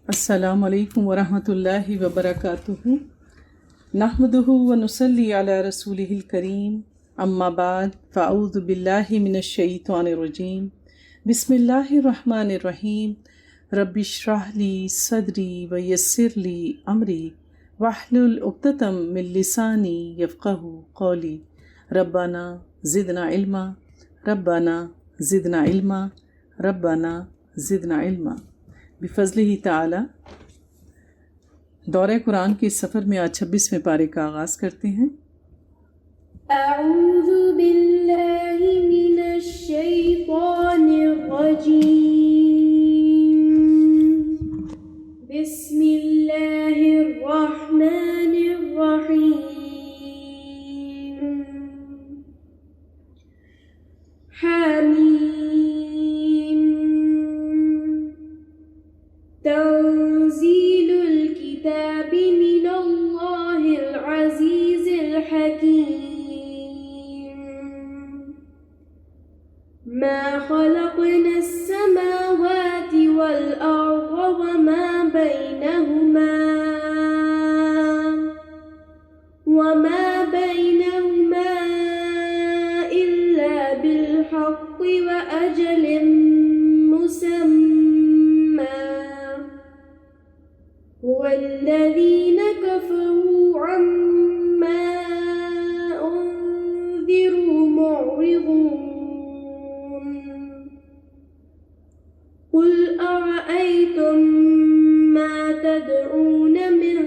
السلام علیکم ورحمۃ اللہ وبرکاتہ۔ نحمدہ ونصلی علی رسولہ الکریم، اما بعد فاعوذ باللہ من الشیطان الرجیم، بسم اللہ الرحمن الرحیم۔ رب اشرح لی صدری ویسر لی امری واحلل عقدۃ من لسانی یفقہوا قولی۔ ربنا زدنا علما، ربنا زدنا علما، ربنا زدنا علما۔ بفضلہ تعالی دورہ قرآن کے اس سفر میں آج 26ویں پارے کا آغاز کرتے ہیں۔ اعوذ باللہ من الشیطان الرجیم، بسم اللہ الرحمن الرحیم۔ حمیم تنزیل الکتاب من اللہ العزیز الحکیم۔ ما خلقنا السماوات والأرض وما بينهما إلا بالحق وأجل مسمى، والذين كفروا عما أنذروا معرضون۔ قل أرأيتم ما تدعون من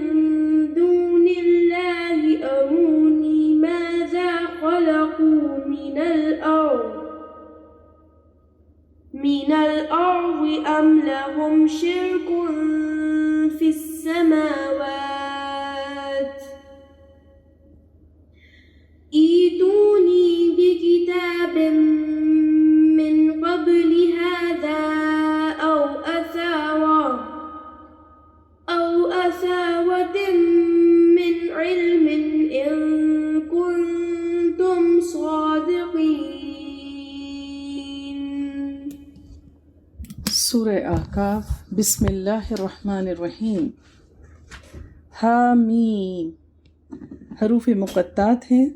دون الله أروني ماذا خلقوا من الأرض أم لهم شرك في السماوات، ائتوني بكتاب من قبل هذا أو أثارة من علم إن كنتم صادقين۔ سورہ احقاف، بسم اللہ الرحمن الرحیم۔ حامیم حروف مقطعات ہیں۔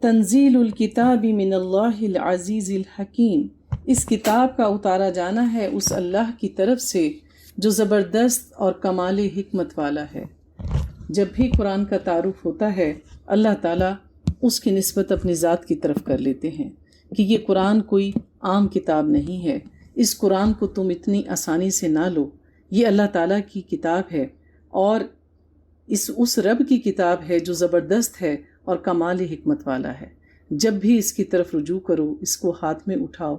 تنزیل الکتاب من اللہ العزیز الحکیم، اس کتاب کا اتارا جانا ہے اس اللہ کی طرف سے جو زبردست اور کمال حکمت والا ہے۔ جب بھی قرآن کا تعارف ہوتا ہے اللہ تعالیٰ اس کی نسبت اپنی ذات کی طرف کر لیتے ہیں کہ یہ قرآن کوئی عام کتاب نہیں ہے، اس قرآن کو تم اتنی آسانی سے نہ لو، یہ اللہ تعالیٰ کی کتاب ہے اور اس رب کی کتاب ہے جو زبردست ہے اور کمال حکمت والا ہے۔ جب بھی اس کی طرف رجوع کرو، اس کو ہاتھ میں اٹھاؤ،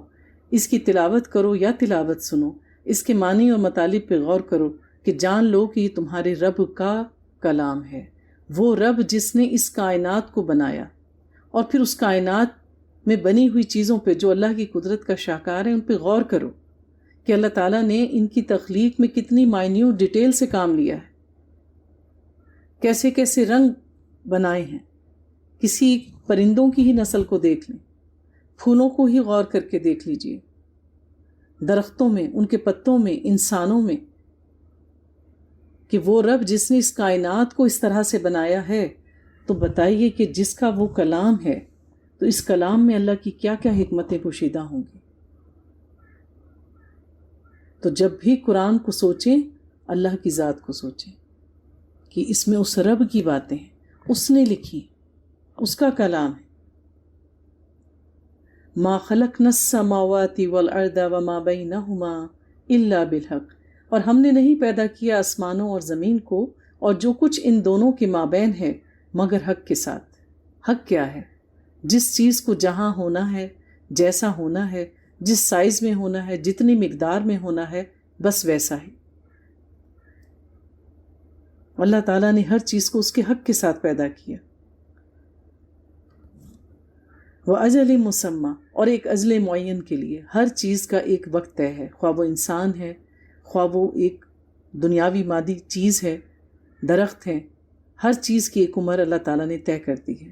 اس کی تلاوت کرو یا تلاوت سنو، اس کے معنی اور مطالب پہ غور کرو کہ جان لو کہ یہ تمہارے رب کا کلام ہے، وہ رب جس نے اس کائنات کو بنایا اور پھر اس کائنات میں بنی ہوئی چیزوں پہ جو اللہ کی قدرت کا شاہکار ہے ان پہ غور کرو کہ اللہ تعالیٰ نے ان کی تخلیق میں کتنی مائنیوٹ ڈیٹیل سے کام لیا ہے، کیسے کیسے رنگ بنائے ہیں۔ کسی پرندوں کی ہی نسل کو دیکھ لیں، پھولوں کو ہی غور کر کے دیکھ لیجئے، درختوں میں، ان کے پتوں میں، انسانوں میں، کہ وہ رب جس نے اس کائنات کو اس طرح سے بنایا ہے تو بتائیے کہ جس کا وہ کلام ہے تو اس کلام میں اللہ کی کیا کیا حکمتیں پوشیدہ ہوں گی۔ تو جب بھی قرآن کو سوچیں اللہ کی ذات کو سوچیں کہ اس میں اس رب کی باتیں ہیں، اس نے لکھی، اس کا کلام ہے۔ ما خلقنا السماوات والارض وما بینہما الا بالحق، اور ہم نے نہیں پیدا کیا آسمانوں اور زمین کو اور جو کچھ ان دونوں کے مابین ہے مگر حق کے ساتھ۔ حق کیا ہے؟ جس چیز کو جہاں ہونا ہے، جیسا ہونا ہے، جس سائز میں ہونا ہے، جتنی مقدار میں ہونا ہے، بس ویسا ہی۔ اللہ تعالیٰ نے ہر چیز کو اس کے حق کے ساتھ پیدا کیا۔ وَأَجَلٍ مُّسَمًّى، اور ایک اجل معین کے لیے، ہر چیز کا ایک وقت طے ہے، خواہ وہ انسان ہے، خواہ وہ ایک دنیاوی مادی چیز ہے، درخت ہے، ہر چیز کی ایک عمر اللہ تعالیٰ نے طے کر دی ہے۔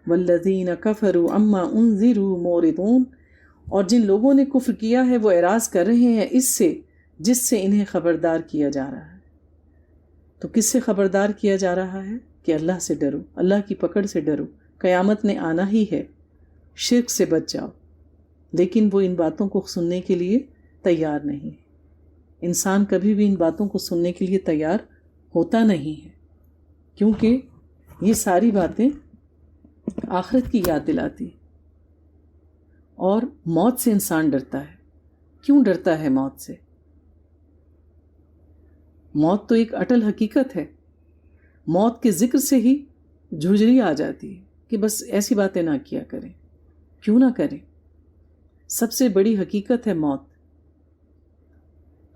وَالَّذِينَ كَفَرُوا عَمَّا أُنذِرُوا مُعْرِضُونَ، اور جن لوگوں نے کفر کیا ہے وہ اعراض کر رہے ہیں اس سے جس سے انہیں خبردار کیا جا رہا ہے۔ تو کس سے خبردار کیا جا رہا ہے کہ اللہ سے ڈرو، اللہ کی پکڑ سے ڈرو، قیامت نے آنا ہی ہے، شرک سے بچ جاؤ۔ لیکن وہ ان باتوں کو سننے کے لیے تیار نہیں ہے۔ انسان کبھی بھی ان باتوں کو سننے کے لیے تیار ہوتا نہیں ہے، کیونکہ یہ ساری باتیں آخرت کی یاد دلاتی ہیں۔ اور موت سے انسان ڈرتا ہے۔ کیوں ڈرتا ہے موت سے؟ موت تو ایک اٹل حقیقت ہے۔ موت کے ذکر سے ہی جھجھری آ جاتی ہے کہ بس ایسی باتیں نہ کیا کریں، کیوں نہ کریں؟ سب سے بڑی حقیقت ہے موت۔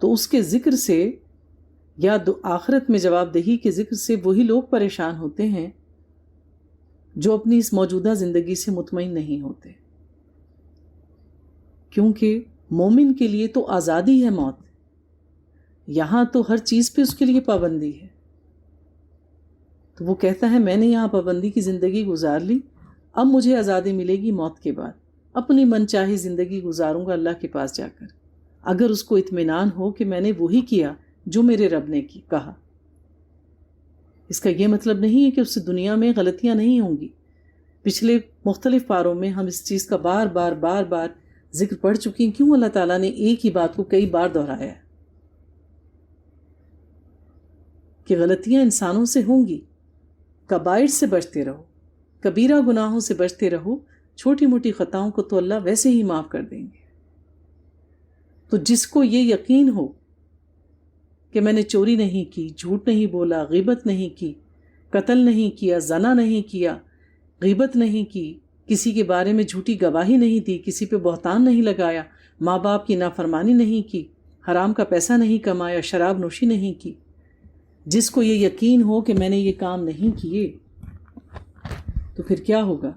تو اس کے ذکر سے یا آخرت میں جواب دہی کے ذکر سے وہی لوگ پریشان ہوتے ہیں جو اپنی اس موجودہ زندگی سے مطمئن نہیں ہوتے، کیونکہ مومن کے لیے تو آزادی ہے موت۔ یہاں تو ہر چیز پہ اس کے لیے پابندی ہے، تو وہ کہتا ہے میں نے یہاں پابندی کی زندگی گزار لی، اب مجھے آزادی ملے گی موت کے بعد، اپنی من چاہی زندگی گزاروں گا اللہ کے پاس جا کر، اگر اس کو اطمینان ہو کہ میں نے وہی کیا جو میرے رب نے کہا۔ اس کا یہ مطلب نہیں ہے کہ اس سے دنیا میں غلطیاں نہیں ہوں گی۔ پچھلے مختلف پاروں میں ہم اس چیز کا بار بار ذکر پڑھ چکی ہیں، کیوں اللہ تعالیٰ نے ایک ہی بات کو کئی بار دہرایا ہے کہ غلطیاں انسانوں سے ہوں گی، کبائر سے بچتے رہو، کبیرہ گناہوں سے بچتے رہو، چھوٹی موٹی خطاؤں کو تو اللہ ویسے ہی معاف کر دیں گے۔ تو جس کو یہ یقین ہو کہ میں نے چوری نہیں کی، جھوٹ نہیں بولا، غیبت نہیں کی، قتل نہیں کیا، زنا نہیں کیا، غیبت نہیں کی، کسی کے بارے میں جھوٹی گواہی نہیں دی، کسی پہ بہتان نہیں لگایا، ماں باپ کی نافرمانی نہیں کی، حرام کا پیسہ نہیں کمایا، شراب نوشی نہیں کی، جس کو یہ یقین ہو کہ میں نے یہ کام نہیں کیے، تو پھر کیا ہوگا؟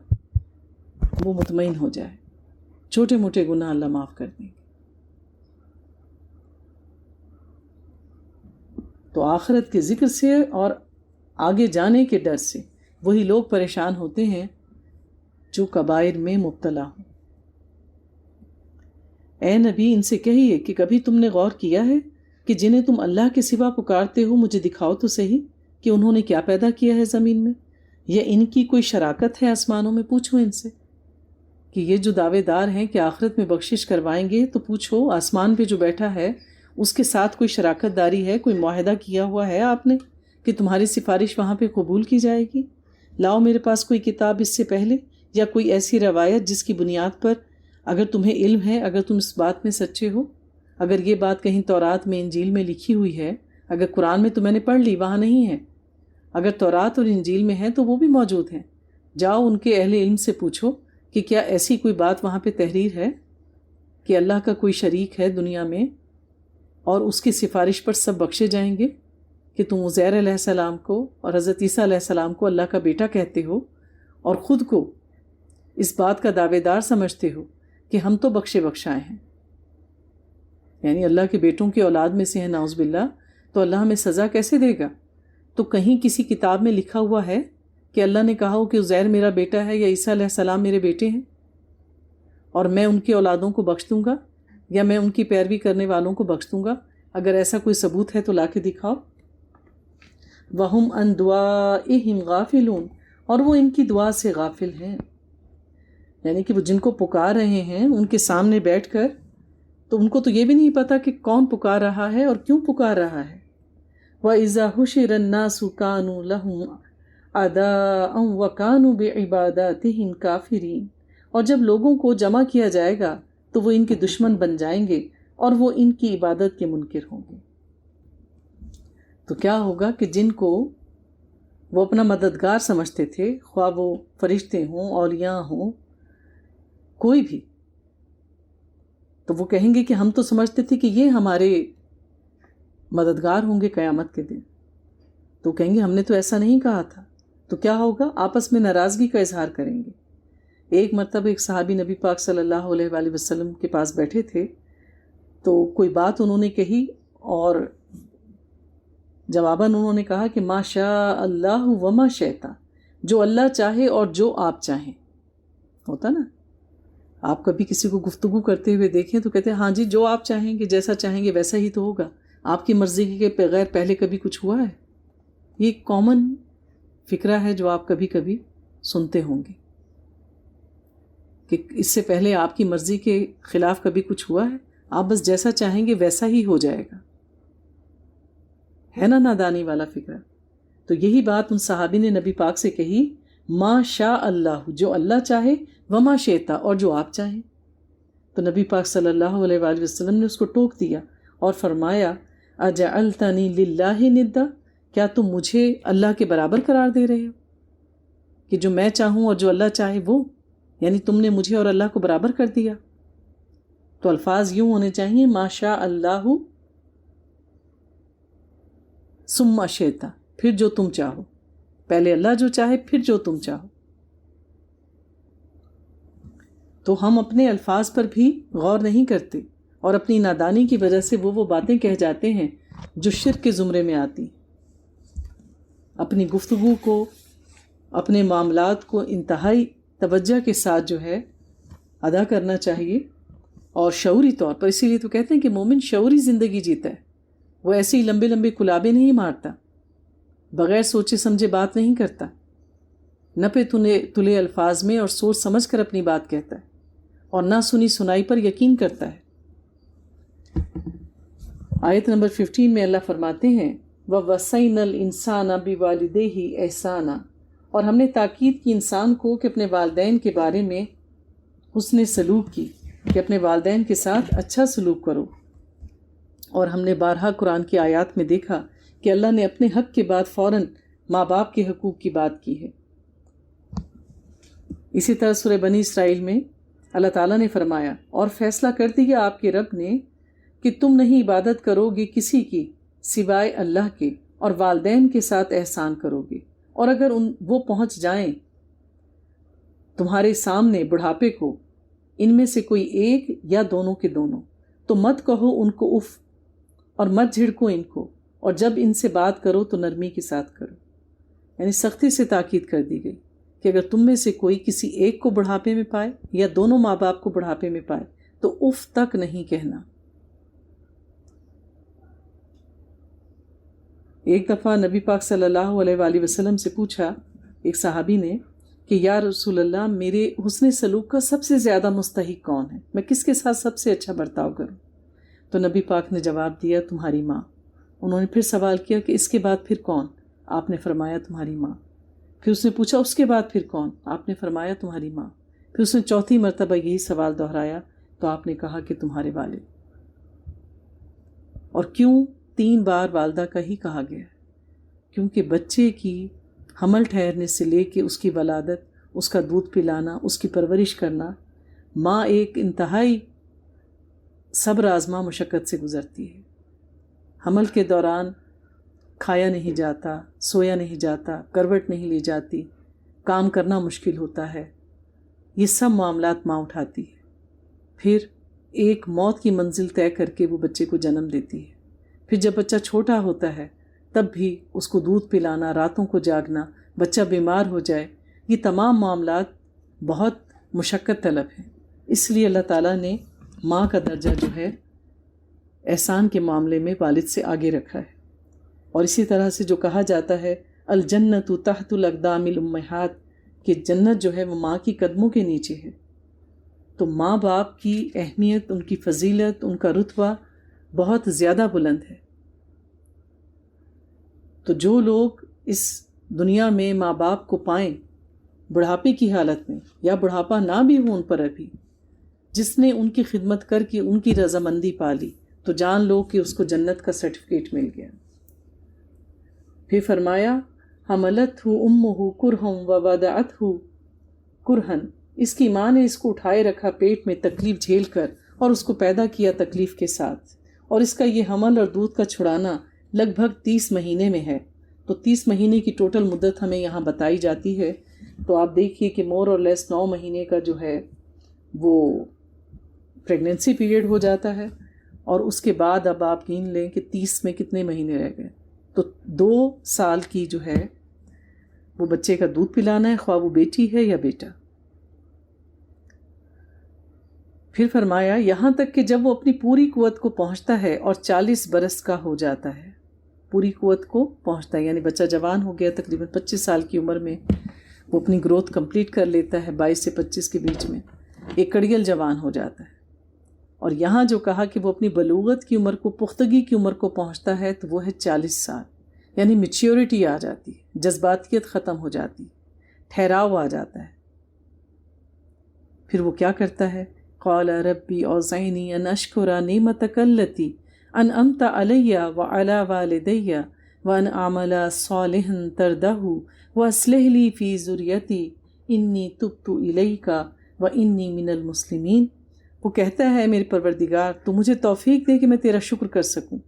وہ مطمئن ہو جائے، چھوٹے موٹے گناہ اللہ معاف کر دیں گے۔ تو آخرت کے ذکر سے اور آگے جانے کے ڈر سے وہی لوگ پریشان ہوتے ہیں جو کبائر میں مبتلا ہوں۔ اے نبی ان سے کہیے کہ کبھی تم نے غور کیا ہے کہ جنہیں تم اللہ کے سوا پکارتے ہو مجھے دکھاؤ تو صحیح کہ انہوں نے کیا پیدا کیا ہے زمین میں، یا ان کی کوئی شراکت ہے آسمانوں میں؟ پوچھو ان سے کہ یہ جو دعوے دار ہیں کہ آخرت میں بخشش کروائیں گے، تو پوچھو آسمان پہ جو بیٹھا ہے اس کے ساتھ کوئی شراکت داری ہے، کوئی معاہدہ کیا ہوا ہے آپ نے کہ تمہاری سفارش وہاں پہ قبول کی جائے گی؟ لاؤ میرے پاس کوئی کتاب اس سے پہلے، یا کوئی ایسی روایت جس کی بنیاد پر اگر تمہیں علم ہے، اگر تم اس بات میں سچے ہو، اگر یہ بات کہیں تورات میں انجیل میں لکھی ہوئی ہے، اگر قرآن میں تو میں نے پڑھ لی وہاں نہیں ہے، اگر تورات اور انجیل میں ہے تو وہ بھی موجود ہیں، جاؤ ان کے اہل علم سے پوچھو کہ کیا ایسی کوئی بات وہاں پہ تحریر ہے کہ اللہ کا کوئی شریک ہے دنیا میں اور اس کی سفارش پر سب بخشے جائیں گے، کہ تم عزیر علیہ السلام کو اور حضرت عیسیٰ علیہ السلام کو اللہ کا بیٹا کہتے ہو اور خود کو اس بات کا دعوے دار سمجھتے ہو کہ ہم تو بخشے بخشائے ہیں، یعنی اللہ کے بیٹوں کی اولاد میں سے ہیں نعوذ باللہ، تو اللہ ہمیں سزا کیسے دے گا؟ تو کہیں کسی کتاب میں لکھا ہوا ہے کہ اللہ نے کہا ہو کہ عزیر میرا بیٹا ہے یا عیسیٰ علیہ السلام میرے بیٹے ہیں اور میں ان کی اولادوں کو بخش دوں گا یا میں ان کی پیروی کرنے والوں کو بخش دوں گا؟ اگر ایسا کوئی ثبوت ہے تو لا کے دکھاؤ۔ وَهُمْ عَنْ دُعَائِهِمْ غَافِلُونَ، اور وہ ان کی دعا سے غافل ہیں، یعنی کہ وہ جن کو پکار رہے ہیں ان کے سامنے بیٹھ کر تو ان کو تو یہ بھی نہیں پتا کہ کون پکار رہا ہے اور کیوں پکار رہا ہے۔ وَإِذَا حُشِرَ النَّاسُ كَانُوا لَهُمْ أَعْدَاءً وَكَانُوا بِعِبَادَاتِهِمْ كَافِرِينَ، اور جب لوگوں کو جمع کیا جائے گا تو وہ ان کے دشمن بن جائیں گے اور وہ ان کی عبادت کے منکر ہوں گے۔ تو کیا ہوگا کہ جن کو وہ اپنا مددگار سمجھتے تھے، خواہ وہ فرشتے ہوں، اولیاء ہوں، کوئی بھی، تو وہ کہیں گے کہ ہم تو سمجھتے تھے کہ یہ ہمارے مددگار ہوں گے قیامت کے دن، تو کہیں گے ہم نے تو ایسا نہیں کہا تھا۔ تو کیا ہوگا؟ آپس میں ناراضگی کا اظہار کریں گے۔ ایک مرتبہ ایک صحابی نبی پاک صلی اللہ علیہ وآلہ وسلم کے پاس بیٹھے تھے، تو کوئی بات انہوں نے کہی اور جواباً انہوں نے کہا کہ ما شاء اللہ وما شئت، جو اللہ چاہے اور جو آپ چاہیں۔ ہوتا نا، آپ کبھی کسی کو گفتگو کرتے ہوئے دیکھیں تو کہتے ہیں ہاں جی جو آپ چاہیں گے، جیسا چاہیں گے ویسا ہی تو ہوگا، آپ کی مرضی کے بغیر پہلے کبھی کچھ ہوا ہے؟ یہ ایک کامن فکرہ ہے جو آپ کبھی کبھی سنتے ہوں گے کہ اس سے پہلے آپ کی مرضی کے خلاف کبھی کچھ ہوا ہے؟ آپ بس جیسا چاہیں گے ویسا ہی ہو جائے گا، ہے نا نادانی والا فکرہ؟ تو یہی بات ان صحابی نے نبی پاک سے کہی، ما شاء اللہ، جو اللہ چاہے، وما شئتا، اور جو آپ چاہیں۔ تو نبی پاک صلی اللہ علیہ وآلہ وسلم نے اس کو ٹوک دیا اور فرمایا، اجعلتنی للہ ندا، کیا تم مجھے اللہ کے برابر قرار دے رہے ہو کہ جو میں چاہوں اور جو اللہ چاہے وہ، یعنی تم نے مجھے اور اللہ کو برابر کر دیا۔ تو الفاظ یوں ہونے چاہیے، ما شاء اللہ ثم شئتا، پھر جو تم چاہو، پہلے اللہ جو چاہے پھر جو تم چاہو۔ تو ہم اپنے الفاظ پر بھی غور نہیں کرتے اور اپنی نادانی کی وجہ سے وہ باتیں کہہ جاتے ہیں جو شرک کے زمرے میں آتی۔ اپنی گفتگو کو، اپنے معاملات کو انتہائی توجہ کے ساتھ جو ہے ادا کرنا چاہیے، اور شعوری طور پر۔ اسی لیے تو کہتے ہیں کہ مومن شعوری زندگی جیتا ہے، وہ ایسے ہی لمبے لمبے کلابے نہیں مارتا، بغیر سوچے سمجھے بات نہیں کرتا، نپے تلے الفاظ میں اور سوچ سمجھ کر اپنی بات کہتا ہے، اور نہ سنی سنائی پر یقین کرتا ہے۔ آیت نمبر 15 میں اللہ فرماتے ہیں، وَوَصَّيْنَا الْإِنسَانَ بِوَالِدَيْهِ إِحْسَانًا، اور ہم نے تاکید کی انسان کو کہ اپنے والدین کے بارے میں حسن سلوک کی، کہ اپنے والدین کے ساتھ اچھا سلوک کرو۔ اور ہم نے بارہا قرآن کی آیات میں دیکھا کہ اللہ نے اپنے حق کے بعد فوراً ماں باپ کے حقوق کی بات کی ہے۔ اسی طرح سورہ بنی اسرائیل میں اللہ تعالیٰ نے فرمایا، اور فیصلہ کر دیا آپ کے رب نے کہ تم نہیں عبادت کرو گے کسی کی سوائے اللہ کے، اور والدین کے ساتھ احسان کرو گے، اور اگر وہ پہنچ جائیں تمہارے سامنے بڑھاپے کو، ان میں سے کوئی ایک یا دونوں کے دونوں، تو مت کہو ان کو اف، اور مت جھڑکو ان کو، اور جب ان سے بات کرو تو نرمی کے ساتھ کرو۔ یعنی سختی سے تاکید کر دی گئی کہ اگر تم میں سے کوئی کسی ایک کو بڑھاپے میں پائے یا دونوں ماں باپ کو بڑھاپے میں پائے تو اف تک نہیں کہنا۔ ایک دفعہ نبی پاک صلی اللہ علیہ وآلہ وسلم سے پوچھا ایک صحابی نے کہ یا رسول اللہ، میرے حسن سلوک کا سب سے زیادہ مستحق کون ہے؟ میں کس کے ساتھ سب سے اچھا برتاؤ کروں؟ تو نبی پاک نے جواب دیا، تمہاری ماں۔ انہوں نے پھر سوال کیا کہ اس کے بعد پھر کون؟ آپ نے فرمایا تمہاری ماں۔ پھر اس نے پوچھا اس کے بعد پھر کون؟ آپ نے فرمایا تمہاری ماں۔ پھر اس نے چوتھی مرتبہ یہی سوال دہرایا تو آپ نے کہا کہ تمہارے والد۔ اور کیوں 3 بار والدہ کا ہی کہا گیا؟ کیونکہ بچے کی حمل ٹھہرنے سے لے کے اس کی ولادت، اس کا دودھ پلانا، اس کی پرورش کرنا، ماں ایک انتہائی صبر آزما مشقت سے گزرتی ہے۔ حمل کے دوران کھایا نہیں جاتا، سویا نہیں جاتا، کروٹ نہیں لی جاتی، کام کرنا مشکل ہوتا ہے، یہ سب معاملات ماں اٹھاتی ہے۔ پھر ایک موت کی منزل طے کر کے وہ بچے کو جنم دیتی ہے۔ پھر جب بچہ چھوٹا ہوتا ہے تب بھی اس کو دودھ پلانا، راتوں کو جاگنا، بچہ بیمار ہو جائے، یہ تمام معاملات بہت مشقت طلب ہیں۔ اس لیے اللہ تعالیٰ نے ماں کا درجہ جو ہے احسان کے معاملے میں والد سے آگے رکھا ہے۔ اور اسی طرح سے جو کہا جاتا ہے الجنت تحت الاقدام الامہات، کہ جنت جو ہے وہ ماں کی قدموں کے نیچے ہے، تو ماں باپ کی اہمیت، ان کی فضیلت، ان کا رتبہ بہت زیادہ بلند ہے۔ تو جو لوگ اس دنیا میں ماں باپ کو پائیں بڑھاپے کی حالت میں، یا بڑھاپا نہ بھی ہو ان پر ابھی، جس نے ان کی خدمت کر کے ان کی رضامندی پا لی، تو جان لو کہ اس کو جنت کا سرٹیفکیٹ مل گیا۔ پھر فرمایا حملتہ امہ کرہا ووضعتہ کرہا، اس کی ماں نے اس کو اٹھائے رکھا پیٹ میں تکلیف جھیل کر، اور اس کو پیدا کیا تکلیف کے ساتھ، اور اس کا یہ حمل اور دودھ کا چھڑانا لگ بھگ 30 مہینے میں ہے۔ تو 30 مہینے کی ٹوٹل مدت ہمیں یہاں بتائی جاتی ہے، تو آپ دیکھیے کہ مور اور لیس 9 مہینے کا جو ہے وہ پریگننسی پیریڈ ہو جاتا ہے، اور اس کے بعد اب آپ گن لیں کہ 30 میں کتنے مہینے رہ گئے، تو 2 سال کی جو ہے وہ بچے کا دودھ پلانا ہے، خواہ وہ بیٹی ہے یا بیٹا۔ پھر فرمایا یہاں تک کہ جب وہ اپنی پوری قوت کو پہنچتا ہے اور 40 برس کا ہو جاتا ہے، پوری قوت کو پہنچتا ہے، یعنی بچہ جوان ہو گیا، تقریباً 25 سال کی عمر میں وہ اپنی گروتھ کمپلیٹ کر لیتا ہے، 22 سے 25 کے بیچ میں ایک کڑیل جوان ہو جاتا ہے۔ اور یہاں جو کہا کہ وہ اپنی بلوغت کی عمر کو، پختگی کی عمر کو پہنچتا ہے، تو وہ ہے 40 سال، یعنی میچیورٹی آ جاتی ہے، جذباتیت ختم ہو جاتی ہے، ٹھہراؤ آ جاتا ہے۔ پھر وہ کیا کرتا ہے؟ قال ربی اوزعنی ان اشکر نعمتک التی انعمت علی وعلی والدی وان اعمل صالحا ترضہ واصلح لی فی ذریتی انی تبت الیک وانی من المسلمین۔ وہ کہتا ہے میرے پروردگار تو مجھے توفیق دے کہ میں تیرا شکر کر سکوں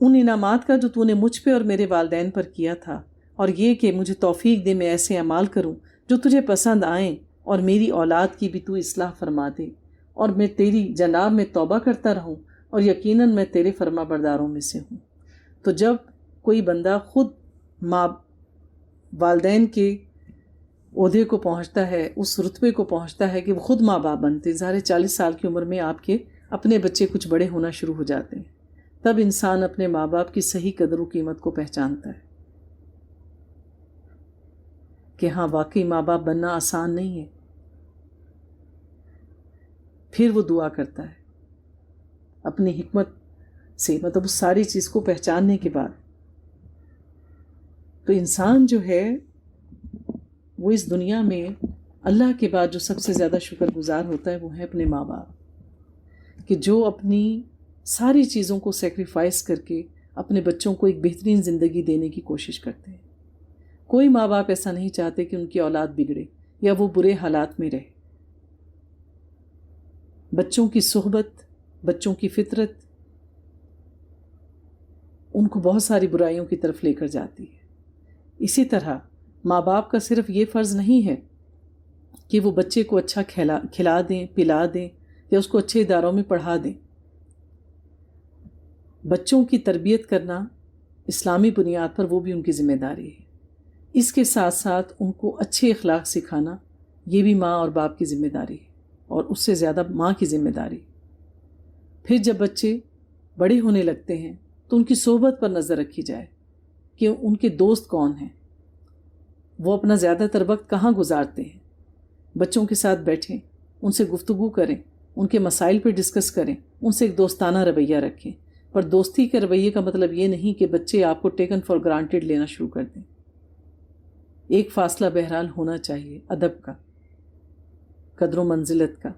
ان انعامات کا جو تو نے مجھ پہ اور میرے والدین پر کیا تھا، اور یہ کہ مجھے توفیق دے میں ایسے اعمال کروں جو تجھے پسند آئیں، اور میری اولاد کی بھی تو اصلاح فرما دے، اور میں تیری جناب میں توبہ کرتا رہوں، اور یقیناً میں تیرے فرما برداروں میں سے ہوں۔ تو جب کوئی بندہ خود والدین کے عہدے کو پہنچتا ہے، اس رتبے کو پہنچتا ہے کہ وہ خود ماں باپ بنتے، ظاہر 40 سال کی عمر میں آپ کے اپنے بچے کچھ بڑے ہونا شروع ہو جاتے ہیں، تب انسان اپنے ماں باپ کی صحیح قدر و قیمت کو پہچانتا ہے کہ ہاں واقعی ماں باپ بننا آسان نہیں ہے۔ پھر وہ دعا کرتا ہے اپنی حکمت سے، مطلب اس ساری چیز کو پہچاننے کے بعد۔ تو انسان جو ہے وہ اس دنیا میں اللہ کے بعد جو سب سے زیادہ شکر گزار ہوتا ہے وہ ہے اپنے ماں باپ، کہ جو اپنی ساری چیزوں کو سیکریفائس کر کے اپنے بچوں کو ایک بہترین زندگی دینے کی کوشش کرتے ہیں۔ کوئی ماں باپ ایسا نہیں چاہتے کہ ان کی اولاد بگڑے یا وہ برے حالات میں رہے۔ بچوں کی صحبت، بچوں کی فطرت ان کو بہت ساری برائیوں کی طرف لے کر جاتی ہے۔ اسی طرح ماں باپ کا صرف یہ فرض نہیں ہے کہ وہ بچے کو اچھا کھلا دیں، پلا دیں، یا اس کو اچھے اداروں میں پڑھا دیں۔ بچوں کی تربیت کرنا اسلامی بنیاد پر وہ بھی ان کی ذمہ داری ہے۔ اس کے ساتھ ساتھ ان کو اچھے اخلاق سکھانا یہ بھی ماں اور باپ کی ذمہ داری ہے، اور اس سے زیادہ ماں کی ذمہ داری۔ پھر جب بچے بڑے ہونے لگتے ہیں تو ان کی صحبت پر نظر رکھی جائے کہ ان کے دوست کون ہیں، وہ اپنا زیادہ تر وقت کہاں گزارتے ہیں۔ بچوں کے ساتھ بیٹھیں، ان سے گفتگو کریں، ان کے مسائل پہ ڈسکس کریں، ان سے ایک دوستانہ رویہ رکھیں۔ پر دوستی کے رویے کا مطلب یہ نہیں کہ بچے آپ کو ٹیکن فار گرانٹیڈ لینا شروع کر دیں۔ ایک فاصلہ بہرحال ہونا چاہیے، ادب کا، قدر و منزلت کا۔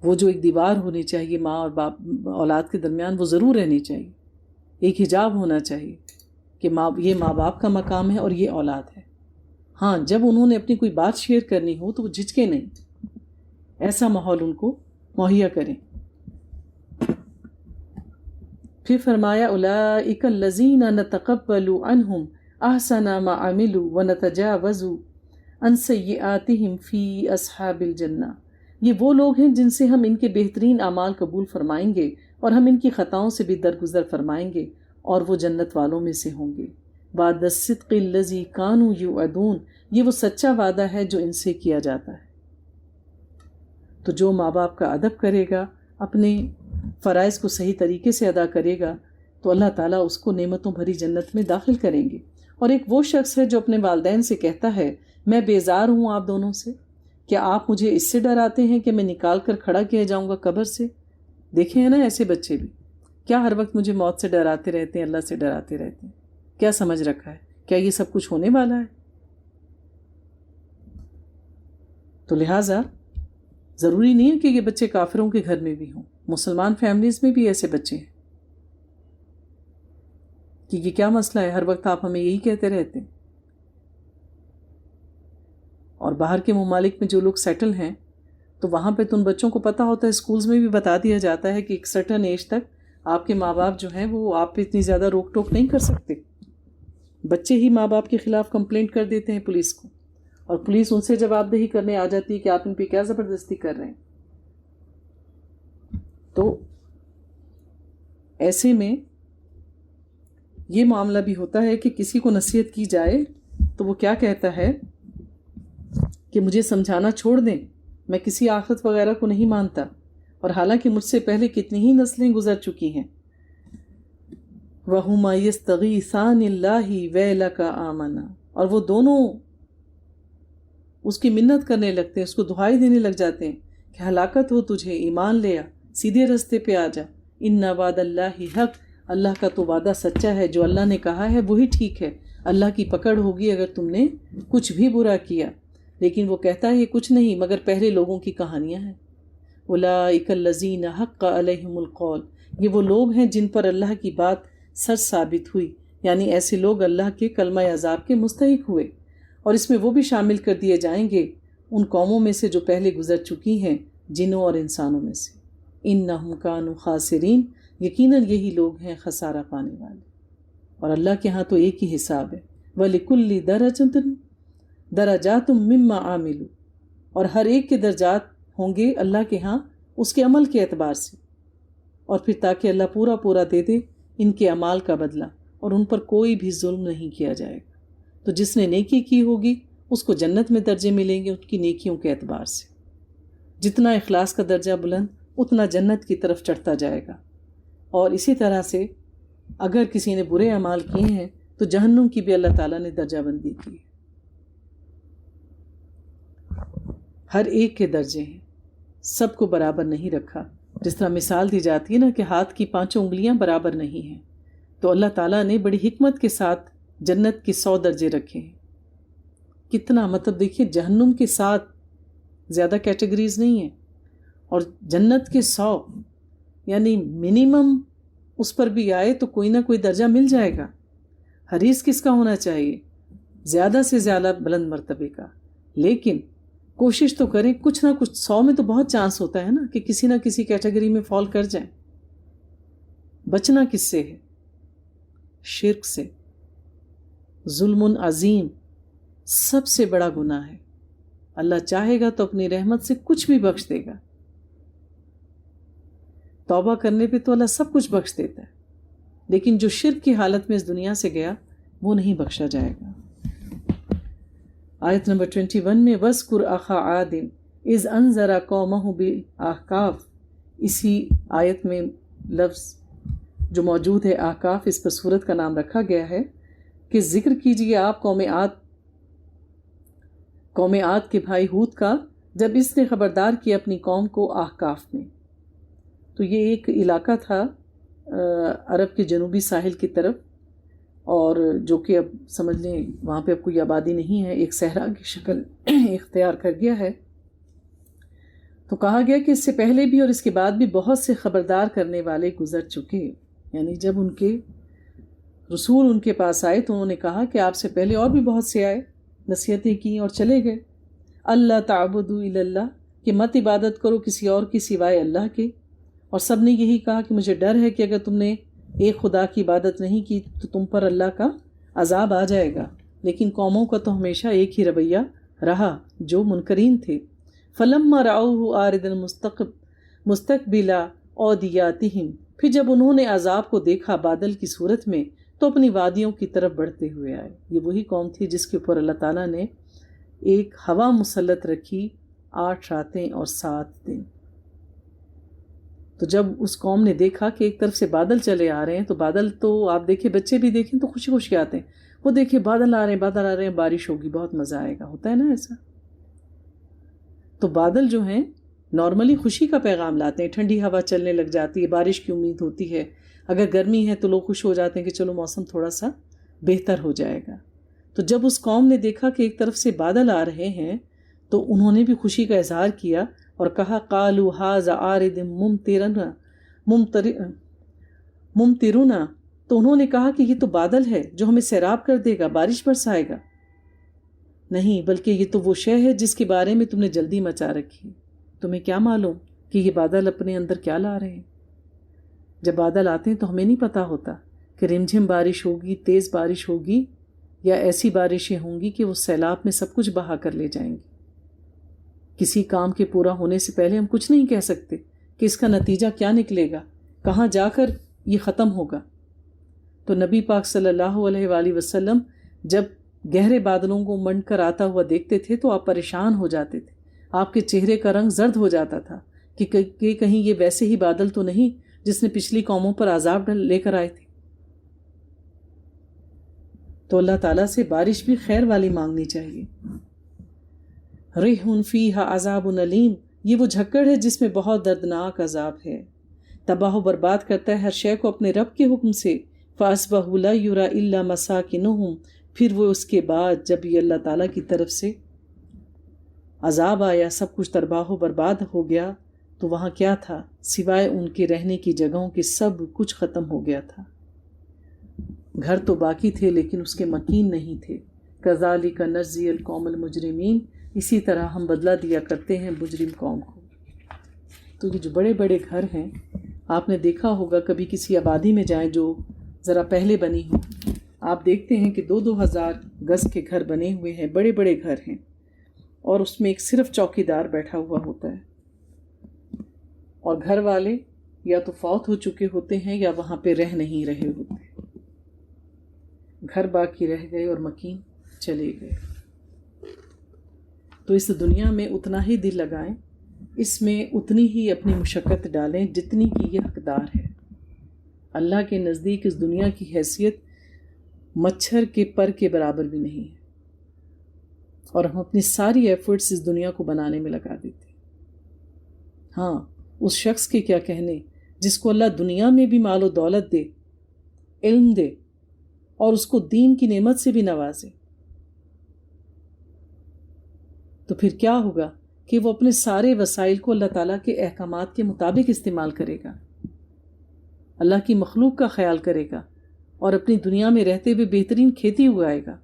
وہ جو ایک دیوار ہونی چاہیے ماں اور باپ اولاد کے درمیان، وہ ضرور رہنی چاہیے۔ ایک حجاب ہونا چاہیے کہ یہ ماں باپ کا مقام ہے اور یہ اولاد ہے۔ ہاں، جب انہوں نے اپنی کوئی بات شیئر کرنی ہو تو وہ جھجکے نہیں، ایسا ماحول ان کو مہیا کریں۔ پھر فرمایا اولئک الذین نتقبل عنہم احسن ما عملوا ونتجاوز عن سیئاتہم فی اصحاب الجنہ۔ یہ وہ لوگ ہیں جن سے ہم ان کے بہترین اعمال قبول فرمائیں گے، اور ہم ان کی خطاؤں سے بھی درگزر فرمائیں گے، اور وہ جنت والوں میں سے ہوں گے۔ وعد الصدق الذی کانوا یوعدون، یہ وہ سچا وعدہ ہے جو ان سے کیا جاتا ہے۔ تو جو ماں باپ کا ادب کرے گا، اپنے فرائض کو صحیح طریقے سے ادا کرے گا، تو اللہ تعالیٰ اس کو نعمتوں بھری جنت میں داخل کریں گے۔ اور ایک وہ شخص ہے جو اپنے والدین سے کہتا ہے میں بیزار ہوں آپ دونوں سے، کیا آپ مجھے اس سے ڈراتے ہیں کہ میں نکال کر کھڑا کیا جاؤں گا قبر سے؟ دیکھیں ہیں نا ایسے بچے بھی، کیا ہر وقت مجھے موت سے ڈراتے رہتے ہیں، اللہ سے ڈراتے رہتے ہیں۔ کیا سمجھ رکھا ہے؟ کیا یہ سب کچھ ہونے والا ہے؟ تو لہٰذا ضروری نہیں ہے کہ یہ بچے کافروں کے گھر میں بھی ہوں، مسلمان فیملیز میں بھی ایسے بچے ہیں کہ یہ کیا مسئلہ ہے، ہر وقت آپ ہمیں یہی کہتے رہتے ہیں۔ اور باہر کے ممالک میں جو لوگ سیٹل ہیں تو وہاں پہ تو ان بچوں کو پتہ ہوتا ہے، اسکولز میں بھی بتا دیا جاتا ہے کہ ایک سرٹن ایج تک آپ کے ماں باپ جو ہیں وہ آپ پہ اتنی زیادہ روک ٹوک نہیں کر سکتے۔ بچے ہی ماں باپ کے خلاف کمپلینٹ کر دیتے ہیں پولیس کو، اور پولیس ان سے جواب دہی کرنے آ جاتی ہے کہ آپ ان پہ کیا زبردستی کر رہے ہیں۔ تو ایسے میں یہ معاملہ بھی ہوتا ہے کہ کسی کو نصیحت کی جائے تو وہ کیا کہتا ہے کہ مجھے سمجھانا چھوڑ دیں، میں کسی آخرت وغیرہ کو نہیں مانتا، اور حالانکہ مجھ سے پہلے کتنی ہی نسلیں گزر چکی ہیں۔ وَهُمَا يَسْتَغِيثَانِ اللَّهِ وَيْلَكَ آمَنَا، اور وہ دونوں اس کی منت کرنے لگتے ہیں، اس کو دعائی دینے لگ جاتے ہیں کہ ہلاکت ہو تجھے، ایمان لے آ، سیدھے رستے پہ آ جا، اِنَّ وعد اللہ حق، اللہ کا تو وعدہ سچا ہے، جو اللہ نے کہا ہے وہی ٹھیک ہے، اللہ کی پکڑ ہوگی اگر تم نے کچھ بھی برا کیا۔ لیکن وہ کہتا ہے یہ کچھ نہیں مگر پہلے لوگوں کی کہانیاں ہیں۔ اولئک الذین حق علیہم القول، یہ وہ لوگ ہیں جن پر اللہ کی بات سچ ثابت ہوئی، یعنی ایسے لوگ اللہ کے کلمہ عذاب کے مستحق ہوئے، اور اس میں وہ بھی شامل کر دیے جائیں گے ان قوموں میں سے جو پہلے گزر چکی ہیں، جنوں اور انسانوں میں سے۔ انہم کانوا خاسرین، یقیناً یہی لوگ ہیں خسارہ پانے والے، اور اللہ کے ہاں تو ایک ہی حساب ہے۔ وَلِكُلِّ درجات مما عاملوا، اور ہر ایک کے درجات ہوں گے اللہ کے ہاں اس کے عمل کے اعتبار سے، اور پھر تاکہ اللہ پورا پورا دے دے ان کے اعمال کا بدلہ، اور ان پر کوئی بھی ظلم نہیں کیا جائے گا۔ تو جس نے نیکی کی ہوگی اس کو جنت میں درجے ملیں گے ان کی نیکیوں کے اعتبار سے، جتنا اخلاص کا درجہ بلند اتنا جنت کی طرف چڑھتا جائے گا، اور اسی طرح سے اگر کسی نے برے اعمال کیے ہیں تو جہنم کی بھی اللہ تعالیٰ نے درجہ بندی کی ہے۔ ہر ایک کے درجے ہیں، سب کو برابر نہیں رکھا۔ جس طرح مثال دی جاتی ہے نا کہ ہاتھ کی 5 انگلیاں برابر نہیں ہیں، تو اللہ تعالیٰ نے بڑی حکمت کے ساتھ جنت کے 100 درجے رکھے ہیں۔ کتنا مطلب دیکھیے، جہنم کے 7 زیادہ کیٹیگریز نہیں ہیں، اور جنت کے 100، یعنی منیمم اس پر بھی آئے تو کوئی نہ کوئی درجہ مل جائے گا۔ حریص کس کا ہونا چاہیے؟ زیادہ سے زیادہ بلند مرتبے کا، لیکن کوشش تو کریں کچھ نہ کچھ، 100 میں تو بہت چانس ہوتا ہے نا کہ کسی نہ کسی کیٹیگری میں فال کر جائیں۔ بچنا کس سے ہے؟ شرک سے۔ ظلم عظیم، سب سے بڑا گناہ ہے۔ اللہ چاہے گا تو اپنی رحمت سے کچھ بھی بخش دے گا، توبہ کرنے پہ تو اللہ سب کچھ بخش دیتا ہے، لیکن جو شرک کی حالت میں اس دنیا سے گیا وہ نہیں بخشا جائے گا۔ آیت نمبر 21 میں وَاذْكُرْ أَخَا عَادٍ إِذْ أَنذَرَ قَوْمَهُ بِالْأَحْقَافِ، اسی آیت میں لفظ جو موجود ہے احقاف، اس پر سورت کا نام رکھا گیا ہے کہ ذکر کیجئے آپ قوم عاد کے بھائی ہود کا، جب اس نے خبردار کیا اپنی قوم کو احقاف میں۔ تو یہ ایک علاقہ تھا عرب کے جنوبی ساحل کی طرف، اور جو کہ اب سمجھ لیں وہاں پہ اب کوئی آبادی نہیں ہے، ایک صحرا کی شکل اختیار کر گیا ہے۔ تو کہا گیا کہ اس سے پہلے بھی اور اس کے بعد بھی بہت سے خبردار کرنے والے گزر چکے، یعنی جب ان کے رسول ان کے پاس آئے تو انہوں نے کہا کہ آپ سے پہلے اور بھی بہت سے آئے، نصیحتیں کی اور چلے گئے۔ اللہ تعبدوا الا اللہ، کہ مت عبادت کرو کسی اور کی سوائے اللہ کے، اور سب نے یہی کہا کہ مجھے ڈر ہے کہ اگر تم نے ایک خدا کی عبادت نہیں کی تو تم پر اللہ کا عذاب آ جائے گا۔ لیکن قوموں کا تو ہمیشہ ایک ہی رویہ رہا جو منکرین تھے۔ فلما رأوه عارضا مستقبلا اودیاتہم، پھر جب انہوں نے عذاب کو دیکھا بادل کی صورت میں تو اپنی وادیوں کی طرف بڑھتے ہوئے آئے۔ یہ وہی قوم تھی جس کے اوپر اللہ تعالیٰ نے ایک ہوا مسلط رکھی 8 راتیں اور 7 دن۔ تو جب اس قوم نے دیکھا کہ ایک طرف سے بادل چلے آ رہے ہیں، تو بادل تو آپ دیکھیں، بچے بھی دیکھیں تو خوشی خوشی آتے ہیں، وہ دیکھیں بادل آ رہے ہیں، بارش ہوگی، بہت مزہ آئے گا، ہوتا ہے نا ایسا۔ تو بادل جو ہیں نارملی خوشی کا پیغام لاتے ہیں، ٹھنڈی ہوا چلنے لگ جاتی ہے، بارش کی امید ہوتی ہے، اگر گرمی ہے تو لوگ خوش ہو جاتے ہیں کہ چلو موسم تھوڑا سا بہتر ہو جائے گا۔ تو جب اس قوم نے دیکھا کہ ایک طرف سے بادل آ رہے ہیں تو انہوں نے بھی خوشی کا اظہار کیا اور کہا قالوا ھذا عارض ممطرنا، تو انہوں نے کہا کہ یہ تو بادل ہے جو ہمیں سیراب کر دے گا، بارش برسائے گا۔ نہیں، بلکہ یہ تو وہ شے ہے جس کے بارے میں تم نے جلدی مچا رکھی ہے، تمہیں کیا معلوم کہ یہ بادل اپنے اندر کیا لا رہے ہیں؟ جب بادل آتے ہیں تو ہمیں نہیں پتہ ہوتا کہ رمجھم بارش ہوگی، تیز بارش ہوگی، یا ایسی بارشیں ہوں گی کہ وہ سیلاب میں سب کچھ بہا کر لے جائیں گی۔ کسی کام کے پورا ہونے سے پہلے ہم کچھ نہیں کہہ سکتے کہ اس کا نتیجہ کیا نکلے گا، کہاں جا کر یہ ختم ہوگا۔ تو نبی پاک صلی اللہ علیہ وآلہ وسلم جب گہرے بادلوں کو منڈ کر آتا ہوا دیکھتے تھے تو آپ پریشان ہو جاتے تھے، آپ کے چہرے کا رنگ زرد ہو جاتا تھا کہ کہیں یہ ویسے ہی بادل تو نہیں جس نے پچھلی قوموں پر عذاب لے کر آئے تھے۔ تو اللہ تعالیٰ سے بارش بھی خیر والی مانگنی چاہیے۔ ریح فیہا عذاب علیم، یہ وہ جھکڑ ہے جس میں بہت دردناک عذاب ہے، تباہ و برباد کرتا ہے ہر شے کو اپنے رب کے حکم سے۔ فَأَصْبَحُوا لَا يُرَىٰ إِلَّا مَسَاكِنُهُمْ، پھر وہ اس کے بعد جب یہ اللہ تعالیٰ کی طرف سے عذاب آیا، سب کچھ تباہ و برباد ہو گیا، تو وہاں کیا تھا؟ سوائے ان کے رہنے کی جگہوں کے سب کچھ ختم ہو گیا تھا۔ گھر تو باقی تھے لیکن اس کے مکین نہیں تھے۔ کذالک نجزی القوم المجرمین، اسی طرح ہم بدلہ دیا کرتے ہیں مجرم قوم کو۔ تو یہ جو بڑے بڑے گھر ہیں، آپ نے دیکھا ہوگا کبھی کسی آبادی میں جائیں جو ذرا پہلے بنی ہو، آپ دیکھتے ہیں کہ 2,000 گز کے گھر بنے ہوئے ہیں، بڑے بڑے گھر ہیں، اور اس میں ایک صرف چوکی دار بیٹھا ہوا ہوتا ہے، اور گھر والے یا تو فوت ہو چکے ہوتے ہیں یا وہاں پہ رہ نہیں رہے ہوتے، گھر باقی رہ گئے اور مکین چلے گئے۔ تو اس دنیا میں اتنا ہی دل لگائیں، اس میں اتنی ہی اپنی مشقت ڈالیں جتنی کی یہ حقدار ہے۔ اللہ کے نزدیک اس دنیا کی حیثیت مچھر کے پر کے برابر بھی نہیں ہے، اور ہم اپنی ساری ایفرٹس اس دنیا کو بنانے میں لگا دیتے ہیں۔ ہاں، اس شخص کے کیا کہنے جس کو اللہ دنیا میں بھی مال و دولت دے، علم دے، اور اس کو دین کی نعمت سے بھی نوازے، تو پھر کیا ہوگا کہ وہ اپنے سارے وسائل کو اللہ تعالیٰ کے احکامات کے مطابق استعمال کرے گا، اللہ کی مخلوق کا خیال کرے گا، اور اپنی دنیا میں رہتے ہوئے بہترین کھیتی اگائے گا۔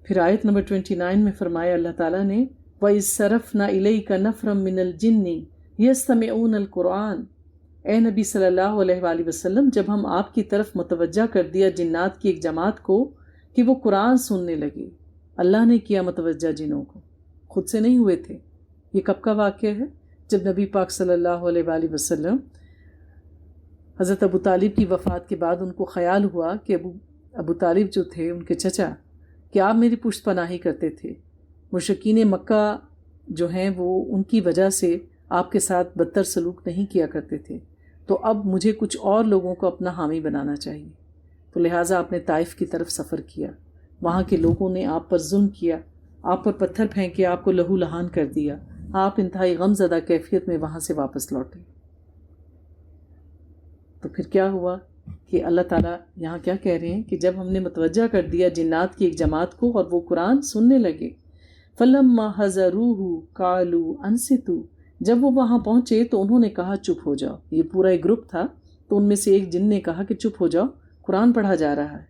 پھر آیت نمبر 29 میں فرمایا اللہ تعالیٰ نے، وَإِذْ صَرَفْنَا إِلَيْكَ نَفْرًا مِّنَ الْجِنِّ يَسْتَمِعُونَ الْقُرْآنَ، اے نبی صلی اللہ علیہ وآلہ وسلم، جب ہم آپ کی طرف متوجہ کر دیا جنات کی ایک جماعت کو کہ وہ قرآن سننے لگے۔ اللہ نے کیا متوجہ جنوں کو، خود سے نہیں ہوئے تھے۔ یہ کب کا واقعہ ہے؟ جب نبی پاک صلی اللہ علیہ وآلہ وسلم حضرت ابو طالب کی وفات کے بعد ان کو خیال ہوا کہ ابو طالب جو تھے ان کے چچا، کہ آپ میری پشت پناہی کرتے تھے، مشرکین مکہ جو ہیں وہ ان کی وجہ سے آپ کے ساتھ بدتر سلوک نہیں کیا کرتے تھے، تو اب مجھے کچھ اور لوگوں کو اپنا حامی بنانا چاہیے۔ تو لہٰذا آپ نے طائف کی طرف سفر کیا، وہاں کے لوگوں نے آپ پر ظلم کیا، آپ پر پتھر پھینکے آپ کو لہو لہان کر دیا، آپ انتہائی غم زدہ کیفیت میں وہاں سے واپس لوٹے۔ تو پھر کیا ہوا کہ اللہ تعالیٰ یہاں کیا کہہ رہے ہیں کہ جب ہم نے متوجہ کر دیا جنات کی ایک جماعت کو اور وہ قرآن سننے لگے، فَلَمَّا حَضَرُوهُ قَالُوا أَنصِتُوا، جب وہ وہاں پہنچے تو انہوں نے کہا چپ ہو جاؤ۔ یہ پورا ایک گروپ تھا، تو ان میں سے ایک جن نے کہا کہ چپ ہو جاؤ، قرآن پڑھا جا رہا ہے۔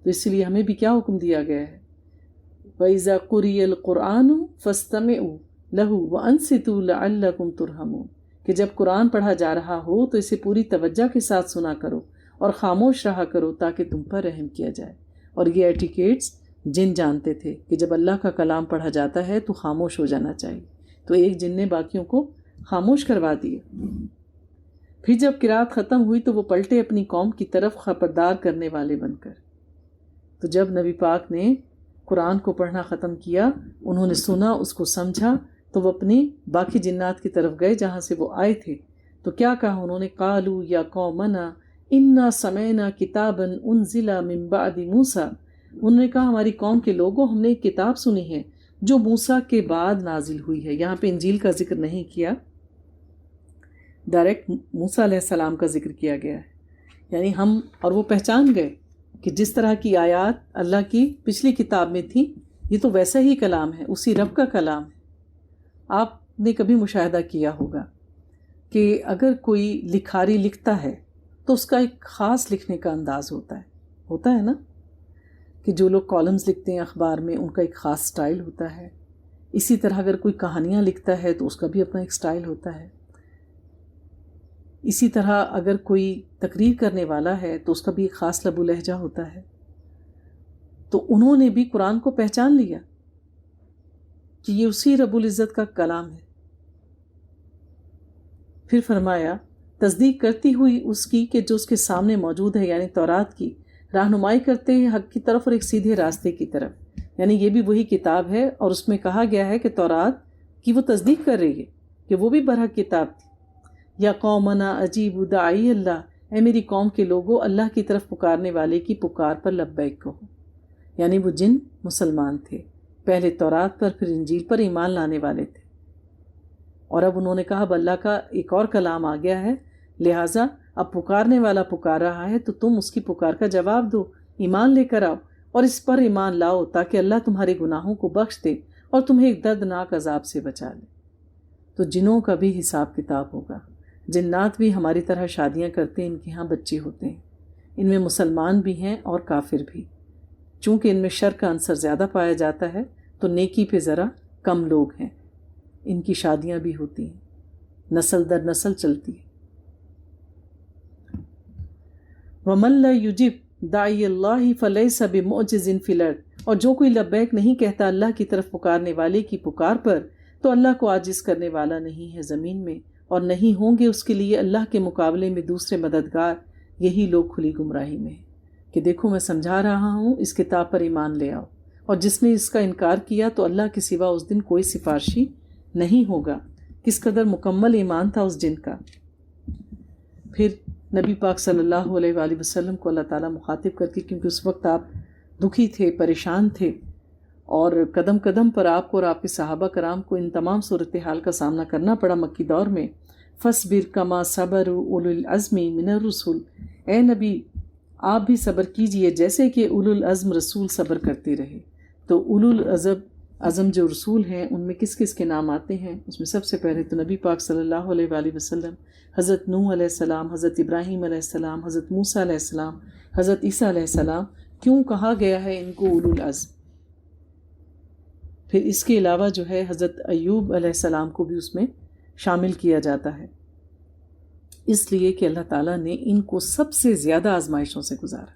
تو اس لیے ہمیں بھی کیا حکم دیا گیا ہے، وَإِذَا قُرِئَ الْقُرْآنُ فَاسْتَمِعُوا لَهُ وَأَنصِتُوا لَعَلَّكُمْ تُرْحَمُونَ، کہ جب قرآن پڑھا جا رہا ہو تو اسے پوری توجہ کے ساتھ سنا کرو اور خاموش رہا کرو تاکہ تم پر رحم کیا جائے۔ اور یہ ایٹیکیٹس جن جانتے تھے کہ جب اللہ کا کلام پڑھا جاتا ہے تو خاموش ہو جانا چاہیے، تو ایک جن نے باقیوں کو خاموش کروا دیا۔ پھر جب قرات ختم ہوئی تو وہ پلٹے اپنی قوم کی طرف خبردار کرنے والے بن کر۔ تو جب نبی پاک نے قرآن کو پڑھنا ختم کیا، انہوں نے سنا، اس کو سمجھا، تو وہ اپنی باقی جنات کی طرف گئے جہاں سے وہ آئے تھے۔ تو کیا کہا انہوں نے، قالوا یا قومنا انا سمعنا کتابا انزل من بعد موسیٰ، انہوں نے کہا ہماری قوم کے لوگوں، ہم نے ایک کتاب سنی ہے جو موسیٰ کے بعد نازل ہوئی ہے۔ یہاں پہ انجیل کا ذکر نہیں کیا، ڈائریکٹ موسیٰ علیہ السلام کا ذکر کیا گیا ہے۔ یعنی ہم اور وہ پہچان گئے کہ جس طرح کی آیات اللہ کی پچھلی کتاب میں تھی، یہ تو ویسا ہی کلام ہے، اسی رب کا کلام ہے۔ آپ نے کبھی مشاہدہ کیا ہوگا کہ اگر کوئی لکھاری لکھتا ہے تو اس کا ایک خاص لکھنے کا انداز ہوتا ہے نا، کہ جو لوگ کالمز لکھتے ہیں اخبار میں ان کا ایک خاص سٹائل ہوتا ہے۔ اسی طرح اگر کوئی کہانیاں لکھتا ہے تو اس کا بھی اپنا ایک سٹائل ہوتا ہے۔ اسی طرح اگر کوئی تقریر کرنے والا ہے تو اس کا بھی ایک خاص لب و لہجہ ہوتا ہے۔ تو انہوں نے بھی قرآن کو پہچان لیا کہ یہ اسی رب العزت کا کلام ہے۔ پھر فرمایا تصدیق کرتی ہوئی اس کی کہ جو اس کے سامنے موجود ہے، یعنی تورات کی، رہنمائی کرتے ہیں حق کی طرف اور ایک سیدھے راستے کی طرف۔ یعنی یہ بھی وہی کتاب ہے، اور اس میں کہا گیا ہے کہ تورات کی وہ تصدیق کر رہی ہے کہ وہ بھی برحق کتاب تھی۔ یا قومنا اجیبوا داعی اللہ، اے میری قوم کے لوگوں، اللہ کی طرف پکارنے والے کی پکار پر لبیک کہو۔ یعنی وہ جن مسلمان تھے، پہلے تورات پر پھر انجیل پر ایمان لانے والے تھے، اور اب انہوں نے کہا اب اللہ کا ایک اور کلام آ گیا ہے، لہٰذا اب پکارنے والا پکار رہا ہے تو تم اس کی پکار کا جواب دو، ایمان لے کر آؤ اور اس پر ایمان لاؤ تاکہ اللہ تمہارے گناہوں کو بخش دے اور تمہیں ایک دردناک عذاب سے بچا لے۔ تو جنوں کا بھی حساب کتاب ہوگا۔ جنات بھی ہماری طرح شادیاں کرتے ہیں، ان کے ہاں بچے ہوتے ہیں، ان میں مسلمان بھی ہیں اور کافر بھی۔ چونکہ ان میں شر کا عنصر زیادہ پایا جاتا ہے تو نیکی پہ ذرا کم لوگ ہیں، ان کی شادیاں بھی ہوتی ہیں، نسل در نسل چلتی ہے۔ وَمَن لَّا يُجِبْ دَاعِيَ اللَّهِ فَلَيْسَ بِمُعْجِزٍ فِي الْأَرْضِ، اور جو کوئی لبیک نہیں کہتا اللہ کی طرف پکارنے والے کی پکار پر تو اللہ کو عاجز کرنے والا نہیں ہے زمین میں، اور نہیں ہوں گے اس کے لیے اللہ کے مقابلے میں دوسرے مددگار۔ یہی لوگ کھلی گمراہی میں ہیں کہ دیکھو میں سمجھا رہا ہوں، اس کتاب پر ایمان لے آؤ، اور جس نے اس کا انکار کیا تو اللہ کے سوا اس دن کوئی سفارشی نہیں ہوگا۔ کس قدر مکمل ایمان تھا اس جن کا۔ پھر نبی پاک صلی اللہ علیہ وآلہ وسلم کو اللہ تعالیٰ مخاطب کر کے، کیونکہ اس وقت آپ دکھی تھے، پریشان تھے، اور قدم قدم پر آپ کو اور آپ کے صحابہ کرام کو ان تمام صورتحال کا سامنا کرنا پڑا مکی دور میں۔ فَاصْبِرْ كَمَا صَبَرُ أُولُو الْعَزْمِ مِنَ الرُّسُلِ، اے نبی آپ بھی صبر کیجئے جیسے کہ اولو العزم رسول صبر کرتے رہے۔ تو اولو العزم جو رسول ہیں ان میں کس کس کے نام آتے ہیں؟ اس میں سب سے پہلے تو نبی پاک صلی اللہ علیہ وآلہ وسلم، حضرت نوح علیہ السلام، حضرت ابراہیم علیہ السلام، حضرت موسیٰ علیہ السلام، حضرت عیسیٰ علیہ السلام۔ کیوں کہا گیا ہے ان کو اولو العزم؟ پھر اس کے علاوہ جو ہے حضرت ایوب علیہ السلام کو بھی اس میں شامل کیا جاتا ہے، اس لیے کہ اللہ تعالیٰ نے ان کو سب سے زیادہ آزمائشوں سے گزارا۔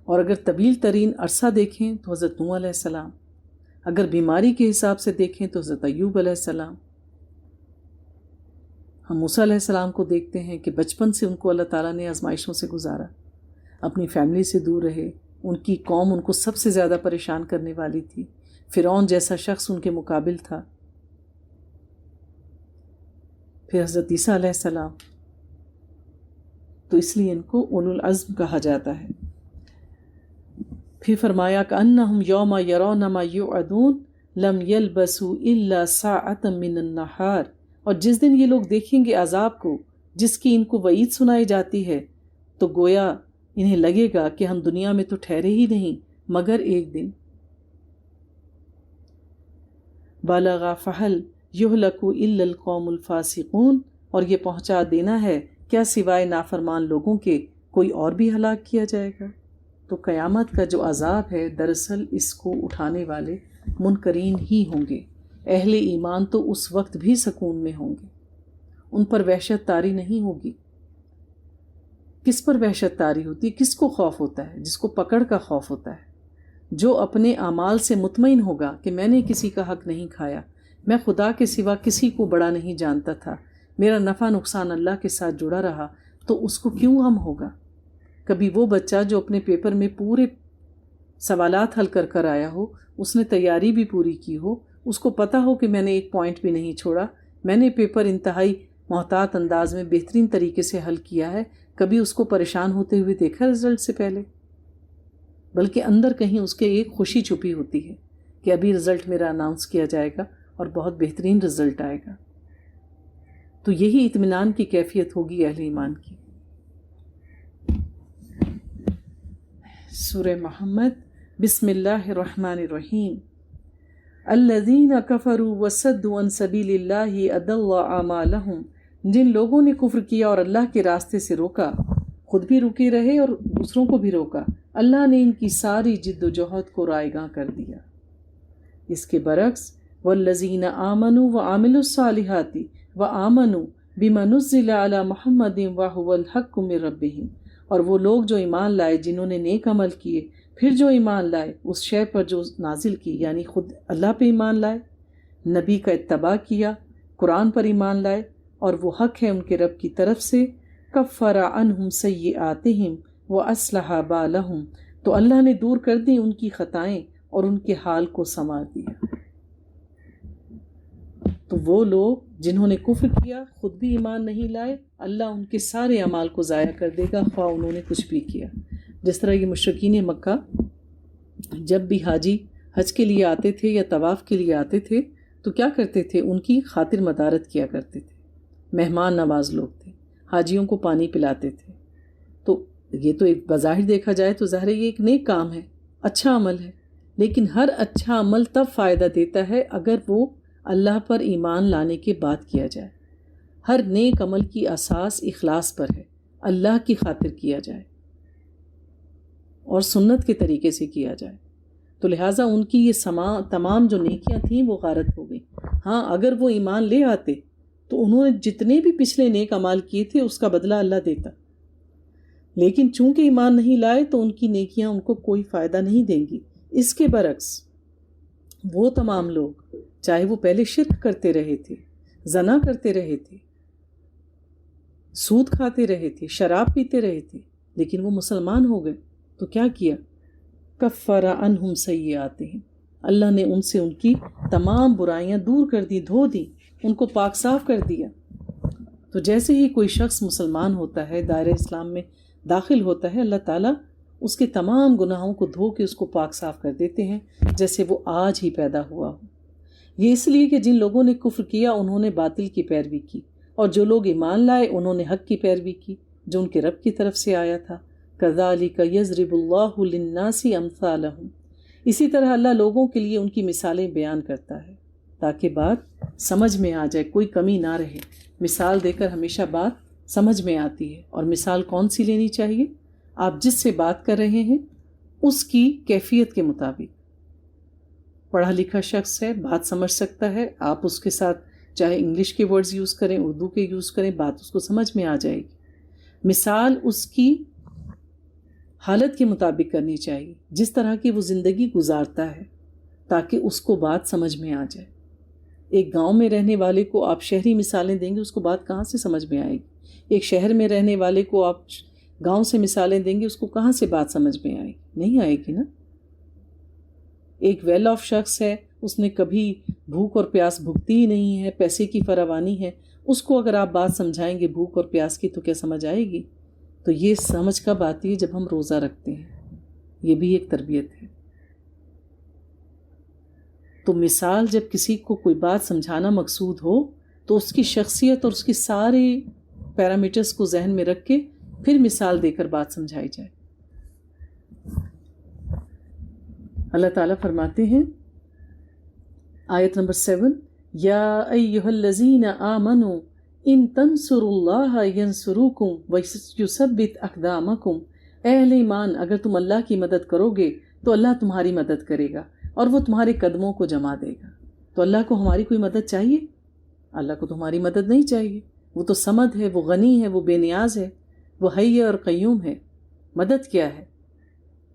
اور اگر طویل ترین عرصہ دیکھیں تو حضرت نوح علیہ السلام، اگر بیماری کے حساب سے دیکھیں تو حضرت ایوب علیہ السلام، ہم موسیٰ علیہ السلام کو دیکھتے ہیں کہ بچپن سے ان کو اللہ تعالیٰ نے آزمائشوں سے گزارا، اپنی فیملی سے دور رہے، ان کی قوم ان کو سب سے زیادہ پریشان کرنے والی تھی، فرعون جیسا شخص ان کے مقابل تھا۔ پھر حضرت عیسیٰ علیہ السلام، تو اس لیے ان کو اولو العزم کہا جاتا ہے۔ پھر فرمایا کأنہم یوم یرون ما یوعدون لم یلبسوا الا ساعۃ من النہار، اور جس دن یہ لوگ دیکھیں گے عذاب کو جس کی ان کو وعید سنائی جاتی ہے تو گویا انہیں لگے گا کہ ہم دنیا میں تو ٹھہرے ہی نہیں مگر ایک دن۔ بالغ فہل یہلک الا القوم الفاسقون، اور یہ پہنچا دینا ہے کیا سوائے نافرمان لوگوں کے کوئی اور بھی ہلاک کیا جائے گا۔ تو قیامت کا جو عذاب ہے دراصل اس کو اٹھانے والے منکرین ہی ہوں گے۔ اہل ایمان تو اس وقت بھی سکون میں ہوں گے، ان پر وحشت طاری نہیں ہوگی۔ کس پر وحشت طاری ہوتی ہے؟ کس کو خوف ہوتا ہے؟ جس کو پکڑ کا خوف ہوتا ہے، جو اپنے اعمال سے مطمئن ہوگا کہ میں نے کسی کا حق نہیں کھایا، میں خدا کے سوا کسی کو بڑا نہیں جانتا تھا، میرا نفع نقصان اللہ کے ساتھ جڑا رہا، تو اس کو کیوں غم ہوگا؟ کبھی وہ بچہ جو اپنے پیپر میں پورے سوالات حل کر کر آیا ہو، اس نے تیاری بھی پوری کی ہو، اس کو پتہ ہو کہ میں نے ایک پوائنٹ بھی نہیں چھوڑا، میں نے پیپر انتہائی محتاط انداز میں بہترین طریقے سے حل کیا ہے، کبھی اس کو پریشان ہوتے ہوئے دیکھا رزلٹ سے پہلے؟ بلکہ اندر کہیں اس کے ایک خوشی چھپی ہوتی ہے کہ ابھی رزلٹ میرا اناؤنس کیا جائے گا اور بہت بہترین رزلٹ آئے گا۔ تو یہی اطمینان کی کیفیت ہوگی اہل ایمان کی۔ سورہ محمد، بسم اللہ الرحمن الرحیم۔ الذین کفروا وصدوا عن سبیل اللہ اضل اعمالہم، جن لوگوں نے کفر کیا اور اللہ کے راستے سے روکا، خود بھی رکے رہے اور دوسروں کو بھی روکا، اللہ نے ان کی ساری جد و جہد کو رائیگاں کر دیا۔ اس کے برعکس والذین آمنوا وعملوا الصالحات وآمنوا بما نزل علی محمد وهو الحق من ربہم، اور وہ لوگ جو ایمان لائے جنہوں نے نیک عمل کیے، پھر جو ایمان لائے اس شے پر جو نازل کی، یعنی خود اللہ پہ ایمان لائے، نبی کا اتباع کیا، قرآن پر ایمان لائے، اور وہ حق ہے ان کے رب کی طرف سے، کفر عنہم سیئاتہم واصلح بالہم، تو اللہ نے دور کر دی ان کی خطائیں اور ان کے حال کو سنوار دیا۔ تو وہ لوگ جنہوں نے کفر کیا، خود بھی ایمان نہیں لائے، اللہ ان کے سارے اعمال کو ضائع کر دے گا، خواہ انہوں نے کچھ بھی کیا۔ جس طرح یہ مشرکین مکہ جب بھی حاجی حج کے لیے آتے تھے یا طواف کے لیے آتے تھے تو کیا کرتے تھے؟ ان کی خاطر مدارت کیا کرتے تھے، مہمان نواز لوگ تھے، حاجیوں کو پانی پلاتے تھے۔ تو یہ تو ایک بظاہر دیکھا جائے تو ظاہر یہ ایک نیک کام ہے، اچھا عمل ہے، لیکن ہر اچھا عمل تب فائدہ دیتا ہے اگر وہ اللہ پر ایمان لانے کے بعد کیا جائے۔ ہر نیک عمل کی اساس اخلاص پر ہے، اللہ کی خاطر کیا جائے اور سنت کے طریقے سے کیا جائے۔ تو لہٰذا ان کی یہ تمام جو نیکیاں تھیں وہ غارت ہو گئی۔ ہاں اگر وہ ایمان لے آتے تو انہوں نے جتنے بھی پچھلے نیک اعمال کیے تھے اس کا بدلہ اللہ دیتا، لیکن چونکہ ایمان نہیں لائے تو ان کی نیکیاں ان کو کوئی فائدہ نہیں دیں گی۔ اس کے برعکس وہ تمام لوگ چاہے وہ پہلے شرک کرتے رہے تھے، زنا کرتے رہے تھے، سود کھاتے رہے تھے، شراب پیتے رہے تھے، لیکن وہ مسلمان ہو گئے تو کیا کیا؟ کفر عنہم سیئاتہم، اللہ نے ان سے ان کی تمام برائیاں دور کر دی، دھو دی، ان کو پاک صاف کر دیا۔ تو جیسے ہی کوئی شخص مسلمان ہوتا ہے، دائرہ اسلام میں داخل ہوتا ہے، اللہ تعالیٰ اس کے تمام گناہوں کو دھو کے اس کو پاک صاف کر دیتے ہیں جیسے وہ آج ہی پیدا ہوا ہو۔ یہ اس لیے کہ جن لوگوں نے کفر کیا انہوں نے باطل کی پیروی کی، اور جو لوگ ایمان لائے انہوں نے حق کی پیروی کی جو ان کے رب کی طرف سے آیا تھا۔ کذالک یضرب اللہ للناس امثالہم، اسی طرح اللہ لوگوں کے لیے ان کی مثالیں بیان کرتا ہے تاکہ بات سمجھ میں آ جائے، کوئی کمی نہ رہے۔ مثال دے کر ہمیشہ بات سمجھ میں آتی ہے، اور مثال کون سی لینی چاہیے؟ آپ جس سے بات کر رہے ہیں اس کی کیفیت کے مطابق۔ پڑھا لکھا شخص ہے، بات سمجھ سکتا ہے، آپ اس کے ساتھ چاہے انگلش کے ورڈز یوز کریں، اردو کے یوز کریں، بات اس کو سمجھ میں آ جائے گی۔ مثال اس کی حالت کے مطابق کرنی چاہیے، جس طرح کی وہ زندگی گزارتا ہے، تاکہ اس کو بات سمجھ میں آ جائے۔ ایک گاؤں میں رہنے والے کو آپ شہری مثالیں دیں گے، اس کو بات کہاں سے سمجھ میں آئے گی؟ ایک شہر میں رہنے والے کو آپ گاؤں سے مثالیں دیں گے، اس کو کہاں سے بات سمجھ میں آئے گی؟ نہیں آئے گی نا۔ ایک ویل آف شخص ہے، اس نے کبھی بھوک اور پیاس بھگتی ہی نہیں ہے، پیسے کی فراوانی ہے، اس کو اگر آپ بات سمجھائیں گے بھوک اور پیاس کی تو کیا سمجھ آئے گی؟ تو یہ سمجھ کب آتی ہے؟ جب ہم روزہ رکھتے ہیں، یہ بھی ایک تربیت ہے۔ تو مثال جب کسی کو کوئی بات سمجھانا مقصود ہو تو اس کی شخصیت اور اس کی سارے پیرامیٹرز کو ذہن میں رکھ کے پھر مثال دے کر بات سمجھائی جائے۔ اللہ تعالیٰ فرماتے ہیں آیت نمبر 7، یا ایہا الذین آمنوا ان تنصروا اللہ ینصرکم ویثبت اقدامکم، اے اہل ایمان اگر تم اللہ کی مدد کرو گے تو اللہ تمہاری مدد کرے گا اور وہ تمہارے قدموں کو جما دے گا۔ تو اللہ کو ہماری کوئی مدد چاہیے؟ اللہ کو تو ہماری مدد نہیں چاہیے، وہ تو صمد ہے، وہ غنی ہے، وہ بے نیاز ہے، وہ حی اور قیوم ہے۔ مدد کیا ہے؟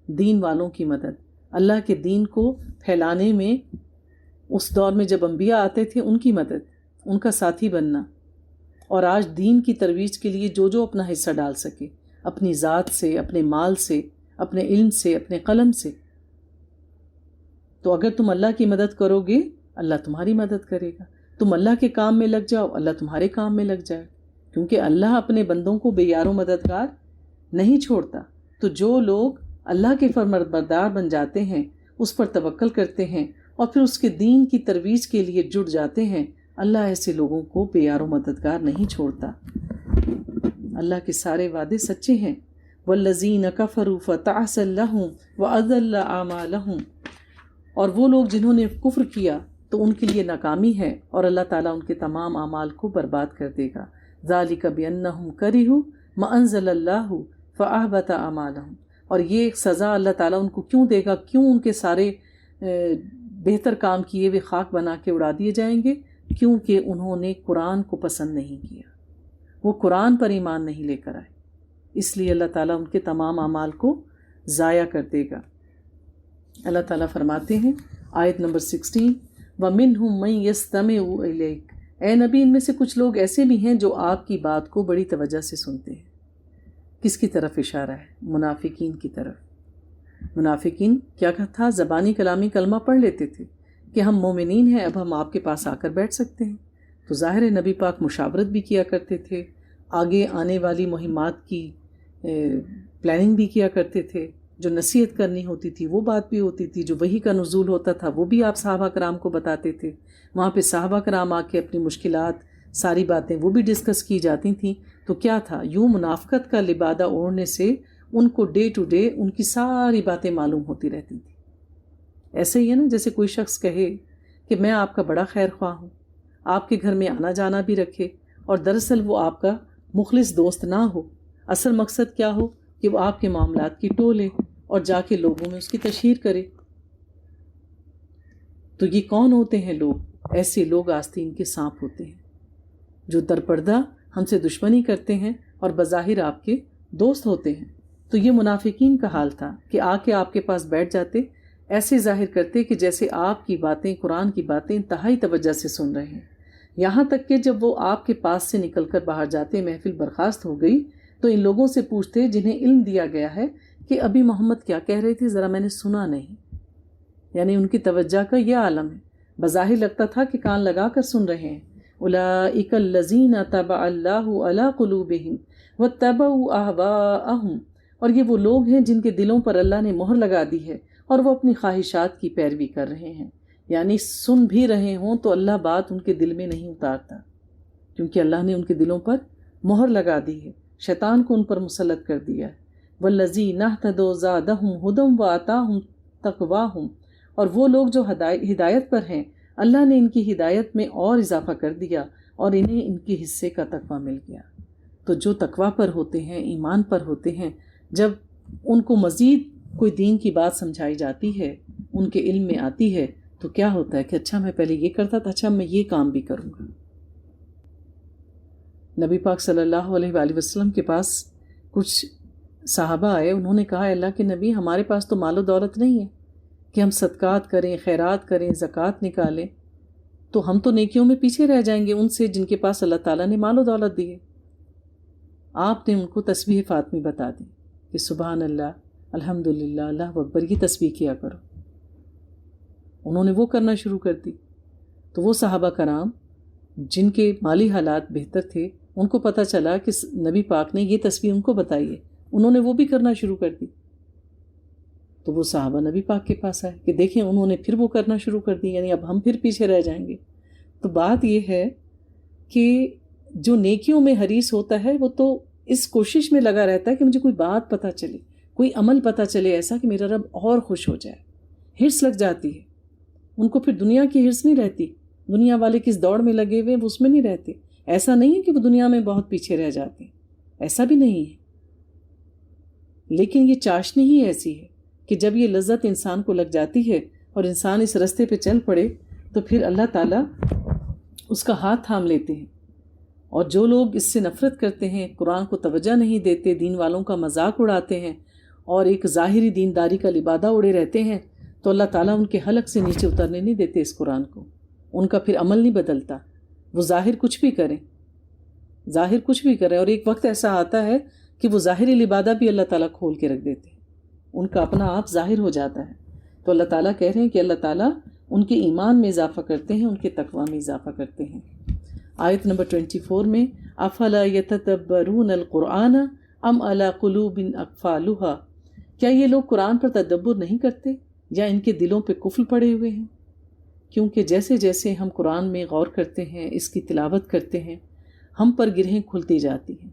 دین والوں کی مدد، اللہ کے دین کو پھیلانے میں اس دور میں جب انبیاء آتے تھے ان کی مدد، ان کا ساتھی بننا، اور آج دین کی ترویج کے لیے جو جو اپنا حصہ ڈال سکے، اپنی ذات سے، اپنے مال سے، اپنے علم سے، اپنے قلم سے۔ تو اگر تم اللہ کی مدد کرو گے اللہ تمہاری مدد کرے گا، تم اللہ کے کام میں لگ جاؤ اللہ تمہارے کام میں لگ جائے، کیونکہ اللہ اپنے بندوں کو بے یار و مددگار نہیں چھوڑتا۔ تو جو لوگ اللہ کے فرمانبردار بن جاتے ہیں، اس پر توکل کرتے ہیں اور پھر اس کے دین کی ترویج کے لیے جڑ جاتے ہیں، اللہ ایسے لوگوں کو بے یار و مددگار نہیں چھوڑتا۔ اللہ کے سارے وعدے سچے ہیں۔ والذین کفروا فتعسا لهم واضل اعمالهم، اور وہ لوگ جنہوں نے کفر کیا تو ان کے لیے ناکامی ہے اور اللہ تعالیٰ ان کے تمام اعمال کو برباد کر دے گا۔ ذالک بانہم کرہوا ما انزل اللہ فاحبط اعمالهم، اور یہ سزا اللہ تعالیٰ ان کو کیوں دے گا؟ کیوں ان کے سارے بہتر کام کیے ہوئے خاک بنا کے اڑا دیے جائیں گے؟ کیونکہ انہوں نے قرآن کو پسند نہیں کیا، وہ قرآن پر ایمان نہیں لے کر آئے، اس لیے اللہ تعالیٰ ان کے تمام اعمال کو ضائع کر دے گا۔ اللہ تعالیٰ فرماتے ہیں آیت نمبر 16، وَمِنْهُمْ مَنْ يَسْتَمِعُ إِلَيْكَ، اے نبی ان میں سے کچھ لوگ ایسے بھی ہیں جو آپ کی بات کو بڑی توجہ سے سنتے ہیں۔ کس کی طرف اشارہ ہے؟ منافقین کی طرف۔ منافقین کیا تھا؟ زبانی کلامی کلمہ پڑھ لیتے تھے کہ ہم مومنین ہیں، اب ہم آپ کے پاس آ کر بیٹھ سکتے ہیں، تو ظاہر ہے نبی پاک مشاورت بھی کیا کرتے تھے، آگے آنے والی مہمات کی پلاننگ بھی کیا کرتے تھے، جو نصیحت کرنی ہوتی تھی وہ بات بھی ہوتی تھی، جو وحی کا نزول ہوتا تھا وہ بھی آپ صحابہ کرام کو بتاتے تھے، وہاں پہ صحابہ کرام آ کے اپنی مشکلات ساری باتیں وہ بھی ڈسکس کی جاتی تھیں۔ تو کیا تھا، یوں منافقت کا لبادہ اوڑھنے سے ان کو ڈے ٹو ڈے ان کی ساری باتیں معلوم ہوتی رہتی تھیں۔ ایسے ہی ہے نا، جیسے کوئی شخص کہے کہ میں آپ کا بڑا خیر خواہ ہوں، آپ کے گھر میں آنا جانا بھی رکھے، اور دراصل وہ آپ کا مخلص دوست نہ ہو، اصل مقصد کیا ہو کہ وہ آپ کے معاملات کی ٹو لے اور جا کے لوگوں میں اس کی تشہیر کرے۔ تو یہ کون ہوتے ہیں لوگ؟ ایسے لوگ آستین کے سانپ ہوتے ہیں جو درپردہ ہم سے دشمنی کرتے ہیں اور بظاہر آپ کے دوست ہوتے ہیں۔ تو یہ منافقین کا حال تھا کہ آ کے آپ کے پاس بیٹھ جاتے، ایسے ظاہر کرتے کہ جیسے آپ کی باتیں، قرآن کی باتیں انتہائی توجہ سے سن رہے ہیں، یہاں تک کہ جب وہ آپ کے پاس سے نکل کر باہر جاتے، محفل برخاست ہو گئی، تو ان لوگوں سے پوچھتے جنہیں علم دیا گیا ہے کہ ابھی محمد کیا کہہ رہے تھے، ذرا میں نے سنا نہیں۔ یعنی ان کی توجہ کا یہ عالم ہے، بظاہر لگتا تھا کہ کان لگا کر سن رہے ہیں۔ اولئک الذین طبع اللہ علی قلوبہم واتبعوا اہواءہم، اور یہ وہ لوگ ہیں جن کے دلوں پر اللہ نے مہر لگا دی ہے اور وہ اپنی خواہشات کی پیروی کر رہے ہیں۔ یعنی سن بھی رہے ہوں تو اللہ بات ان کے دل میں نہیں اتارتا، کیونکہ اللہ نے ان کے دلوں پر مہر لگا دی ہے، شیطان کو ان پر مسلط کر دیا ہے۔ والذین اہتدوا زادہم ھدی وآتاہم تقواہم، اور وہ لوگ جو ہدایت پر ہیں، اللہ نے ان کی ہدایت میں اور اضافہ کر دیا اور انہیں ان کے حصے کا تقویٰ مل گیا۔ تو جو تقویٰ پر ہوتے ہیں، ایمان پر ہوتے ہیں، جب ان کو مزید کوئی دین کی بات سمجھائی جاتی ہے، ان کے علم میں آتی ہے، تو کیا ہوتا ہے کہ اچھا میں پہلے یہ کرتا تھا، اچھا میں یہ کام بھی کروں گا۔ نبی پاک صلی اللہ علیہ وآلہ وسلم کے پاس کچھ صحابہ آئے، انہوں نے کہا اللہ کے نبی، ہمارے پاس تو مال و دولت نہیں ہے کہ ہم صدقات کریں، خیرات کریں، زکوٰۃ نکالیں، تو ہم تو نیکیوں میں پیچھے رہ جائیں گے ان سے جن کے پاس اللہ تعالیٰ نے مال و دولت دی ہے۔ آپ نے ان کو تسبیح فاطمی بتا دی کہ سبحان اللہ، الحمدللہ، اللہ اکبر کی تسبیح کیا کرو۔ انہوں نے وہ کرنا شروع کر دی۔ تو وہ صحابہ کرام جن کے مالی حالات بہتر تھے، ان کو پتہ چلا کہ نبی پاک نے یہ تسبیح ان کو بتائی ہے، انہوں نے وہ بھی کرنا شروع کر دی۔ تو وہ صحابہ نبی پاک کے پاس آئے کہ دیکھیں انہوں نے پھر وہ کرنا شروع کر دی، یعنی اب ہم پھر پیچھے رہ جائیں گے۔ تو بات یہ ہے کہ جو نیکیوں میں حریص ہوتا ہے وہ تو اس کوشش میں لگا رہتا ہے کہ مجھے کوئی بات پتہ چلے، کوئی عمل پتہ چلے ایسا کہ میرا رب اور خوش ہو جائے، ہرس لگ جاتی ہے ان کو۔ پھر دنیا کی ہرس نہیں رہتی، دنیا والے کس دوڑ میں لگے ہوئے وہ اس میں نہیں رہتے۔ ایسا نہیں ہے کہ وہ دنیا میں بہت پیچھے رہ جاتے، ایسا بھی نہیں ہے، لیکن یہ چاشنی ہی ایسی ہے کہ جب یہ لذت انسان کو لگ جاتی ہے اور انسان اس رستے پہ چل پڑے تو پھر اللہ تعالیٰ اس کا ہاتھ تھام لیتے ہیں۔ اور جو لوگ اس سے نفرت کرتے ہیں، قرآن کو توجہ نہیں دیتے، دین والوں کا مذاق اڑاتے ہیں اور ایک ظاہری دینداری کا لبادہ اڑے رہتے ہیں، تو اللہ تعالیٰ ان کے حلق سے نیچے اترنے نہیں دیتے اس قرآن کو، ان کا پھر عمل نہیں بدلتا، وہ ظاہر کچھ بھی کریں، ظاہر کچھ بھی کریں، اور ایک وقت ایسا آتا ہے کہ وہ ظاہری لبادہ بھی اللہ تعالیٰ کھول کے رکھ دیتے ہیں، ان کا اپنا آپ ظاہر ہو جاتا ہے۔ تو اللہ تعالیٰ کہہ رہے ہیں کہ اللہ تعالیٰ ان کے ایمان میں اضافہ کرتے ہیں، ان کے تقویٰ میں اضافہ کرتے ہیں۔ آیت نمبر 24 میں افلا یتدبرون القرآن ام علی قلوب اقفالها، کیا یہ لوگ قرآن پر تدبر نہیں کرتے یا ان کے دلوں پہ قفل پڑے ہوئے ہیں؟ کیونکہ جیسے جیسے ہم قرآن میں غور کرتے ہیں، اس کی تلاوت کرتے ہیں، ہم پر گرہیں کھلتی جاتی ہیں،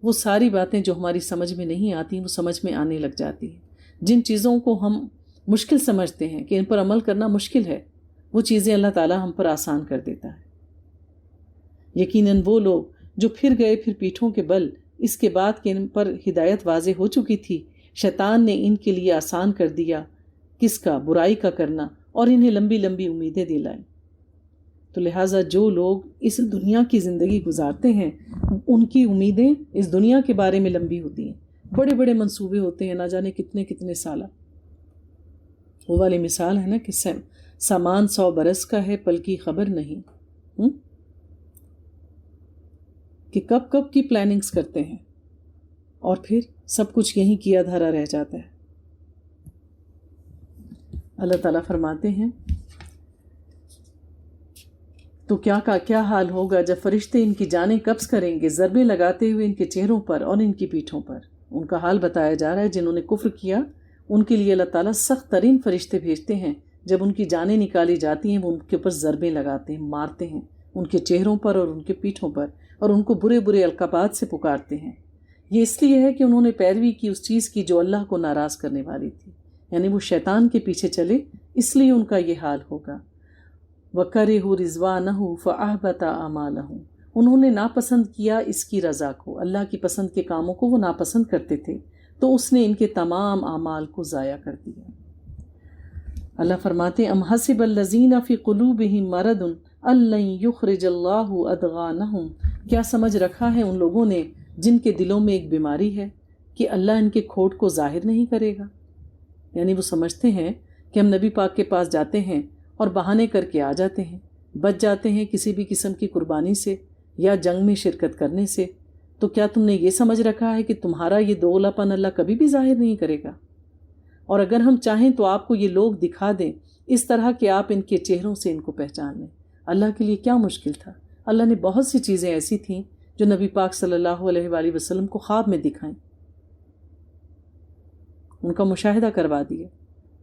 وہ ساری باتیں جو ہماری سمجھ میں نہیں آتی وہ سمجھ میں آنے لگ جاتی ہیں۔ جن چیزوں کو ہم مشکل سمجھتے ہیں کہ ان پر عمل کرنا مشکل ہے، وہ چیزیں اللہ تعالیٰ ہم پر آسان کر دیتا ہے۔ یقیناً وہ لوگ جو پھر گئے پھر پیٹھوں کے بل، اس کے بعد کہ ان پر ہدایت واضح ہو چکی تھی، شیطان نے ان کے لیے آسان کر دیا کس کا؟ برائی کا کرنا، اور انہیں لمبی لمبی امیدیں دلائیں۔ تو لہٰذا جو لوگ اس دنیا کی زندگی گزارتے ہیں ان کی امیدیں اس دنیا کے بارے میں لمبی ہوتی ہیں، بڑے بڑے منصوبے ہوتے ہیں، نہ جانے کتنے کتنے سالہ۔ وہ والی مثال ہے نا کہ سامان 100 برس کا ہے، پل کی خبر نہیں، کہ کب کب کی پلاننگز کرتے ہیں اور پھر سب کچھ یہیں کیا دھرا رہ جاتا ہے۔ اللہ تعالیٰ فرماتے ہیں تو کیا حال ہوگا جب فرشتے ان کی جانیں قبض کریں گے ضربیں لگاتے ہوئے ان کے چہروں پر اور ان کی پیٹھوں پر۔ ان کا حال بتایا جا رہا ہے، جنہوں نے کفر کیا ان کے لیے اللہ تعالیٰ سخت ترین فرشتے بھیجتے ہیں، جب ان کی جانیں نکالی جاتی ہیں وہ ان کے اوپر ضربیں لگاتے ہیں، مارتے ہیں ان کے چہروں پر اور ان کے پیٹھوں پر، اور ان کو برے برے القابات سے پکارتے ہیں۔ یہ اس لیے ہے کہ انہوں نے پیروی کی اس چیز کی جو اللہ کو ناراض کرنے والی تھی، یعنی وہ شیطان کے پیچھے چلے، اس لیے ان کا یہ حال ہوگا۔ وَكَرِهُ رِضْوَانَهُ فَأَحْبَطَ أَعْمَالَهُمْ، انہوں نے ناپسند کیا اس کی رضا کو، اللہ کی پسند کے کاموں کو وہ ناپسند کرتے تھے، تو اس نے ان کے تمام اعمال کو ضائع کر دیا۔ اللہ فرماتے ام حسب الذین فی قلوبہم مرض ان لن یخرج اللہ ادغانہم، کیا سمجھ رکھا ہے ان لوگوں نے جن کے دلوں میں ایک بیماری ہے کہ اللہ ان کے کھوٹ کو ظاہر نہیں کرے گا؟ یعنی وہ سمجھتے ہیں کہ ہم نبی پاک کے پاس جاتے ہیں اور بہانے کر کے آ جاتے ہیں، بچ جاتے ہیں کسی بھی قسم کی قربانی سے یا جنگ میں شرکت کرنے سے، تو کیا تم نے یہ سمجھ رکھا ہے کہ تمہارا یہ دوغلا پن اللہ کبھی بھی ظاہر نہیں کرے گا؟ اور اگر ہم چاہیں تو آپ کو یہ لوگ دکھا دیں اس طرح کہ آپ ان کے چہروں سے ان کو پہچان لیں۔ اللہ کے لیے کیا مشکل تھا؟ اللہ نے بہت سی چیزیں ایسی تھیں جو نبی پاک صلی اللہ علیہ وآلہ وسلم کو خواب میں دکھائیں، ان کا مشاہدہ کروا دیا۔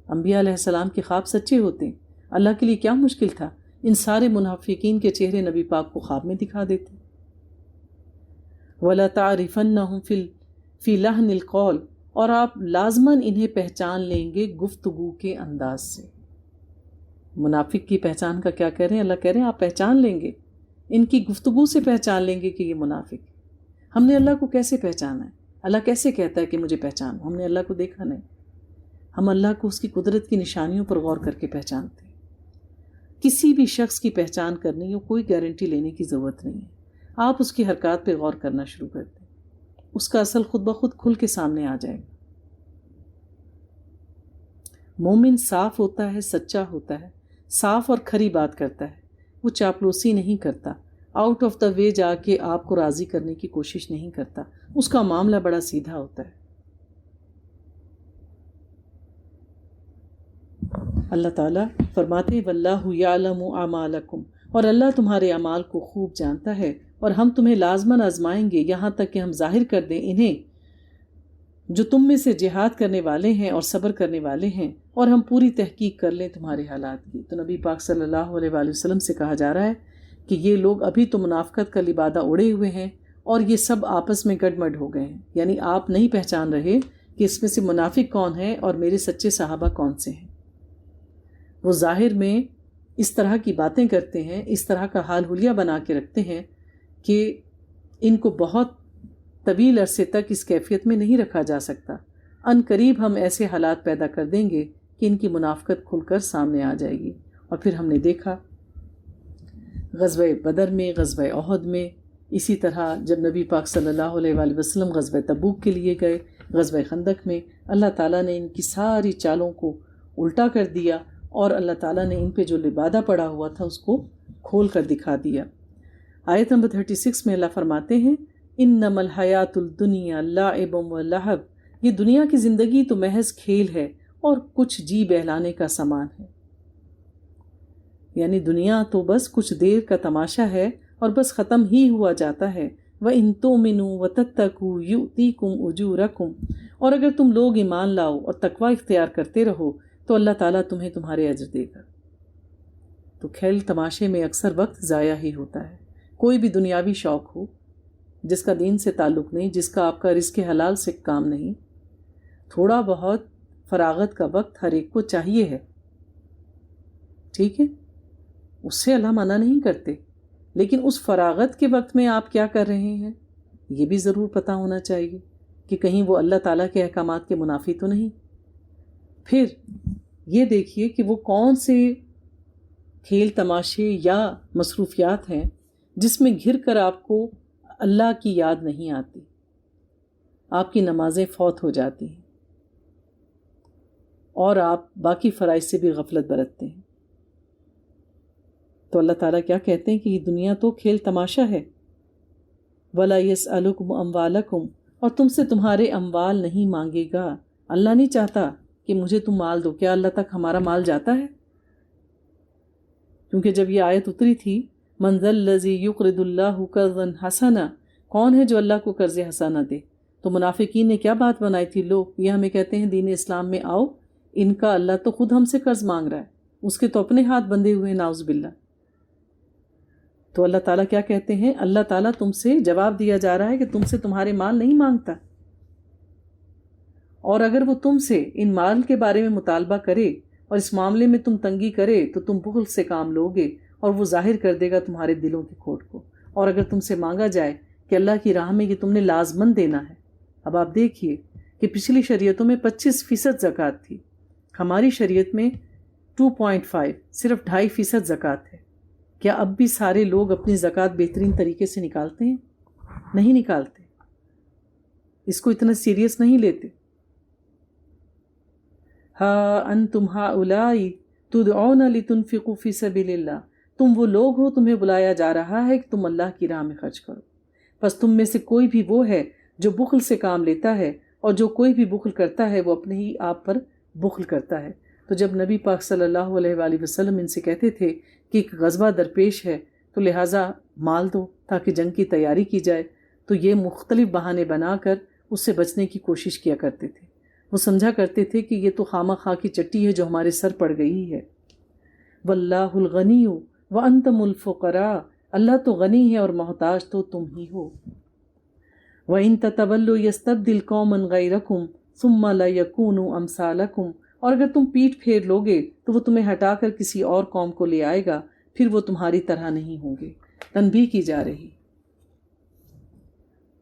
انبیاء علیہ السلام کے خواب سچے ہوتے ہیں، اللہ کے لیے کیا مشکل تھا؟ ان سارے منافقین کے چہرے نبی پاک کو خواب میں دکھا دیتے۔ وَلَا تَعْرِفَنَّهُمْ فِي لَحْنِ الْقَوْلِ، اور آپ لازماً انہیں پہچان لیں گے گفتگو کے انداز سے۔ منافق کی پہچان کا کیا کہہ رہے ہیں؟ اللہ کہہ رہے ہیں آپ پہچان لیں گے، ان کی گفتگو سے پہچان لیں گے کہ یہ منافق ہے۔ ہم نے اللہ کو کیسے پہچانا ہے؟ اللہ کیسے کہتا ہے کہ مجھے پہچانو؟ ہم نے اللہ کو دیکھا نہیں، ہم اللہ کو اس کی قدرت کی نشانیوں پر غور کر کے پہچانتے ہیں۔ کسی بھی شخص کی پہچان کرنی ہو کوئی گارنٹی لینے کی ضرورت نہیں ہے، آپ اس کی حرکات پہ غور کرنا شروع کر دیں، اس کا اصل خود بخود کھل کے سامنے آ جائے گا۔ مومن صاف ہوتا ہے، سچا ہوتا ہے، صاف اور کھری بات کرتا ہے، وہ چاپلوسی نہیں کرتا، آؤٹ آف دا وے جا کے آپ کو راضی کرنے کی کوشش نہیں کرتا، اس کا معاملہ بڑا سیدھا ہوتا ہے۔ اللہ تعالیٰ فرماتے ہیں واللہ یعلم اعمالکم، اور اللہ تمہارے اعمال کو خوب جانتا ہے، اور ہم تمہیں لازماً آزمائیں گے یہاں تک کہ ہم ظاہر کر دیں انہیں جو تم میں سے جہاد کرنے والے ہیں اور صبر کرنے والے ہیں، اور ہم پوری تحقیق کر لیں تمہارے حالات کی۔ تو نبی پاک صلی اللہ علیہ وآلہ وسلم سے کہا جا رہا ہے کہ یہ لوگ ابھی تو منافقت کا لبادہ اڑے ہوئے ہیں اور یہ سب آپس میں گڈمڈ ہو گئے ہیں، یعنی آپ نہیں پہچان رہے کہ اس میں سے منافق کون ہے اور میرے سچے صحابہ کون سے ہیں۔ وہ ظاہر میں اس طرح کی باتیں کرتے ہیں، اس طرح کا حال حلیہ بنا کے رکھتے ہیں کہ ان کو بہت طویل عرصے تک اس کیفیت میں نہیں رکھا جا سکتا۔ ان قریب ہم ایسے حالات پیدا کر دیں گے کہ ان کی منافقت کھل کر سامنے آ جائے گی۔ اور پھر ہم نے دیکھا غزوہ بدر میں، غزوہ احد میں، اسی طرح جب نبی پاک صلی اللہ علیہ وآلہ وسلم غزوہ تبوک کے لیے گئے، غزوہ خندق میں اللہ تعالیٰ نے ان کی ساری چالوں کو الٹا کر دیا، اور اللہ تعالیٰ نے ان پہ جو لبادہ پڑا ہوا تھا اس کو کھول کر دکھا دیا۔ آیت نمبر 36 میں اللہ فرماتے ہیں انما الحیات الدنیا لعب و لہو، یہ دنیا کی زندگی تو محض کھیل ہے اور کچھ جی بہلانے کا سامان ہے، یعنی دنیا تو بس کچھ دیر کا تماشا ہے اور بس ختم ہی ہوا جاتا ہے۔ وَإِن تُؤْمِنُوا وَتَتَّقُوا يُؤْتِكُمْ أُجُورَكُمْ، اور اگر تم لوگ ایمان لاؤ اور تقوی اختیار کرتے رہو تو اللہ تعالیٰ تمہیں تمہارے اجر دے گا۔ تو کھیل تماشے میں اکثر وقت ضائع ہی ہوتا ہے۔ کوئی بھی دنیاوی شوق ہو جس کا دین سے تعلق نہیں، جس کا آپ کا رزق حلال سے کام نہیں، تھوڑا بہت فراغت کا وقت ہر ایک کو چاہیے ہے، ٹھیک ہے، اس سے اللہ منع نہیں کرتے، لیکن اس فراغت کے وقت میں آپ کیا کر رہے ہیں یہ بھی ضرور پتہ ہونا چاہیے کہ کہیں وہ اللہ تعالیٰ کے احکامات کے منافی تو نہیں۔ پھر یہ دیکھیے کہ وہ کون سے کھیل تماشے یا مصروفیات ہیں جس میں گھر کر آپ کو اللہ کی یاد نہیں آتی، آپ کی نمازیں فوت ہو جاتی ہیں اور آپ باقی فرائض سے بھی غفلت برتتے ہیں۔ تو اللہ تعالیٰ کیا کہتے ہیں کہ یہ دنیا تو کھیل تماشا ہے۔ وَلَا يَسْأَلُكُمْ أَمْوَالَكُمْ، اور تم سے تمہارے اموال نہیں مانگے گا۔ اللہ نہیں چاہتا کہ مجھے تم مال دو، کیا اللہ تک ہمارا مال جاتا ہے؟ کیونکہ جب یہ آیت اتری تھی من ذا الذی یقرض اللہ قرضا حسنا، کون ہے جو اللہ کو قرض حسنہ دے؟ تو منافقین نے کیا بات بنائی تھی، لو یہ ہمیں کہتے ہیں دین اسلام میں آؤ، ان کا اللہ تو خود ہم سے قرض مانگ رہا ہے، اس کے تو اپنے ہاتھ بندھے ہوئے ہیں نعوذ باللہ۔ تو اللہ تعالیٰ کیا کہتے ہیں، اللہ تعالیٰ تم سے جواب دیا جا رہا ہے کہ تم سے تمہارے مال نہیں مانگتا، اور اگر وہ تم سے ان مال کے بارے میں مطالبہ کرے اور اس معاملے میں تم تنگی کرے تو تم بخل سے کام لوگے اور وہ ظاہر کر دے گا تمہارے دلوں کی کھوٹ کو۔ اور اگر تم سے مانگا جائے کہ اللہ کی راہ میں یہ تم نے لازمن دینا ہے، اب آپ دیکھیے کہ پچھلی شریعتوں میں 25% زکوٰۃ تھی، ہماری شریعت میں 2.5 صرف 2.5% زکوٰۃ ہے۔ کیا اب بھی سارے لوگ اپنی زکوٰۃ بہترین طریقے سے نکالتے ہیں؟ نہیں نکالتے، اس کو اتنا سیریس نہیں لیتے۔ ہا انتم ہؤلاء تدعون لتنفقوا فی سبیل اللہ، تم وہ لوگ ہو، تمہیں بلایا جا رہا ہے کہ تم اللہ کی راہ میں خرچ کرو، پس تم میں سے کوئی بھی وہ ہے جو بخل سے کام لیتا ہے، اور جو کوئی بھی بخل کرتا ہے وہ اپنے ہی آپ پر بخل کرتا ہے۔ تو جب نبی پاک صلی اللہ علیہ وآلہ وسلم ان سے کہتے تھے کہ ایک غزوہ درپیش ہے تو لہٰذا مال دو تاکہ جنگ کی تیاری کی جائے، تو یہ مختلف بہانے بنا کر اس سے بچنے کی کوشش کیا کرتے تھے۔ وہ سمجھا کرتے تھے کہ یہ تو خامہ خواہ کی چٹی ہے جو ہمارے سر پڑ گئی ہے۔ واللہ الغنی وانتم الفقراء، اللہ تو غنی ہے اور محتاج تو تم ہی ہو۔ وَإِن تَتَوَلُّوا يَسْتَبْدِلْ قَوْمًا غَيْرَكُمْ ثُمَّ لَا يَكُونُوا أَمْثَالَكُمْ، اور اگر تم پیٹھ پھیر لوگے تو وہ تمہیں ہٹا کر کسی اور قوم کو لے آئے گا، پھر وہ تمہاری طرح نہیں ہوں گے۔ تنبیہ کی جا رہی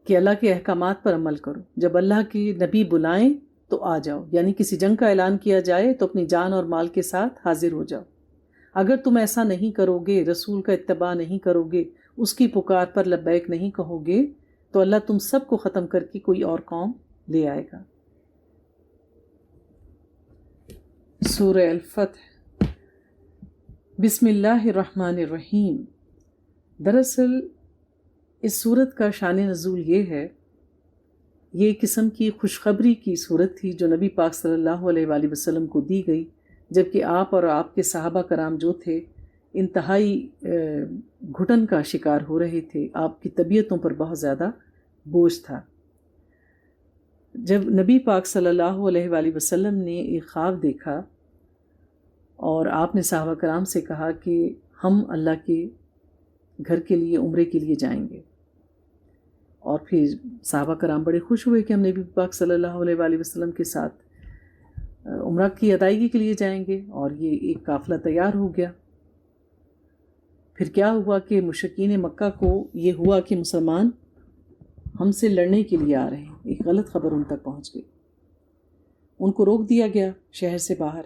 کہ اللہ کے احکامات پر عمل کرو، جب اللہ کے نبی بلائیں تو آ جاؤ، یعنی کسی جنگ کا اعلان کیا جائے تو اپنی جان اور مال کے ساتھ حاضر ہو جاؤ۔ اگر تم ایسا نہیں کرو گے، رسول کا اتباع نہیں کرو گے، اس کی پکار پر لبیک نہیں کہو گے، تو اللہ تم سب کو ختم کر کے کوئی اور قوم لے آئے گا۔ سورہ الفتح، بسم اللہ الرحمن الرحیم۔ دراصل اس سورت کا شان نزول یہ ہے، یہ ایک قسم کی خوشخبری کی صورت تھی جو نبی پاک صلی اللہ علیہ وآلہ وسلم کو دی گئی، جبکہ آپ اور آپ کے صحابہ کرام جو تھے انتہائی گھٹن کا شکار ہو رہے تھے، آپ کی طبیعتوں پر بہت زیادہ بوجھ تھا۔ جب نبی پاک صلی اللہ علیہ وآلہ وسلم نے ایک خواب دیکھا اور آپ نے صحابہ کرام سے کہا کہ ہم اللہ کے گھر کے لیے عمرے کے لیے جائیں گے، اور پھر صحابہ کرام بڑے خوش ہوئے کہ ہم نبی پاک صلی اللہ علیہ وآلہ وسلم کے ساتھ عمرہ کی ادائیگی کے لیے جائیں گے، اور یہ ایک قافلہ تیار ہو گیا۔ پھر کیا ہوا کہ مشرکین مکہ کو یہ ہوا کہ مسلمان ہم سے لڑنے کے لیے آ رہے ہیں، ایک غلط خبر ان تک پہنچ گئی، ان کو روک دیا گیا شہر سے باہر،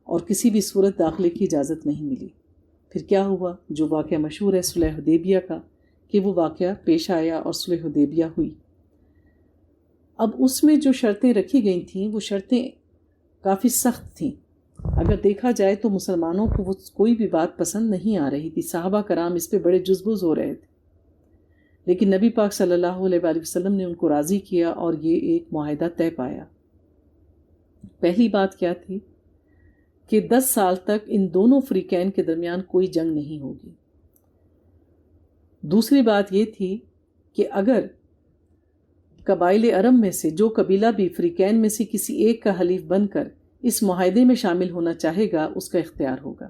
اور کسی بھی صورت داخلے کی اجازت نہیں ملی۔ پھر کیا ہوا، جو واقعہ مشہور ہے صلح حدیبیہ کا، کہ وہ واقعہ پیش آیا اور صلح حدیبیہ ہوئی۔ اب اس میں جو شرطیں رکھی گئی تھیں وہ شرطیں کافی سخت تھیں، اگر دیکھا جائے تو مسلمانوں کو وہ کوئی بھی بات پسند نہیں آ رہی تھی، صحابہ کرام اس پہ بڑے جزبوز ہو رہے تھے، لیکن نبی پاک صلی اللہ علیہ وآلہ وسلم نے ان کو راضی کیا اور یہ ایک معاہدہ طے پایا۔ پہلی بات کیا تھی کہ 10 سال تک ان دونوں فریقین کے درمیان کوئی جنگ نہیں ہوگی۔ دوسری بات یہ تھی کہ اگر قبائل عرب میں سے جو قبیلہ بھی فریقین میں سے کسی ایک کا حلیف بن کر اس معاہدے میں شامل ہونا چاہے گا، اس کا اختیار ہوگا۔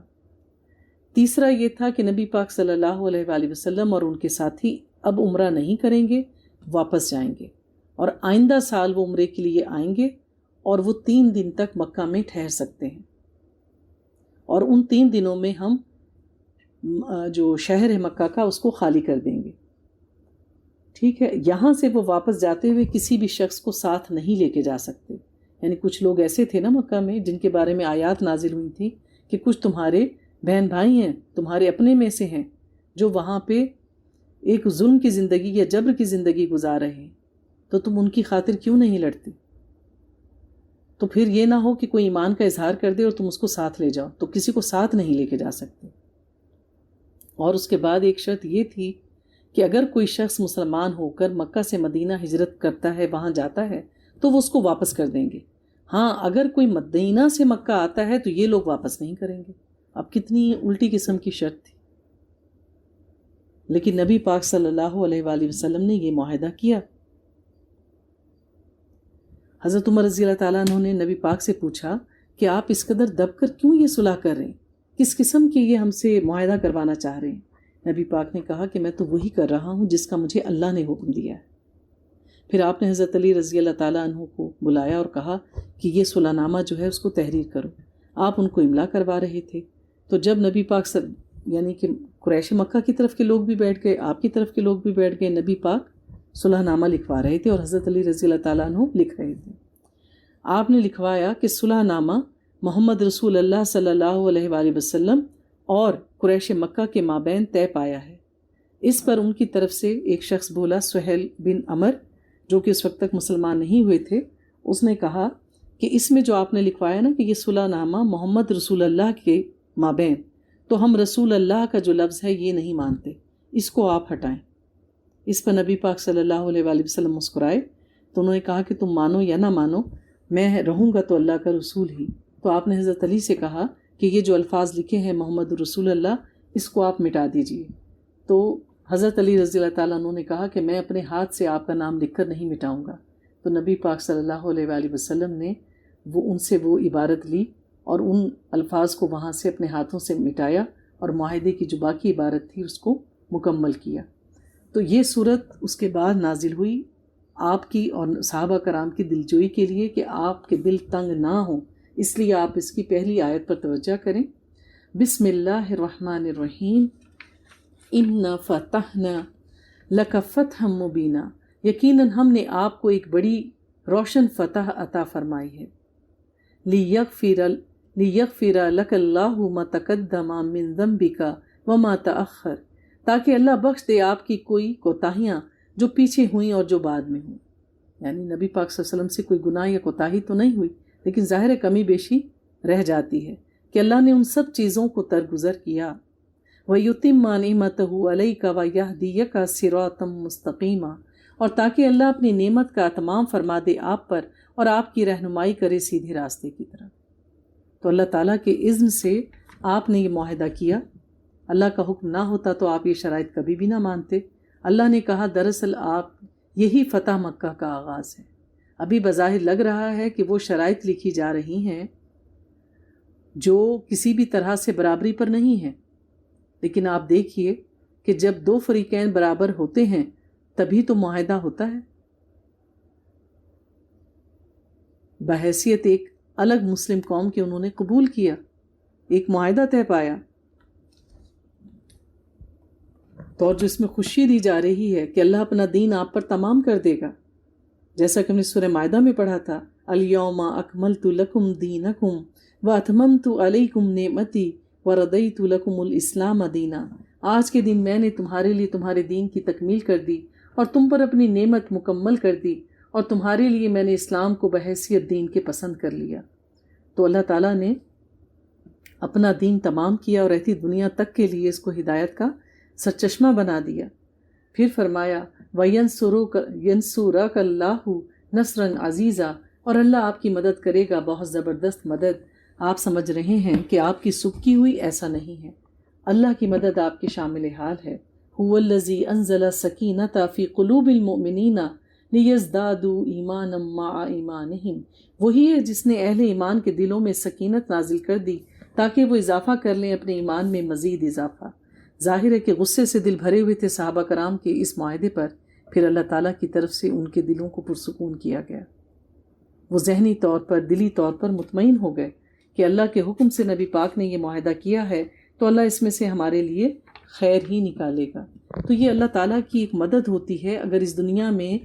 تیسرا یہ تھا کہ نبی پاک صلی اللہ علیہ وآلہ وسلم اور ان کے ساتھی اب عمرہ نہیں کریں گے، واپس جائیں گے، اور آئندہ سال وہ عمرے کے لیے آئیں گے، اور وہ 3 دن تک مکہ میں ٹھہر سکتے ہیں، اور ان 3 دنوں میں ہم جو شہر ہے مکہ کا اس کو خالی کر دیں گے۔ ٹھیک ہے، یہاں سے وہ واپس جاتے ہوئے کسی بھی شخص کو ساتھ نہیں لے کے جا سکتے، یعنی کچھ لوگ ایسے تھے نا مکہ میں جن کے بارے میں آیات نازل ہوئی تھیں کہ کچھ تمہارے بہن بھائی ہیں، تمہارے اپنے میں سے ہیں، جو وہاں پہ ایک ظلم کی زندگی یا جبر کی زندگی گزار رہے ہیں، تو تم ان کی خاطر کیوں نہیں لڑتے؟ تو پھر یہ نہ ہو کہ کوئی ایمان کا اظہار کر دے اور تم اس کو ساتھ لے جاؤ، تو کسی کو ساتھ نہیں لے کے جا سکتے۔ اور اس کے بعد ایک شرط یہ تھی کہ اگر کوئی شخص مسلمان ہو کر مکہ سے مدینہ ہجرت کرتا ہے، وہاں جاتا ہے، تو وہ اس کو واپس کر دیں گے۔ ہاں، اگر کوئی مدینہ سے مکہ آتا ہے تو یہ لوگ واپس نہیں کریں گے۔ اب کتنی الٹی قسم کی شرط تھی۔ لیکن نبی پاک صلی اللہ علیہ وآلہ وسلم نے یہ معاہدہ کیا۔ حضرت عمر رضی اللہ تعالیٰ عنہ نے نبی پاک سے پوچھا کہ آپ اس قدر دب کر کیوں یہ صلح کر رہے ہیں، کس قسم کے یہ ہم سے معاہدہ کروانا چاہ رہے ہیں؟ نبی پاک نے کہا کہ میں تو وہی کر رہا ہوں جس کا مجھے اللہ نے حکم دیا ہے۔ پھر آپ نے حضرت علی رضی اللہ تعالیٰ عنہ کو بلایا اور کہا کہ یہ صلح نامہ جو ہے اس کو تحریر کرو۔ آپ ان کو املا کروا رہے تھے، تو جب نبی پاک یعنی کہ قریش مکہ کی طرف کے لوگ بھی بیٹھ گئے، آپ کی طرف کے لوگ بھی بیٹھ گئے، نبی پاک صلح نامہ لکھوا رہے تھے اور حضرت علی رضی اللہ تعالیٰ عنہ لکھ رہے تھے۔ آپ نے لکھوایا کہ صلح نامہ محمد رسول اللہ صلی اللہ علیہ وآلہ وسلم اور قریش مکہ کے مابین طے پایا ہے۔ اس پر ان کی طرف سے ایک شخص بولا، سہیل بن عمر، جو کہ اس وقت تک مسلمان نہیں ہوئے تھے، اس نے کہا کہ اس میں جو آپ نے لکھوایا نا کہ یہ صلح نامہ محمد رسول اللہ کے مابین، تو ہم رسول اللہ کا جو لفظ ہے یہ نہیں مانتے، اس کو آپ ہٹائیں۔ اس پر نبی پاک صلی اللہ علیہ وآلہ وسلم مسکرائے، تو انہوں نے کہا کہ تم مانو یا نہ مانو، میں رہوں گا تو اللہ کا رسول ہی۔ تو آپ نے حضرت علی سے کہا کہ یہ جو الفاظ لکھے ہیں محمد رسول اللہ، اس کو آپ مٹا دیجئے۔ تو حضرت علی رضی اللہ تعالیٰ عنہ نے کہا کہ میں اپنے ہاتھ سے آپ کا نام لکھ کر نہیں مٹاؤں گا۔ تو نبی پاک صلی اللہ علیہ وآلہ وسلم نے ان سے وہ عبارت لی اور ان الفاظ کو وہاں سے اپنے ہاتھوں سے مٹایا اور معاہدے کی جو باقی عبارت تھی اس کو مکمل کیا۔ تو یہ صورت اس کے بعد نازل ہوئی آپ کی اور صحابہ کرام کی دلجوئی کے لیے کہ آپ کے دل تنگ نہ ہوں، اس لیے آپ اس کی پہلی آیت پر توجہ کریں۔ بسم اللہ الرحمن الرحیم، اِنَّا فَتَحْنَا لَكَ فَتْحًا مُبِينًا، یقیناً ہم نے آپ کو ایک بڑی روشن فتح عطا فرمائی ہے۔ لِيَغْفِرَ لَكَ اللَّهُ مَا تَقَدَّمَ مِن ذَنبِكَ وَمَا تَأَخَّرَ، تاکہ اللہ بخش دے آپ کی کوئی کوتاہیاں جو پیچھے ہوئیں اور جو بعد میں ہوئیں۔ یعنی نبی پاک صلی اللہ علیہ وسلم سے کوئی گناہ یا کوتاہی تو نہیں ہوئی، لیکن ظاہر کمی بیشی رہ جاتی ہے کہ اللہ نے ان سب چیزوں کو درگزر کیا۔ وَيُتِمَّ نِعْمَتَهُ عَلَيْكَ وَيَهْدِيَكَ صِرَاطًا مُسْتَقِيمًا، اور تاکہ اللہ اپنی نعمت کا اتمام فرما دے آپ پر اور آپ کی رہنمائی کرے سیدھے راستے کی طرف۔ تو اللہ تعالیٰ کے اذن سے آپ نے یہ معاہدہ کیا۔ اللہ کا حکم نہ ہوتا تو آپ یہ شرائط کبھی بھی نہ مانتے۔ اللہ نے کہا دراصل آپ یہی فتح مکہ کا آغاز ہے۔ ابھی بظاہر لگ رہا ہے کہ وہ شرائط لکھی جا رہی ہیں جو کسی بھی طرح سے برابری پر نہیں ہیں، لیکن آپ دیکھیے کہ جب دو فریقین برابر ہوتے ہیں تبھی تو معاہدہ ہوتا ہے۔ بحیثیت ایک الگ مسلم قوم کے انہوں نے قبول کیا، ایک معاہدہ طے پایا، تو اور جو اس میں خوشی دی جا رہی ہے کہ اللہ اپنا دین آپ پر تمام کر دے گا، جیسا کہ ہم نے سورہ مائدہ میں پڑھا تھا، الیوم اکملت لکم دینکم واتممت علیکم نعمتی وردیت لکم الاسلام دینا، آج کے دن میں نے تمہارے لیے تمہارے دین کی تکمیل کر دی اور تم پر اپنی نعمت مکمل کر دی، اور تمہارے لیے میں نے اسلام کو بحیثیت دین کے پسند کر لیا۔ تو اللہ تعالیٰ نے اپنا دین تمام کیا اور رہتی دنیا تک کے لیے اس کو ہدایت کا سرچشمہ بنا دیا۔ پھر فرمایا وَيَنْصُرَكَ اللَّهُ نَصْرًا عَزِيزًا، اور اللہ آپ کی مدد کرے گا بہت زبردست مدد۔ آپ سمجھ رہے ہیں کہ آپ کی سبکی ہوئی، ایسا نہیں ہے، اللہ کی مدد آپ کے شامل حال ہے۔ هُوَ الَّذِي أَنزَلَ السَّكِينَةَ فِي قُلُوبِ الْمُؤْمِنِينَ لِيَزْدَادُوا إِيمَانًا مَعَ إِيمَانِهِمْ، وہی ہے جس نے اہل ایمان کے دلوں میں سکینت نازل کر دی تاکہ وہ اضافہ کر لیں اپنے ایمان میں مزید اضافہ۔ ظاہر ہے کہ غصے سے دل بھرے ہوئے تھے صحابہ کرام کے اس معاہدے پر، پھر اللہ تعالیٰ کی طرف سے ان کے دلوں کو پرسکون کیا گیا۔ وہ ذہنی طور پر، دلی طور پر مطمئن ہو گئے کہ اللہ کے حکم سے نبی پاک نے یہ معاہدہ کیا ہے تو اللہ اس میں سے ہمارے لیے خیر ہی نکالے گا۔ تو یہ اللہ تعالیٰ کی ایک مدد ہوتی ہے، اگر اس دنیا میں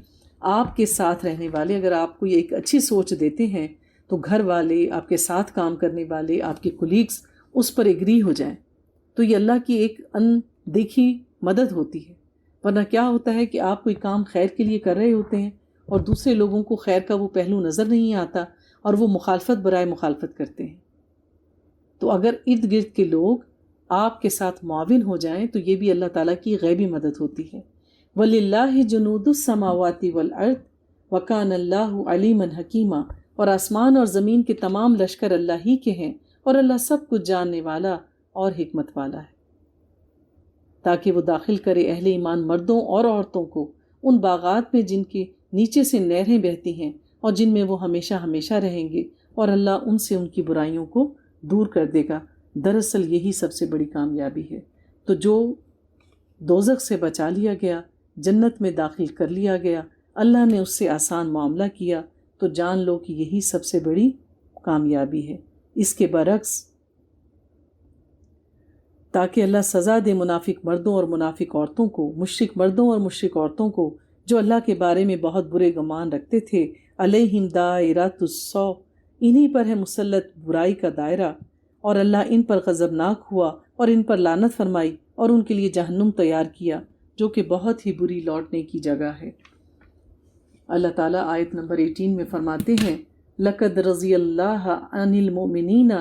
آپ کے ساتھ رہنے والے اگر آپ کو یہ ایک اچھی سوچ دیتے ہیں تو گھر والے، آپ کے ساتھ کام کرنے والے، آپ کے کولیگز اس پر ایگری ہو جائیں، تو یہ اللہ کی ایک ان دیکھی مدد ہوتی ہے۔ ورنہ کیا ہوتا ہے کہ آپ کوئی کام خیر کے لیے کر رہے ہوتے ہیں اور دوسرے لوگوں کو خیر کا وہ پہلو نظر نہیں آتا اور وہ مخالفت برائے مخالفت کرتے ہیں۔ تو اگر ارد گرد کے لوگ آپ کے ساتھ معاون ہو جائیں تو یہ بھی اللہ تعالیٰ کی غیبی مدد ہوتی ہے۔ وَلِلَّهِ جُنُودُ السَّمَاوَاتِ وَالْأَرْضِ وَكَانَ اللَّهُ عَلِيمًا حَكِيمًا، اور آسمان اور زمین کے تمام لشکر اللہ ہی کے ہیں اور اللہ سب کچھ جاننے والا اور حکمت والا ہے۔ تاکہ وہ داخل کرے اہل ایمان مردوں اور عورتوں کو ان باغات میں جن کے نیچے سے نہریں بہتی ہیں اور جن میں وہ ہمیشہ ہمیشہ رہیں گے، اور اللہ ان سے ان کی برائیوں کو دور کر دے گا۔ دراصل یہی سب سے بڑی کامیابی ہے۔ تو جو دوزخ سے بچا لیا گیا، جنت میں داخل کر لیا گیا، اللہ نے اس سے آسان معاملہ کیا، تو جان لو کہ یہی سب سے بڑی کامیابی ہے۔ اس کے برعکس تاکہ اللہ سزا دے منافق مردوں اور منافق عورتوں کو، مشرک مردوں اور مشرک عورتوں کو جو اللہ کے بارے میں بہت برے گمان رکھتے تھے۔ علیہم دائرۃ السوء، انہی پر ہے مسلط برائی کا دائرہ، اور اللہ ان پر غضبناک ہوا اور ان پر لعنت فرمائی اور ان کے لیے جہنم تیار کیا جو کہ بہت ہی بری لوٹنے کی جگہ ہے۔ اللہ تعالیٰ آیت نمبر 18 میں فرماتے ہیں، لَقَدْ رَضِيَ اللَّهُ عَنِ الْمُؤْمِنِينَ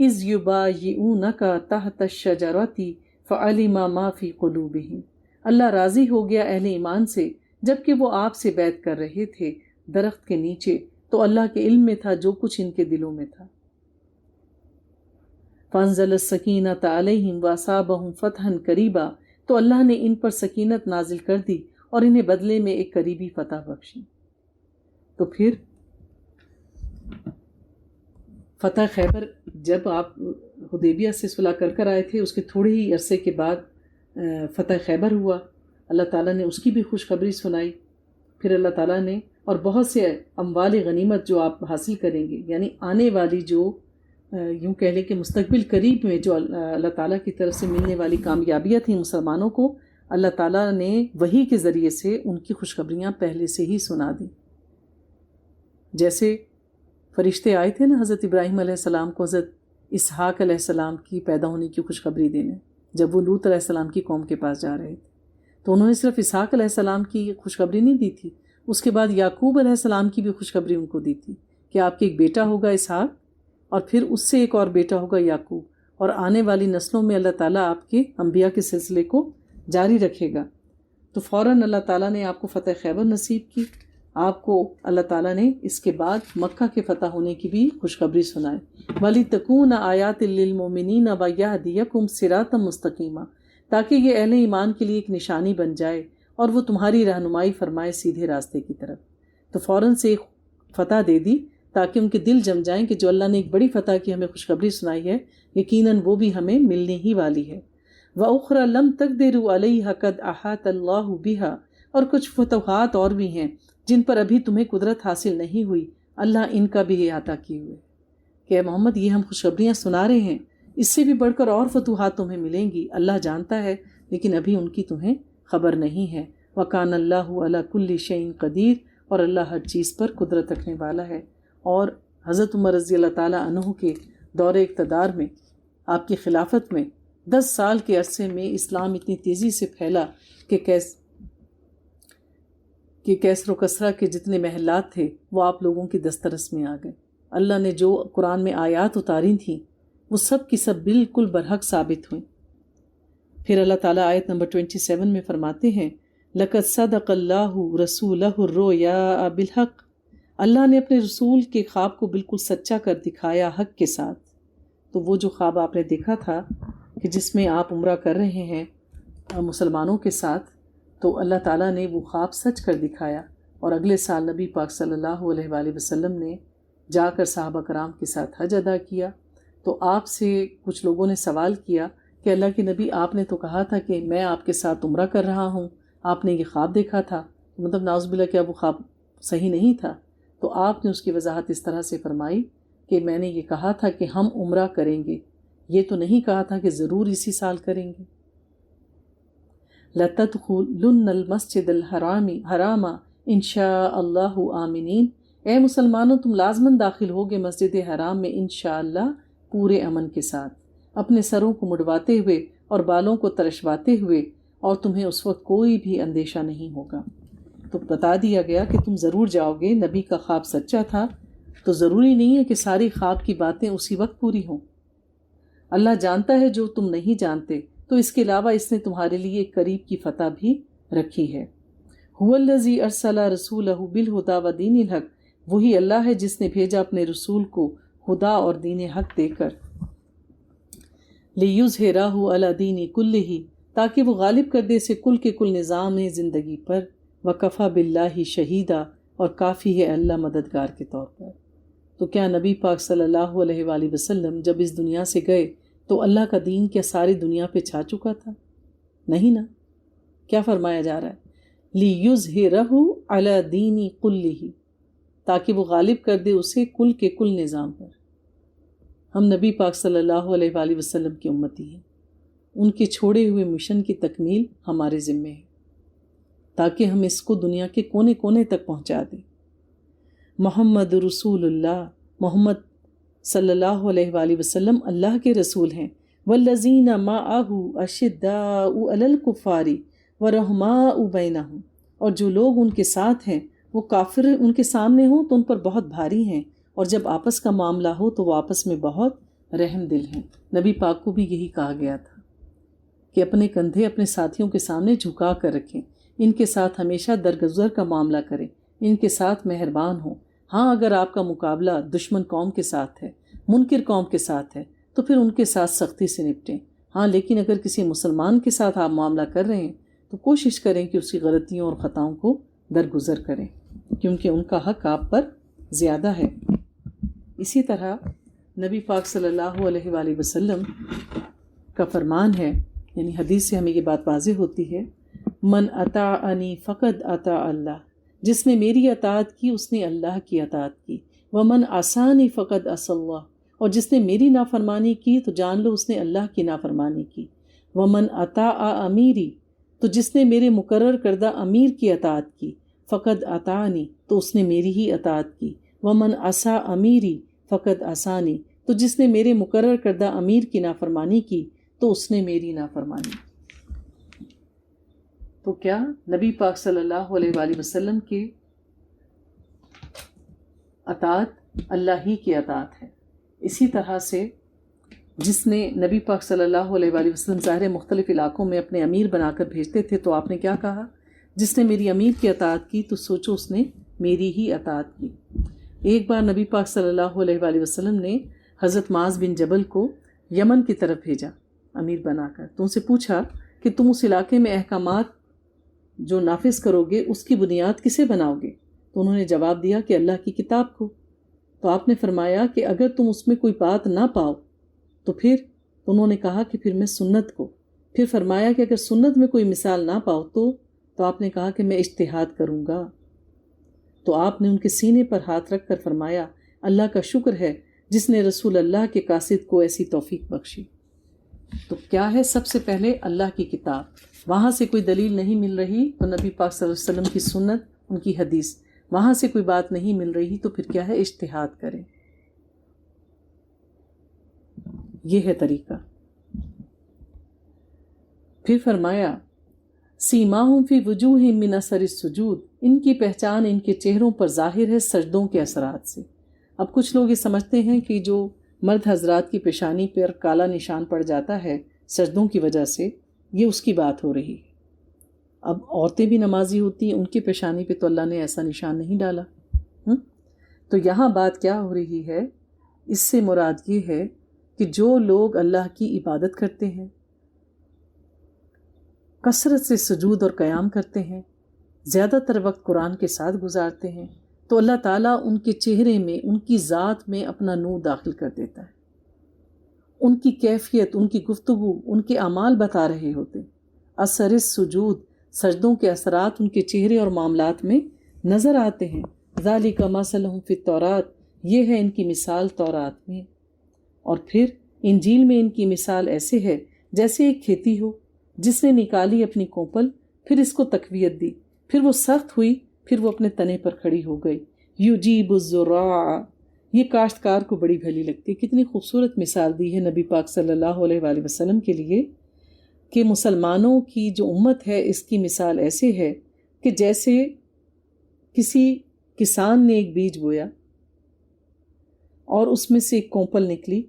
إِذْ يُبَايِعُونَكَ تَحْتَ الشَّجَرَةِ فَعَلِمَ مَا فِي قُلُوبِهِمْ، اللہ راضی ہو گیا اہل ایمان سے جبکہ وہ آپ سے بیعت کر رہے تھے درخت کے نیچے، تو اللہ کے علم میں تھا جو کچھ ان کے دلوں میں تھا۔ فَأَنزَلَ السَّكِينَةَ عَلَيْهِمْ وَأَصَابَهُمْ فَتْحًا قَرِيبًا، تو اللہ نے ان پر سکینت نازل کر دی اور انہیں بدلے میں ایک قریبی فتح بخشی۔ تو پھر فتح خیبر، جب آپ حدیبیہ سے صلح کر آئے تھے، اس کے تھوڑے ہی عرصے کے بعد فتح خیبر ہوا، اللہ تعالیٰ نے اس کی بھی خوشخبری سنائی۔ پھر اللہ تعالیٰ نے اور بہت سے اموال غنیمت جو آپ حاصل کریں گے، یعنی آنے والی جو یوں کہہ لیں کہ مستقبل قریب میں جو اللہ تعالیٰ کی طرف سے ملنے والی کامیابیاں تھیں مسلمانوں کو، اللہ تعالیٰ نے وحی کے ذریعے سے ان کی خوشخبریاں پہلے سے ہی سنا دیں۔ جیسے فرشتے آئے تھے نا حضرت ابراہیم علیہ السلام کو حضرت اسحاق علیہ السلام کی پیدا ہونے کی خوشخبری دینے، جب وہ لوط علیہ السلام کی قوم کے پاس جا رہے تھے، تو انہوں نے صرف اسحاق علیہ السلام کی خوشخبری نہیں دی تھی، اس کے بعد یعقوب علیہ السلام کی بھی خوشخبری ان کو دی تھی کہ آپ کے ایک بیٹا ہوگا اسحاق، اور پھر اس سے ایک اور بیٹا ہوگا یعقوب، اور آنے والی نسلوں میں اللہ تعالیٰ آپ کے انبیاء کے سلسلے کو جاری رکھے گا۔ تو فوراً اللہ تعالیٰ نے آپ کو فتح خیبر نصیب کی، آپ کو اللہ تعالیٰ نے اس کے بعد مکہ کے فتح ہونے کی بھی خوشخبری سنائی۔ وَلِتَكُونَ آیَاتٍ لِّلْمُؤْمِنِينَ وَيَهْدِيَكُمْ صِرَاطًا مُسْتَقِيمًا، تاکہ یہ اہل ایمان کے لیے ایک نشانی بن جائے اور وہ تمہاری رہنمائی فرمائے سیدھے راستے کی طرف۔ تو فوراً سے ایک فتح دے دی تاکہ ان کے دل جم جائیں کہ جو اللہ نے ایک بڑی فتح کی ہمیں خوشخبری سنائی ہے، یقیناً وہ بھی ہمیں ملنے ہی والی ہے۔ وَأُخْرَى لَمْ تَقْدِرُوا عَلَيْهَا قَدْ أَحَاطَ اللَّهُ بِهَا، اور کچھ فتوحات اور بھی ہیں جن پر ابھی تمہیں قدرت حاصل نہیں ہوئی، اللہ ان کا بھی احاطہ کیے ہوئے کہ اے محمد یہ ہم خوشخبریاں سنا رہے ہیں، اس سے بھی بڑھ کر اور فتوحات تمہیں ملیں گی، اللہ جانتا ہے لیکن ابھی ان کی تمہیں خبر نہیں ہے۔ وَكَانَ اللَّهُ عَلَى كُلِّ شَيْءٍ قَدِيرٌ، اور اللہ ہر چیز پر قدرت رکھنے والا ہے۔ اور حضرت عمر رضی اللہ تعالیٰ عنہ کے دور اقتدار میں، آپ کی خلافت میں 10 سال کے عرصے میں اسلام اتنی تیزی سے پھیلا کہ کیسر و کسرا کے جتنے محلات تھے وہ آپ لوگوں کی دسترس میں آ گئے۔ اللہ نے جو قرآن میں آیات اتاری تھیں وہ سب کی سب بالکل برحق ثابت ہوئیں۔ پھر اللہ تعالیٰ آیت نمبر 27 میں فرماتے ہیں، لَقَدْ صَدَقَ اللَّهُ رَسُولَهُ الرُّؤْيَا بِالْحَقِّ، اللہ نے اپنے رسول کے خواب کو بالکل سچا کر دکھایا حق کے ساتھ۔ تو وہ جو خواب آپ نے دیکھا تھا کہ جس میں آپ عمرہ کر رہے ہیں مسلمانوں کے ساتھ، تو اللہ تعالیٰ نے وہ خواب سچ کر دکھایا، اور اگلے سال نبی پاک صلی اللہ علیہ وآلہ وسلم نے جا کر صحابہ کرام کے ساتھ حج ادا کیا۔ تو آپ سے کچھ لوگوں نے سوال کیا کہ اللہ کے نبی، آپ نے تو کہا تھا کہ میں آپ کے ساتھ عمرہ کر رہا ہوں، آپ نے یہ خواب دیکھا تھا، مطلب نعوذ باللہ کیا وہ خواب صحیح نہیں تھا؟ تو آپ نے اس کی وضاحت اس طرح سے فرمائی کہ میں نے یہ کہا تھا کہ ہم عمرہ کریں گے، یہ تو نہیں کہا تھا کہ ضرور اسی سال کریں گے۔ لَتَدْخُلُنَّ الْمَسْجِدَ الْحَرَامَ إِنْ شَاءَ اللَّهُ آمِنِينَ، اے مسلمانوں تم لازماً داخل ہوگے مسجد حرام میں انشاءاللہ پورے امن کے ساتھ، اپنے سروں کو مڑواتے ہوئے اور بالوں کو ترشواتے ہوئے، اور تمہیں اس وقت کوئی بھی اندیشہ نہیں ہوگا۔ تو بتا دیا گیا کہ تم ضرور جاؤ گے، نبی کا خواب سچا تھا، تو ضروری نہیں ہے کہ ساری خواب کی باتیں اسی وقت پوری ہوں۔ اللہ جانتا ہے جو تم نہیں جانتے، تو اس کے علاوہ اس نے تمہارے لیے ایک قریب کی فتح بھی رکھی ہے۔ هُوَ الَّذِي أَرْسَلَ رَسُولَهُ بِالْهُدَى وَدِينِ الْحَقِّ، وہی اللہ ہے جس نے بھیجا اپنے رسول کو ہدا اور دین حق دے کر، لِيُظْهِرَهُ عَلَى دِينِ كُلِّهِ، تاکہ وہ غالب کر دے اسے کل کے کل نظام زندگی پر، وکفا باللہ شہیدہ، اور کافی ہے اللہ مددگار کے طور پر۔ تو کیا نبی پاک صلی اللہ علیہ وآلہ وسلم جب اس دنیا سے گئے تو اللہ کا دین کیا ساری دنیا پہ چھا چکا تھا؟ نہیں نا۔ کیا فرمایا جا رہا ہے؟ لِيُظْهِرَهُ عَلَى دِينِ كُلِّهِ، تاکہ وہ غالب کر دے اسے کل کے کل نظام پر۔ ہم نبی پاک صلی اللہ علیہ وآلہ وسلم کی امتی ہیں، ان کے چھوڑے ہوئے مشن کی تکمیل ہمارے ذمے ہے، تاکہ ہم اس کو دنیا کے کونے کونے تک پہنچا دیں۔ محمد رسول اللہ، محمد صلی اللہ علیہ وآلہ وسلم اللہ کے رسول ہیں۔ والذین معہ اشداء علی الکفار ورحماء بینہم، اور جو لوگ ان کے ساتھ ہیں وہ کافر ان کے سامنے ہوں تو ان پر بہت بھاری ہیں، اور جب آپس کا معاملہ ہو تو وہ آپس میں بہت رحم دل ہیں۔ نبی پاک کو بھی یہی کہا گیا تھا کہ اپنے کندھے اپنے ساتھیوں کے سامنے جھکا کر رکھیں، ان کے ساتھ ہمیشہ درگزر کا معاملہ کریں، ان کے ساتھ مہربان ہوں۔ ہاں اگر آپ کا مقابلہ دشمن قوم کے ساتھ ہے، منکر قوم کے ساتھ ہے، تو پھر ان کے ساتھ سختی سے نپٹیں۔ ہاں لیکن اگر کسی مسلمان کے ساتھ آپ معاملہ کر رہے ہیں تو کوشش کریں کہ اس کی غلطیوں اور خطاؤں کو درگزر کریں، کیونکہ ان کا حق آپ پر زیادہ ہے۔ اسی طرح نبی پاک صلی اللہ علیہ وآلہ وسلم کا فرمان ہے، یعنی حدیث سے ہمیں یہ بات واضح ہوتی ہے، من اطاعنی فقد اطاع اللہ، جس نے میری اطاعت کی اس نے اللہ کی اطاعت کی، ومن عصانی فقد عصی اللہ، اور جس نے میری نافرمانی کی تو جان لو اس نے اللہ کی نافرمانی کی، ومن اطاع امیری، تو جس نے میرے مقرر کردہ امیر کی اطاعت کی، فقد اطاعنی، تو اس نے میری ہی اطاعت کی، ومن عصا امیری فقد عصانی، تو جس نے میرے مقرر کردہ امیر کی نافرمانی کی تو اس نے میری نافرمانی۔ تو کیا نبی پاک صلی اللہ علیہ وآلہ وسلم کی اطاعت اللہ ہی کی اطاعت ہے۔ اسی طرح سے جس نے نبی پاک صلی اللہ علیہ وآلہ وسلم ظاہر مختلف علاقوں میں اپنے امیر بنا کر بھیجتے تھے، تو آپ نے کیا کہا؟ جس نے میری امیر کی اطاعت کی تو سوچو اس نے میری ہی اطاعت کی۔ ایک بار نبی پاک صلی اللہ علیہ وآلہ وسلم نے حضرت معاذ بن جبل کو یمن کی طرف بھیجا امیر بنا کر، تو ان سے پوچھا کہ تم اس علاقے میں احکامات جو نافذ کرو گے اس کی بنیاد کسے بناؤ گے؟ تو انہوں نے جواب دیا کہ اللہ کی کتاب کو۔ تو آپ نے فرمایا کہ اگر تم اس میں کوئی بات نہ پاؤ تو پھر؟ تو انہوں نے کہا کہ پھر میں سنت کو۔ پھر فرمایا کہ اگر سنت میں کوئی مثال نہ پاؤ تو آپ نے کہا کہ میں اجتہاد کروں گا۔ تو آپ نے ان کے سینے پر ہاتھ رکھ کر فرمایا اللہ کا شکر ہے جس نے رسول اللہ کے قاصد کو ایسی توفیق بخشی۔ تو کیا ہے؟ سب سے پہلے اللہ کی کتاب، وہاں سے کوئی دلیل نہیں مل رہی تو نبی پاک صلی اللہ علیہ وسلم کی سنت، ان کی حدیث، وہاں سے کوئی بات نہیں مل رہی تو پھر کیا ہے؟ اجتہاد کریں۔ یہ ہے طریقہ۔ پھر فرمایا سیماہم فی وجوہہم من اثر السجود، ان کی پہچان ان کے چہروں پر ظاہر ہے سجدوں کے اثرات سے۔ اب کچھ لوگ یہ سمجھتے ہیں کہ جو مرد حضرات کی پیشانی پر کالا نشان پڑ جاتا ہے سجدوں کی وجہ سے، یہ اس کی بات ہو رہی ہے۔ اب عورتیں بھی نمازی ہوتی ہیں، ان کی پیشانی پہ تو اللہ نے ایسا نشان نہیں ڈالا۔ تو یہاں بات کیا ہو رہی ہے؟ اس سے مراد یہ ہے کہ جو لوگ اللہ کی عبادت کرتے ہیں، کثرت سے سجود اور قیام کرتے ہیں، زیادہ تر وقت قرآن کے ساتھ گزارتے ہیں، تو اللہ تعالیٰ ان کے چہرے میں، ان کی ذات میں اپنا نور داخل کر دیتا ہے۔ ان کی کیفیت، ان کی گفتگو، ان کے اعمال بتا رہے ہوتے۔ اثر السجود، سجدوں کے اثرات ان کے چہرے اور معاملات میں نظر آتے ہیں۔ ذالک مثلہم فی التوراۃ، یہ ہے ان کی مثال تورات میں۔ اور پھر انجیل میں ان کی مثال ایسے ہے جیسے ایک کھیتی ہو جس نے نکالی اپنی کوپل، پھر اس کو تقویت دی، پھر وہ سخت ہوئی، پھر وہ اپنے تنے پر کھڑی ہو گئی۔ یجیب الزراع، یہ کاشتکار کو بڑی بھلی لگتی ہے۔ کتنی خوبصورت مثال دی ہے نبی پاک صلی اللہ علیہ وآلہ وسلم کے لیے کہ مسلمانوں کی جو امت ہے اس کی مثال ایسے ہے کہ جیسے کسی کسان نے ایک بیج بویا اور اس میں سے ایک کوپل نکلی،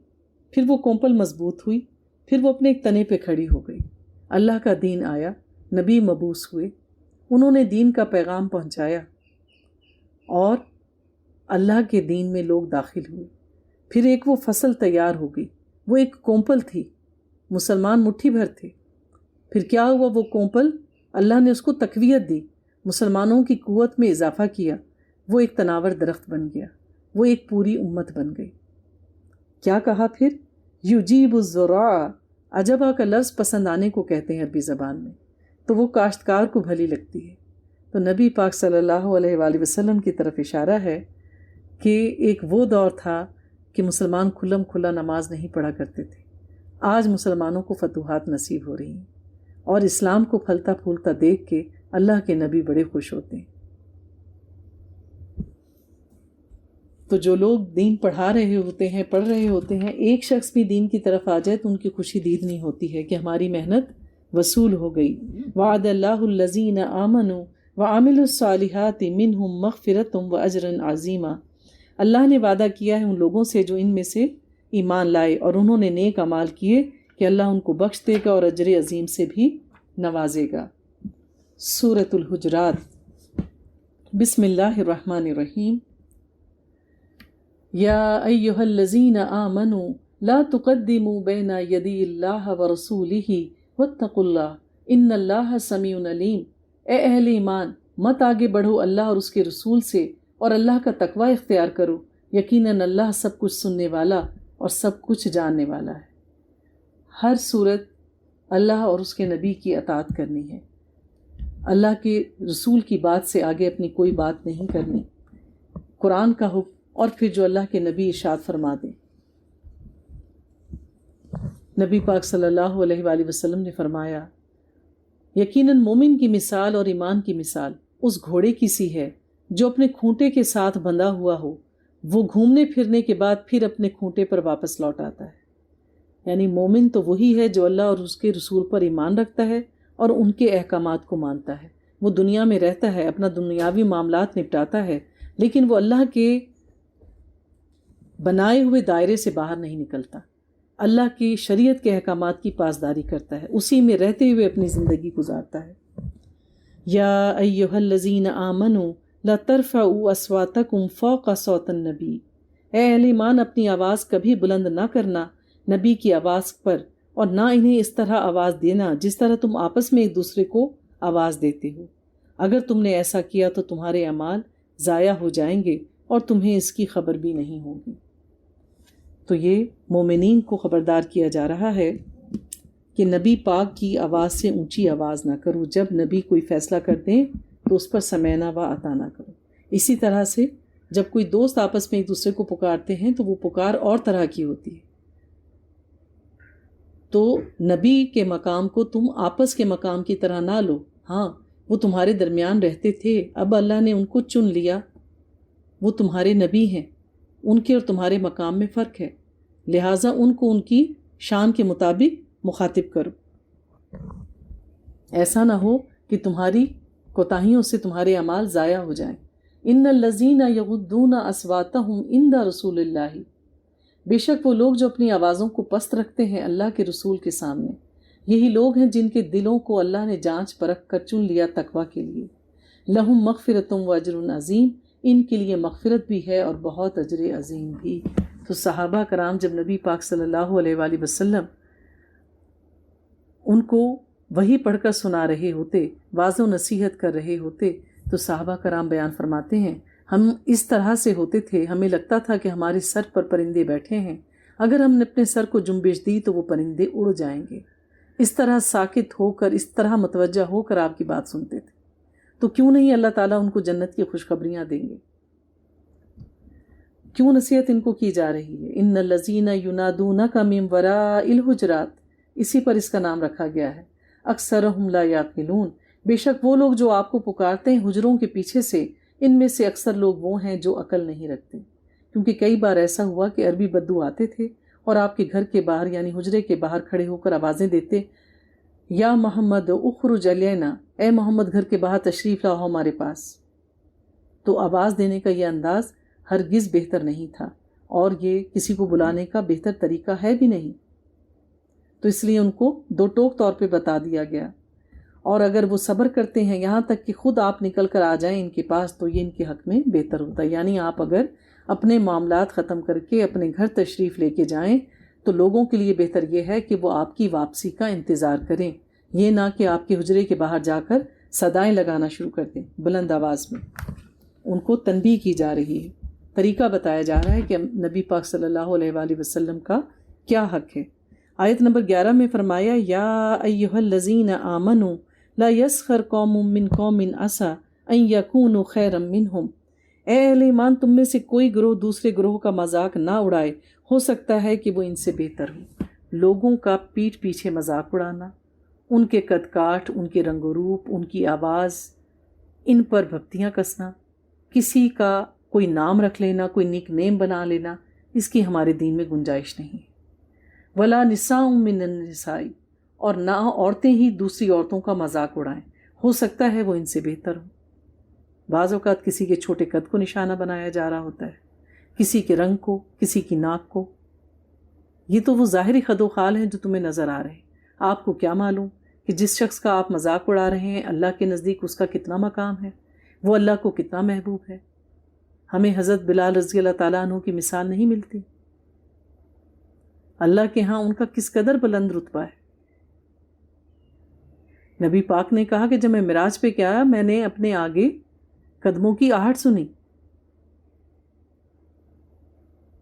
پھر وہ کوپل مضبوط ہوئی، پھر وہ اپنے ایک تنے پہ کھڑی ہو گئی۔ اللہ کا دین آیا، نبی مبعوث ہوئے، انہوں نے دین کا پیغام پہنچایا اور اللہ کے دین میں لوگ داخل ہوئے۔ پھر ایک وہ فصل تیار ہو گئی، وہ ایک کوپل تھی، مسلمان مٹھی بھر تھے، پھر کیا ہوا؟ وہ کونپل اللہ نے اس کو تقویت دی، مسلمانوں کی قوت میں اضافہ کیا، وہ ایک تناور درخت بن گیا، وہ ایک پوری امت بن گئی۔ کیا کہا پھر؟ یجیب الزراع، عجبہ کا لفظ پسند آنے کو کہتے ہیں عربی زبان میں، تو وہ کاشتکار کو بھلی لگتی ہے۔ تو نبی پاک صلی اللہ علیہ وآلہ وسلم کی طرف اشارہ ہے کہ ایک وہ دور تھا کہ مسلمان کھلم کھلا نماز نہیں پڑھا کرتے تھے۔ آج مسلمانوں کو فتوحات نصیب ہو رہی ہیں اور اسلام کو پھلتا پھولتا دیکھ کے اللہ کے نبی بڑے خوش ہوتے ہیں۔ تو جو لوگ دین پڑھا رہے ہوتے ہیں، پڑھ رہے ہوتے ہیں، ایک شخص بھی دین کی طرف آ جائے تو ان کی خوشی دیدنی ہوتی ہے کہ ہماری محنت وصول ہو گئی۔ وعد اللہ الذین آمنوا وعملوا الصالحات منہم مغفرۃ واجرا عظیما، اللہ نے وعدہ کیا ہے ان لوگوں سے جو ان میں سے ایمان لائے اور انہوں نے نیک اعمال کیے کہ اللہ ان کو بخش دے گا اور اجر عظیم سے بھی نوازے گا۔ سورۃ الحجرات، بسم اللہ الرحمن الرحیم۔ یا ایہا الذین آمنوا لا تقدموا بین یدی اللہ ورسولہ واتقوا اللہ ان اللہ سمیع علیم۔ اے اہل ایمان، مت آگے بڑھو اللہ اور اس کے رسول سے، اور اللہ کا تقوی اختیار کرو، یقیناً اللہ سب کچھ سننے والا اور سب کچھ جاننے والا ہے۔ ہر صورت اللہ اور اس کے نبی کی اطاعت کرنی ہے، اللہ کے رسول کی بات سے آگے اپنی کوئی بات نہیں کرنی، قرآن کا حکم اور پھر جو اللہ کے نبی ارشاد فرما دیں۔ نبی پاک صلی اللہ علیہ وآلہ وسلم نے فرمایا، یقیناً مومن کی مثال اور ایمان کی مثال اس گھوڑے کی سی ہے جو اپنے کھونٹے کے ساتھ بندھا ہوا ہو، وہ گھومنے پھرنے کے بعد پھر اپنے کھونٹے پر واپس لوٹ آتا ہے۔ یعنی مومن تو وہی ہے جو اللہ اور اس کے رسول پر ایمان رکھتا ہے اور ان کے احکامات کو مانتا ہے۔ وہ دنیا میں رہتا ہے، اپنا دنیاوی معاملات نپٹاتا ہے، لیکن وہ اللہ کے بنائے ہوئے دائرے سے باہر نہیں نکلتا، اللہ کی شریعت کے احکامات کی پاسداری کرتا ہے، اسی میں رہتے ہوئے اپنی زندگی گزارتا ہے۔ یا ایہا الذین آمنوا لا ترفعوا اصواتکم فوق صوت النبی، اے اہل ایمان اپنی آواز کبھی بلند نہ کرنا نبی کی آواز پر، اور نہ انہیں اس طرح آواز دینا جس طرح تم آپس میں ایک دوسرے کو آواز دیتے ہو، اگر تم نے ایسا کیا تو تمہارے اعمال ضائع ہو جائیں گے اور تمہیں اس کی خبر بھی نہیں ہوگی۔ تو یہ مومنین کو خبردار کیا جا رہا ہے کہ نبی پاک کی آواز سے اونچی آواز نہ کرو، جب نبی کوئی فیصلہ کر دیں تو اس پر سمعنا و اطعنا کرو۔ اسی طرح سے جب کوئی دوست آپس میں ایک دوسرے کو پکارتے ہیں تو وہ پکار اور طرح کی ہوتی ہے، تو نبی کے مقام کو تم آپس کے مقام کی طرح نہ لو۔ ہاں وہ تمہارے درمیان رہتے تھے، اب اللہ نے ان کو چن لیا، وہ تمہارے نبی ہیں، ان کے اور تمہارے مقام میں فرق ہے، لہٰذا ان کو ان کی شان کے مطابق مخاطب کرو۔ ایسا نہ ہو کہ تمہاری کوتاہیوں سے تمہارے اعمال ضائع ہو جائیں۔ ان الذین یغضون اصواتہم عند رسول اللہ، بے شک وہ لوگ جو اپنی آوازوں کو پست رکھتے ہیں اللہ کے رسول کے سامنے، یہی لوگ ہیں جن کے دلوں کو اللہ نے جانچ پرکھ کر چن لیا تقوی کے لیے۔ لہم مغفرۃ واجر عظیم، ان کے لیے مغفرت بھی ہے اور بہت اجر عظیم بھی۔ تو صحابہ کرام جب نبی پاک صلی اللہ علیہ وآلہ وسلم ان کو وحی پڑھ کر سنا رہے ہوتے، واعظ و نصیحت کر رہے ہوتے، تو صحابہ کرام بیان فرماتے ہیں ہم اس طرح سے ہوتے تھے، ہمیں لگتا تھا کہ ہمارے سر پر پرندے بیٹھے ہیں، اگر ہم نے اپنے سر کو جنبش دی تو وہ پرندے اڑ جائیں گے۔ اس طرح ساکت ہو کر، اس طرح متوجہ ہو کر آپ کی بات سنتے تھے، تو کیوں نہیں اللہ تعالیٰ ان کو جنت کی خوشخبریاں دیں گے؟ کیوں نصیحت ان کو کی جا رہی ہے؟ ان الذین ینادونک من وراء الحجرات، اسی پر اس کا نام رکھا گیا ہے۔ اکثرہم لا یعقلون، بے شک وہ لوگ جو آپ کو پکارتے ہیں حجروں کے پیچھے سے، ان میں سے اکثر لوگ وہ ہیں جو عقل نہیں رکھتے۔ کیونکہ کئی بار ایسا ہوا کہ عربی بدو آتے تھے اور آپ کے گھر کے باہر یعنی حجرے کے باہر کھڑے ہو کر آوازیں دیتے، یا محمد اخرج علینا، اے محمد گھر کے باہر تشریف لاؤ ہمارے پاس۔ تو آواز دینے کا یہ انداز ہرگز بہتر نہیں تھا، اور یہ کسی کو بلانے کا بہتر طریقہ ہے بھی نہیں، تو اس لیے ان کو دو ٹوک طور پہ بتا دیا گیا۔ اور اگر وہ صبر کرتے ہیں یہاں تک کہ خود آپ نکل کر آ جائیں ان کے پاس، تو یہ ان کے حق میں بہتر ہوتا ہے۔ یعنی آپ اگر اپنے معاملات ختم کر کے اپنے گھر تشریف لے کے جائیں تو لوگوں کے لیے بہتر یہ ہے کہ وہ آپ کی واپسی کا انتظار کریں، یہ نہ کہ آپ کے حجرے کے باہر جا کر صدائیں لگانا شروع کر دیں بلند آواز میں. ان کو تنبیہ کی جا رہی ہے، طریقہ بتایا جا رہا ہے کہ نبی پاک صلی اللہ علیہ وآلہ وسلم کا کیا حق ہے. آیت نمبر 11 میں فرمایا یا ایھا الذین آمنوا لا یسخر قوم من قوم عسى ان یکونوا خیرا منہم. اے اہل ایمان، تم میں سے کوئی گروہ دوسرے گروہ کا مذاق نہ اڑائے، ہو سکتا ہے کہ وہ ان سے بہتر ہو. لوگوں کا پیٹھ پیچھے مذاق اڑانا، ان کے قد کاٹ، ان کے رنگ و روپ، ان کی آواز، ان پر بھپتیاں کسنا، کسی کا کوئی نام رکھ لینا، کوئی نک نیم بنا لینا، اس کی ہمارے دین میں گنجائش نہیں ہے. ولا نساء من النساء، اور نہ عورتیں ہی دوسری عورتوں کا مذاق اڑائیں، ہو سکتا ہے وہ ان سے بہتر ہو. بعض اوقات کسی کے چھوٹے قد کو نشانہ بنایا جا رہا ہوتا ہے، کسی کے رنگ کو، کسی کی ناک کو. یہ تو وہ ظاہری خد و خال ہیں جو تمہیں نظر آ رہے ہیں. آپ کو کیا معلوم کہ جس شخص کا آپ مذاق اڑا رہے ہیں اللہ کے نزدیک اس کا کتنا مقام ہے، وہ اللہ کو کتنا محبوب ہے. ہمیں حضرت بلال رضی اللہ تعالیٰ عنہ کی مثال نہیں ملتی؟ اللہ کے ہاں ان کا کس قدر بلند رتبہ ہے. نبی پاک نے کہا کہ جب میں معراج پہ گیا میں نے اپنے آگے قدموں کی آہٹ سنی،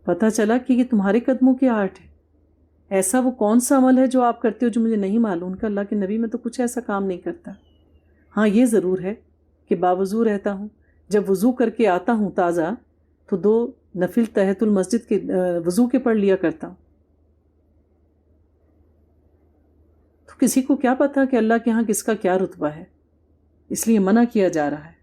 پتہ چلا کہ یہ تمہارے قدموں کی آہٹ ہے. ایسا وہ کون سا عمل ہے جو آپ کرتے ہو جو مجھے نہیں معلوم؟ کہ اللہ کے نبی میں تو کچھ ایسا کام نہیں کرتا. ہاں یہ ضرور ہے کہ باوضو رہتا ہوں، جب وضو کر کے آتا ہوں تازہ تو 2 نفل تحت المسجد کے وضو کے پڑھ لیا کرتا ہوں. تو کسی کو کیا پتا کہ اللہ کے ہاں کس کا کیا رتبہ ہے، اس لیے منع کیا جا رہا ہے.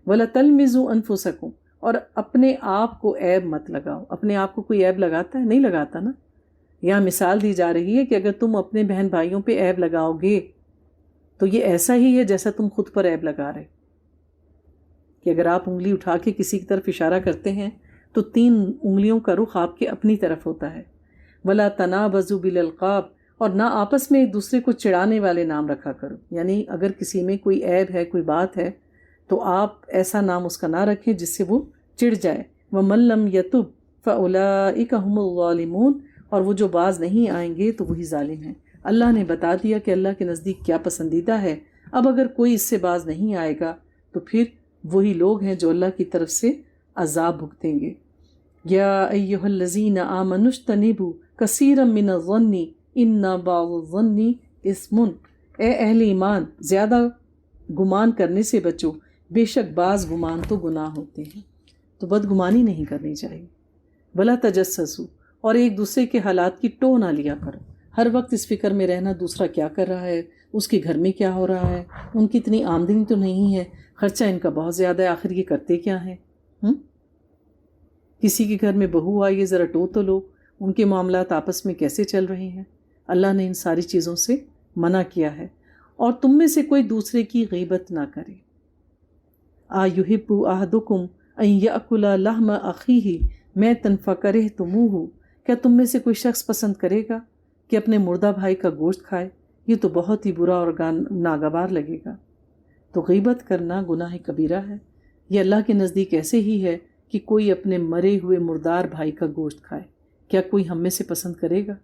وَلَا تَلْمِزُوا أَنفُسَكُمْ، اور اپنے آپ کو عیب مت لگاؤ. اپنے آپ کو کوئی عیب لگاتا ہے؟ نہیں لگاتا نا. یہاں مثال دی جا رہی ہے کہ اگر تم اپنے بہن بھائیوں پہ عیب لگاؤ گے تو یہ ایسا ہی ہے جیسا تم خود پر عیب لگا رہے. کہ اگر آپ انگلی اٹھا کے کسی کی طرف اشارہ کرتے ہیں تو 3 انگلیوں کا رخ آپ کے اپنی طرف ہوتا ہے. وَلَا تَنَابَزُوا بِالْأَلْقَابِ، اور نہ آپس میں ایک دوسرے کو چڑھانے والے نام رکھا کرو. یعنی اگر کسی میں کوئی عیب ہے، کوئی بات ہے، تو آپ ایسا نام اس کا نہ رکھیں جس سے وہ چڑھ جائے. وَمَن لَّمْ يَتُبْ فَأُولَٰئِكَ هُمُ الظَّالِمُونَ، اور وہ جو باز نہیں آئیں گے تو وہی ظالم ہیں. اللہ نے بتا دیا کہ اللہ کے نزدیک کیا پسندیدہ ہے. اب اگر کوئی اس سے باز نہیں آئے گا تو پھر وہی لوگ ہیں جو اللہ کی طرف سے عذاب بھگتیں گے. یا ایھا الذین آمنوا اجتنبوا کثیرا من الظن ان بعض الظن اثم. اے اہل ایمان، زیادہ گمان کرنے سے بچو، بے شک بعض گمان تو گناہ ہوتے ہیں. تو بدگمانی نہیں کرنی چاہیے. ولا تجسسوا، اور ایک دوسرے کے حالات کی ٹو نہ لیا کرو. ہر وقت اس فکر میں رہنا دوسرا کیا کر رہا ہے، اس کے گھر میں کیا ہو رہا ہے، ان کی اتنی آمدنی تو نہیں ہے، خرچہ ان کا بہت زیادہ ہے، آخر یہ کرتے کیا ہیں. کسی کے گھر میں بہو آئی ہے، ذرا ٹو تو لو، ان کے معاملات آپس میں کیسے چل رہے ہیں. اللہ نے ان ساری چیزوں سے منع کیا ہے. اور تم میں سے کوئی دوسرے کی غیبت نہ کرے. آیحب احدکم ان یأکل لحم اخیہ میتا فکرہتموہ، کیا تم میں سے کوئی شخص پسند کرے گا کہ اپنے مردہ بھائی کا گوشت کھائے؟ یہ تو بہت ہی برا اور ناگوار لگے گا. تو غیبت کرنا گناہ کبیرہ ہے. یہ اللہ کے نزدیک ایسے ہی ہے کہ کوئی اپنے مرے ہوئے مردار بھائی کا گوشت کھائے. کیا کوئی ہم میں سے پسند کرے گا؟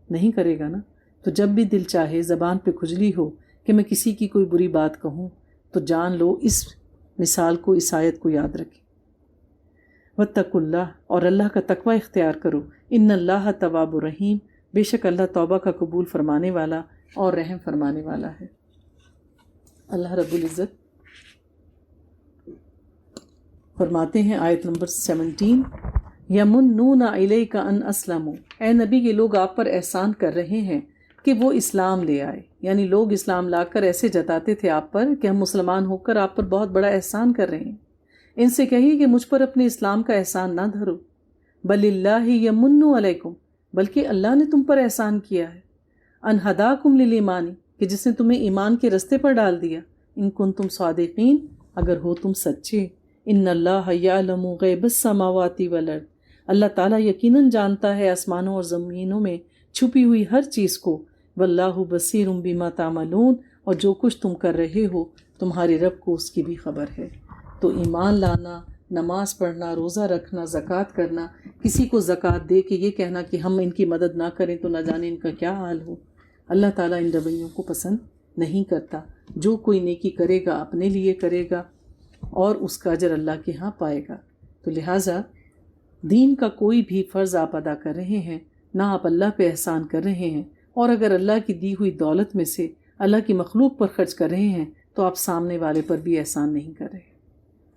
نہیں کرے گا نا. تو جب بھی دل چاہے، زبان پہ کھجلی ہو کہ میں کسی کی کوئی بری بات کہوں، تو جان لو اس مثال کو، اس آیت کو یاد رکھیں. واتقوا اللہ، اور اللہ کا تقوی اختیار کرو. ان اللہ تواب الرحیم، بے شک اللہ توبہ کا قبول فرمانے والا اور رحم فرمانے والا ہے. اللہ رب العزت فرماتے ہیں آیت نمبر 17، یمنون الیک ان اسلموا، اے نبی یہ لوگ آپ پر احسان کر رہے ہیں کہ وہ اسلام لے آئے. یعنی لوگ اسلام لا کر ایسے جتاتے تھے آپ پر کہ ہم مسلمان ہو کر آپ پر بہت بڑا احسان کر رہے ہیں. ان سے کہیے کہ مجھ پر اپنے اسلام کا احسان نہ دھرو. بل اللہ یمن علیکم، بلکہ اللہ نے تم پر احسان کیا ہے. ان ہداکم للایمان، کہ جس نے تمہیں ایمان کے رستے پر ڈال دیا. ان کنتم صادقین، اگر ہو تم سچے. ان اللہ یعلم غیب السماوات والارض، اللہ تعالیٰ یقیناً جانتا ہے آسمانوں اور زمینوں میں چھپی ہوئی ہر چیز کو. واللہ بصیر بما تعملون، اور جو کچھ تم کر رہے ہو تمہارے رب کو اس کی بھی خبر ہے. تو ایمان لانا، نماز پڑھنا، روزہ رکھنا، زکوٰۃ کرنا، کسی کو زکوٰۃ دے کے یہ کہنا کہ ہم ان کی مدد نہ کریں تو نہ جانے ان کا کیا حال ہو، اللہ تعالیٰ ان رویوں کو پسند نہیں کرتا۔ جو کوئی نیکی کرے گا اپنے لیے کرے گا اور اس کا اجر اللہ کے ہاں پائے گا۔ تو لہٰذا دین کا کوئی بھی فرض آپ ادا کر رہے ہیں، نہ آپ اللہ پہ احسان کر رہے ہیں، اور اگر اللہ کی دی ہوئی دولت میں سے اللہ کی مخلوق پر خرچ کر رہے ہیں تو آپ سامنے والے پر بھی احسان نہیں کر رہے،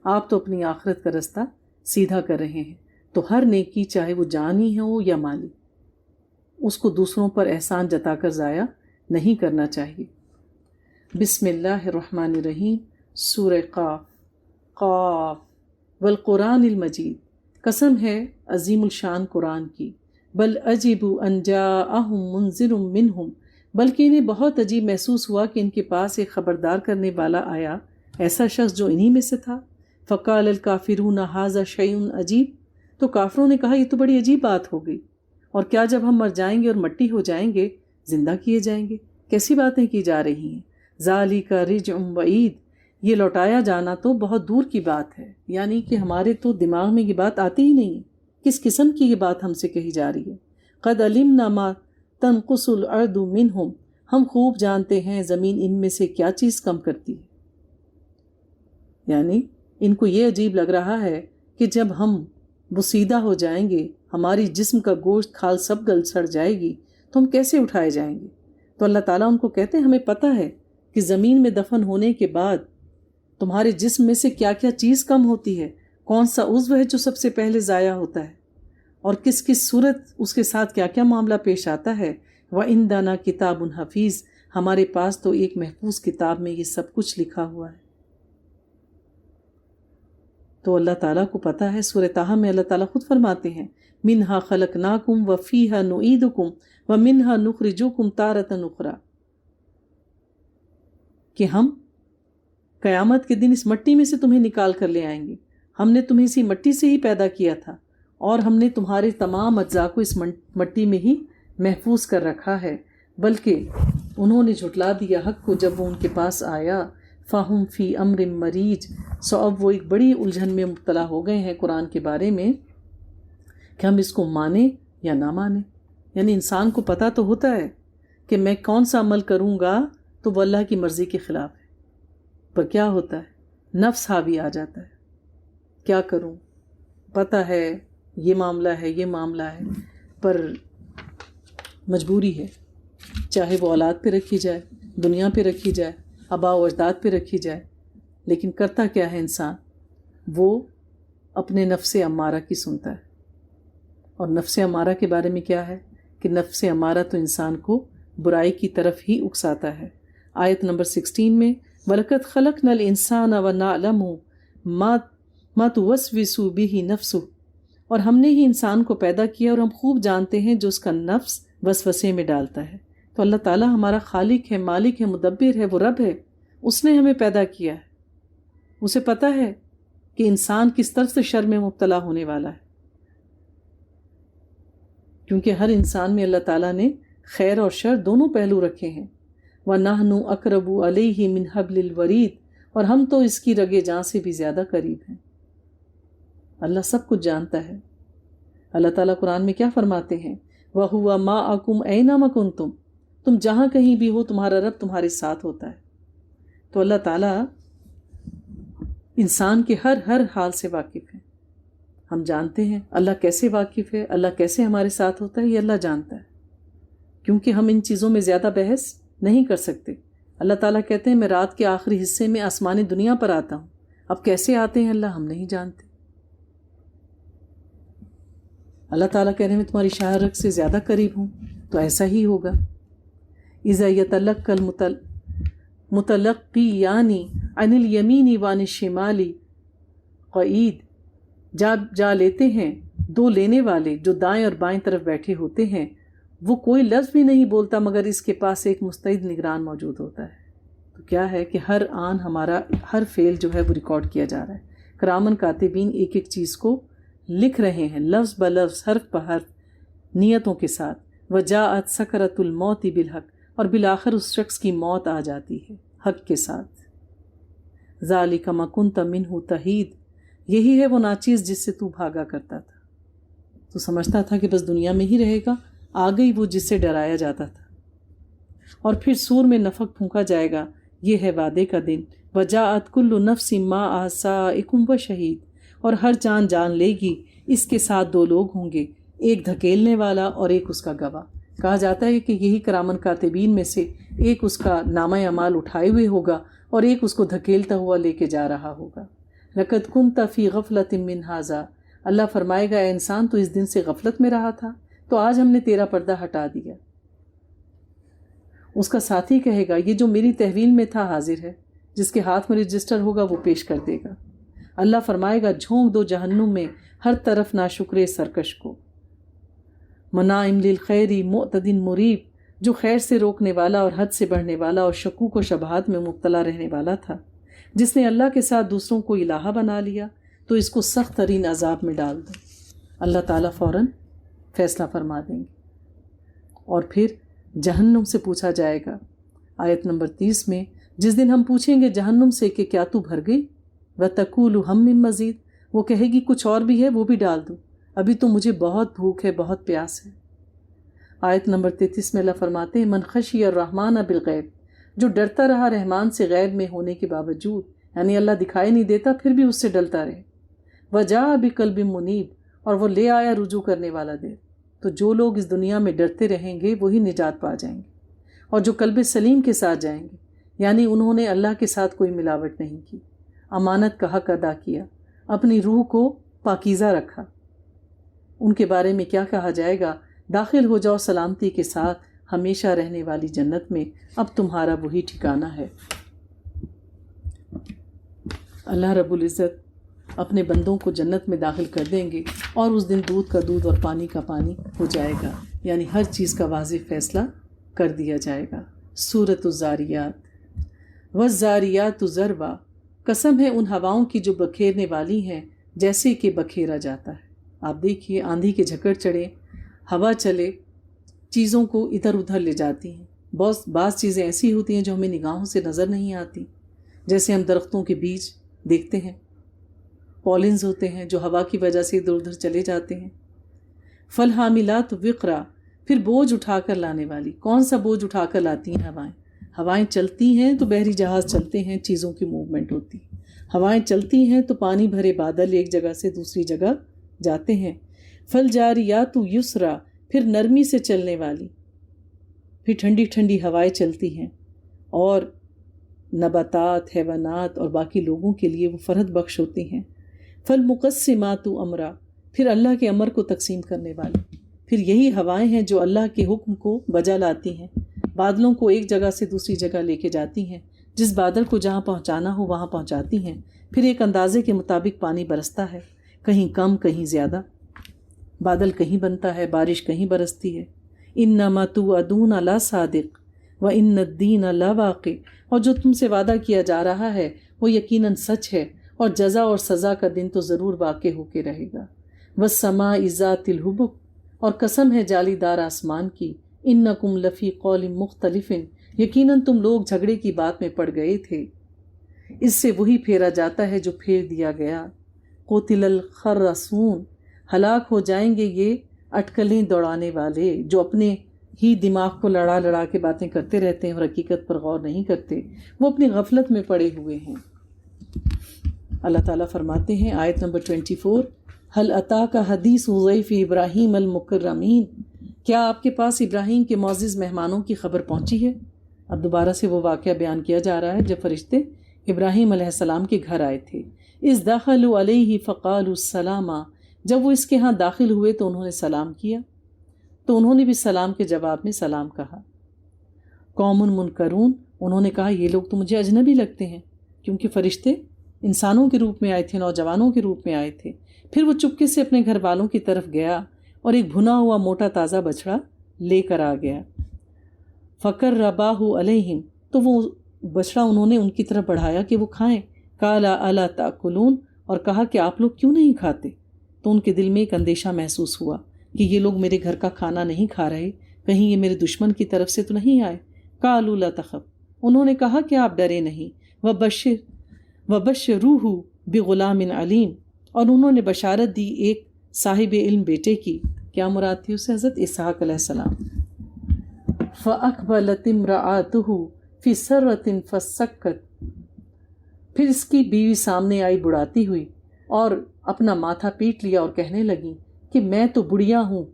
آپ تو اپنی آخرت کا رستہ سیدھا کر رہے ہیں۔ تو ہر نیکی چاہے وہ جانی ہو یا مالی، اس کو دوسروں پر احسان جتا کر ضائع نہیں کرنا چاہیے۔ بسم اللہ الرحمن الرحیم۔ سورہ قاف۔ قاف والقرآن المجید، قسم ہے عظیم الشان قرآن کی۔ بل عجبوا ان جاءہم منذر منہم، بلکہ انہیں بہت عجیب محسوس ہوا کہ ان کے پاس ایک خبردار کرنے والا آیا، ایسا شخص جو انہی میں سے تھا۔ فقال الکافرون ھذا شیء عجیب، تو کافروں نے کہا یہ تو بڑی عجیب بات ہو گئی، اور کیا جب ہم مر جائیں گے اور مٹی ہو جائیں گے زندہ کیے جائیں گے؟ کیسی باتیں کی جا رہی ہیں۔ ذالک رجع بعید، یہ لوٹایا جانا تو بہت دور کی بات ہے، یعنی کہ ہمارے تو دماغ میں یہ بات آتی ہی نہیں ہے۔ کس قسم کی یہ بات ہم سے کہی جا رہی ہے؟ قد علمنا ما تنقص الارض منہم، ہم خوب جانتے ہیں زمین ان میں سے کیا چیز کم کرتی ہے۔ یعنی ان کو یہ عجیب لگ رہا ہے کہ جب ہم بوسیدہ ہو جائیں گے، ہماری جسم کا گوشت کھال سب گل سڑ جائے گی، تو ہم کیسے اٹھائے جائیں گے؟ تو اللہ تعالیٰ ان کو کہتے ہیں ہمیں پتہ ہے کہ زمین میں دفن ہونے کے بعد تمہارے جسم میں سے کیا کیا چیز کم ہوتی ہے، کون سا عضو ہے جو سب سے پہلے ضائع ہوتا ہے، اور کس کس صورت اس کے ساتھ کیا کیا معاملہ پیش آتا ہے۔ وَعِنْدَنَا کِتَابٌ حفیظ، ہمارے پاس تو ایک محفوظ کتاب میں یہ سب کچھ لکھا ہوا ہے۔ تو اللہ تعالیٰ کو پتہ ہے۔ سورہ طٰہٰ میں اللہ تعالیٰ خود فرماتے ہیں مِنْہَا خَلَقْنَاكُمْ وَفِيهَا نُعِيدُكُمْ وَمِنْهَا نُخْرِجُكُمْ تَارَةً أُخْرَىٰ، کہ ہم قیامت کے دن اس مٹی میں سے تمہیں نکال کر لے آئیں گے۔ ہم نے تمہیں اسی مٹی سے ہی پیدا کیا تھا، اور ہم نے تمہارے تمام اجزاء کو اس مٹی میں ہی محفوظ کر رکھا ہے۔ بلکہ انہوں نے جھٹلا دیا حق کو جب وہ ان کے پاس آیا۔ فَهُمْ فِي أَمْرٍ مَرِيجٍ، سو اب وہ ایک بڑی الجھن میں مبتلا ہو گئے ہیں قرآن کے بارے میں کہ ہم اس کو مانیں یا نہ مانیں۔ یعنی انسان کو پتہ تو ہوتا ہے کہ میں کون سا عمل کروں گا تو وہ اللہ کی مرضی کے خلاف ہے، پر کیا ہوتا ہے نفس حاوی آ جاتا ہے، کیا کروں، پتہ ہے یہ معاملہ ہے یہ معاملہ ہے، پر مجبوری ہے، چاہے وہ اولاد پہ رکھی جائے، دنیا پہ رکھی جائے، آباء و اجداد پہ رکھی جائے، لیکن کرتا کیا ہے انسان؟ وہ اپنے نفس امارہ کی سنتا ہے۔ اور نفس امارہ کے بارے میں کیا ہے کہ نفس امارہ تو انسان کو برائی کی طرف ہی اکساتا ہے۔ آیت نمبر 16 میں وَلَقَدْ خَلَقْنَا الْإِنسَانَ وَنَعْلَمُ مَا تُوَسْوِسُ بِهِ نَفْسُهُ، اور ہم نے ہی انسان کو پیدا کیا اور ہم خوب جانتے ہیں جو اس کا نفس وسوسے میں ڈالتا ہے۔ تو اللہ تعالیٰ ہمارا خالق ہے، مالک ہے، مدبر ہے، وہ رب ہے، اس نے ہمیں پیدا کیا ہے، اسے پتہ ہے کہ انسان کس طرح سے شر میں مبتلا ہونے والا ہے، کیونکہ ہر انسان میں اللہ تعالیٰ نے خیر اور شر دونوں پہلو رکھے ہیں۔ وَنَحْنُ أَقْرَبُ عَلَيْهِ مِنْ حَبْلِ الْوَرِيدِ، اور ہم تو اس کی رگے جاں سے بھی زیادہ قریب ہیں۔ اللہ سب کچھ جانتا ہے۔ اللہ تعالیٰ قرآن میں کیا فرماتے ہیں؟ وَهُوَ مَعَكُمْ أَيْنَمَا كُنْتُمْ، تم جہاں کہیں بھی ہو تمہارا رب تمہارے ساتھ ہوتا ہے۔ تو اللہ تعالیٰ انسان کے ہر حال سے واقف ہے۔ ہم جانتے ہیں اللہ کیسے واقف ہے، اللہ کیسے ہمارے ساتھ ہوتا ہے، یہ اللہ جانتا ہے، کیونکہ ہم ان چیزوں میں زیادہ بحث نہیں کر سکتے۔ اللہ تعالیٰ کہتے ہیں میں رات کے آخری حصے میں آسمانی دنیا پر آتا ہوں، اب کیسے آتے ہیں اللہ ہم نہیں جانتے۔ اللہ تعالیٰ کہہ رہے ہیں میں تمہاری شاہ رگ سے زیادہ قریب ہوں، تو ایسا ہی ہوگا۔ اذا یتلقی المتلقیان عن الیمین وعن الشمال قعید، جا لیتے ہیں دو لینے والے جو دائیں اور بائیں طرف بیٹھے ہوتے ہیں، وہ کوئی لفظ بھی نہیں بولتا مگر اس کے پاس ایک مستعد نگران موجود ہوتا ہے۔ تو کیا ہے کہ ہر آن ہمارا ہر فعل جو ہے وہ ریکارڈ کیا جا رہا ہے۔ کرامن کاتبین ایک ایک چیز کو لکھ رہے ہیں لفظ بلفظ، حرف بحرف، نیتوں کے ساتھ۔ وجاءت سکرۃ الموت بالحق، اور بالآخر اس شخص کی موت آ جاتی ہے حق کے ساتھ۔ ذالک ما کنت منہ تحید، یہی ہے وہ ناچیز جس سے تو بھاگا کرتا تھا۔ تو سمجھتا تھا کہ بس دنیا میں ہی رہے گا، آ گئی وہ جس سے ڈرایا جاتا تھا۔ اور پھر سور میں نفخ پھونکا جائے گا، یہ ہے وعدے کا دن۔ وجاءت کل نفس معها سائق و شہید، اور ہر جان جان لے گی، اس کے ساتھ دو لوگ ہوں گے، ایک دھکیلنے والا اور ایک اس کا گواہ۔ کہا جاتا ہے کہ یہی کرامن کاتبین میں سے ایک اس کا نامہ اعمال اٹھائے ہوئے ہوگا اور ایک اس کو دھکیلتا ہوا لے کے جا رہا ہوگا۔ لقد كنت في غفلة من هذا، اللہ فرمائے گا اے انسان تو اس دن سے غفلت میں رہا تھا، تو آج ہم نے تیرا پردہ ہٹا دیا۔ اس کا ساتھی کہے گا یہ جو میری تحویل میں تھا حاضر ہے، جس کے ہاتھ میں رجسٹر ہوگا وہ پیش کر دے گا۔ اللہ فرمائے گا جھونک دو جہنم میں ہر طرف ناشکرے سرکش کو۔ مناعم للخیر معتد مریب، جو خیر سے روکنے والا اور حد سے بڑھنے والا اور شکوک و شبہات میں مبتلا رہنے والا تھا، جس نے اللہ کے ساتھ دوسروں کو الہہ بنا لیا، تو اس کو سخت ترین عذاب میں ڈال دو۔ اللہ تعالیٰ فوراً فیصلہ فرما دیں گے۔ اور پھر جہنم سے پوچھا جائے گا، آیت نمبر 30 میں، جس دن ہم پوچھیں گے جہنم سے کہ کیا تو بھر گئی؟ وَتَقُولُ هَمْ مِن مزید، وہ کہے گی کچھ اور بھی ہے، وہ بھی ڈال دو، ابھی تو مجھے بہت بھوک ہے، بہت پیاس ہے۔ آیت نمبر 33 میں اللہ فرماتے ہیں من خشی الرحمن بالغیب، جو ڈرتا رہا رحمان سے غیب میں ہونے کے باوجود، یعنی اللہ دکھائی نہیں دیتا پھر بھی اس سے ڈرتا رہے۔ وَجَاءَ بِقَلْبٍ مُنِیب، اور وہ لے آیا رجوع کرنے والا دل۔ تو جو لوگ اس دنیا میں ڈرتے رہیں گے وہی نجات پا جائیں گے، اور جو قلب سلیم کے ساتھ جائیں گے، یعنی انہوں نے اللہ کے ساتھ کوئی ملاوٹ نہیں کی، امانت کا حق ادا کیا، اپنی روح کو پاکیزہ رکھا، ان کے بارے میں کیا کہا جائے گا؟ داخل ہو جاؤ سلامتی کے ساتھ ہمیشہ رہنے والی جنت میں، اب تمہارا وہی ٹھکانہ ہے۔ اللہ رب العزت اپنے بندوں کو جنت میں داخل کر دیں گے، اور اس دن دودھ کا دودھ اور پانی کا پانی ہو جائے گا، یعنی ہر چیز کا واضح فیصلہ کر دیا جائے گا۔ سورۃ الزاریات، والزاریات ذروا، قسم ہے ان ہواؤں کی جو بکھیرنے والی ہیں جیسے کہ بکھیرا جاتا ہے۔ آپ دیکھیے آندھی کے جھکڑ چڑھے، ہوا چلے، چیزوں کو ادھر ادھر لے جاتی ہیں۔ بعض چیزیں ایسی ہوتی ہیں جو ہمیں نگاہوں سے نظر نہیں آتی، جیسے ہم درختوں کے بیج دیکھتے ہیں، پالنز ہوتے ہیں جو ہوا کی وجہ سے ادھر ادھر چلے جاتے ہیں۔ فالحاملات وقرا، پھر بوجھ اٹھا کر لانے والی، کون سا بوجھ اٹھا کر لاتی ہیں ہوائیں؟ ہوائیں چلتی ہیں تو بحری جہاز چلتے ہیں، چیزوں کی موومنٹ ہوتی، ہوائیں چلتی ہیں تو پانی بھرے بادل ایک جگہ سے دوسری جگہ جاتے ہیں۔ فالجاریات یسرا، پھر نرمی سے چلنے والی، پھر ٹھنڈی ٹھنڈی ہوائیں چلتی ہیں، اور نباتات، حیوانات اور باقی لوگوں کے لیے وہ فرحت بخش ہوتی ہیں۔ فالمقسمات امرا، پھر اللہ کے امر کو تقسیم کرنے والی، پھر یہی ہوائیں ہیں جو اللہ کے حکم کو بجا لاتی ہیں، بادلوں کو ایک جگہ سے دوسری جگہ لے کے جاتی ہیں، جس بادل کو جہاں پہنچانا ہو وہاں پہنچاتی ہیں، پھر ایک اندازے کے مطابق پانی برستا ہے، کہیں کم کہیں زیادہ، بادل کہیں بنتا ہے، بارش کہیں برستی ہے۔ انما توعدون لصادق وان الدین لواقع، اور جو تم سے وعدہ کیا جا رہا ہے وہ یقیناً سچ ہے، اور جزا اور سزا کا دن تو ضرور واقع ہو کے رہے گا۔ والسماء ذات الحبک، اور قسم ہے جالی دار آسمان کی، انکم لفی قول مختلف، یقیناً تم لوگ جھگڑے کی بات میں پڑ گئے تھے، اس سے وہی پھیرا جاتا ہے جو پھیر دیا گیا۔ قتل الخراسون، ہلاک ہو جائیں گے یہ اٹکلیں دوڑانے والے، جو اپنے ہی دماغ کو لڑا لڑا کے باتیں کرتے رہتے ہیں اور حقیقت پر غور نہیں کرتے، وہ اپنی غفلت میں پڑے ہوئے ہیں۔ اللہ تعالیٰ فرماتے ہیں آیت نمبر 24، هل اتاک حدیث ضیف ابراہیم المکرمین، کیا آپ کے پاس ابراہیم کے معزز مہمانوں کی خبر پہنچی ہے؟ اب دوبارہ سے وہ واقعہ بیان کیا جا رہا ہے جب فرشتے ابراہیم علیہ السلام کے گھر آئے تھے۔ اذ دخلوا علیہ فقالوا السلاما، جب وہ اس کے ہاں داخل ہوئے تو انہوں نے سلام کیا، تو انہوں نے بھی سلام کے جواب میں سلام کہا۔ قوم منکرون، انہوں نے کہا یہ لوگ تو مجھے اجنبی لگتے ہیں، کیونکہ فرشتے انسانوں کے روپ میں آئے تھے، نوجوانوں کے روپ میں آئے تھے۔ پھر وہ چپکے سے اپنے گھر والوں کی طرف گیا اور ایک بھنا ہوا موٹا تازہ بچڑا لے کر آ گیا۔ فقرباہ علیہم، تو وہ بچڑا انہوں نے ان کی طرف بڑھایا کہ وہ کھائیں۔ قال الا تاکلون، اور کہا کہ آپ لوگ کیوں نہیں کھاتے؟ تو ان کے دل میں ایک اندیشہ محسوس ہوا کہ یہ لوگ میرے گھر کا کھانا نہیں کھا رہے، کہیں یہ میرے دشمن کی طرف سے تو نہیں آئے۔ قالوا لا تخف، انہوں نے کہا کہ آپ ڈرے نہیں۔ وبشروہ بغلام علیم، اور انہوں نے بشارت دی ایک صاحب علم بیٹے کی، کیا مراد تھی اسے؟ حضرت اسحاق علیہ السلام۔ فَأَقْبَلَتِ امْرَأَتُهُ فِي سَرَّةٍ فَسَكَّتْ، پھر اس کی بیوی سامنے آئی بڑھاتی ہوئی اور اپنا ماتھا پیٹ لیا اور کہنے لگی کہ میں تو بڑھیا ہوں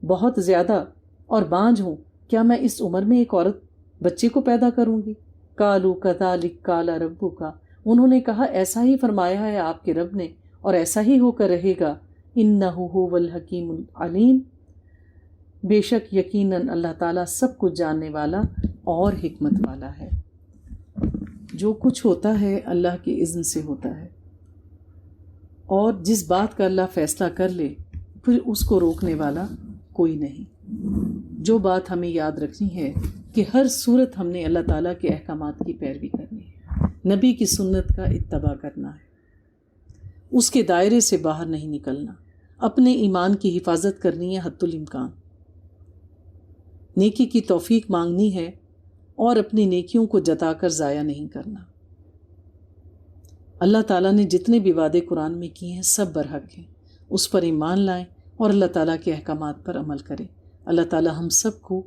بہت زیادہ اور بانجھ ہوں، کیا میں اس عمر میں ایک عورت بچے کو پیدا کروں گی؟ قَالُوا كَذَلِكَ قَالَ رَبُّكَ، انہوں نے کہا ایسا ہی فرمایا ہے آپ کے رب نے اور ایسا ہی ہو کر رہے گا، إِنَّهُ هُوَ الْحَكِيمُ الْعَلِيمُ، بے شک یقیناً اللہ تعالیٰ سب کچھ جاننے والا اور حکمت والا ہے۔ جو کچھ ہوتا ہے اللہ کے اذن سے ہوتا ہے، اور جس بات کا اللہ فیصلہ کر لے پھر اس کو روکنے والا کوئی نہیں۔ جو بات ہمیں یاد رکھنی ہے کہ ہر صورت ہم نے اللہ تعالیٰ کے احکامات کی پیروی کرنی ہے، نبی کی سنت کا اتباع کرنا ہے، اس کے دائرے سے باہر نہیں نکلنا، اپنے ایمان کی حفاظت کرنی ہے حد الامکان، نیکی کی توفیق مانگنی ہے اور اپنی نیکیوں کو جتا کر ضائع نہیں کرنا۔ اللہ تعالیٰ نے جتنے بھی وعدے قرآن میں کیے ہیں سب برحق ہیں، اس پر ایمان لائیں اور اللہ تعالیٰ کے احکامات پر عمل کریں۔ اللہ تعالیٰ ہم سب کو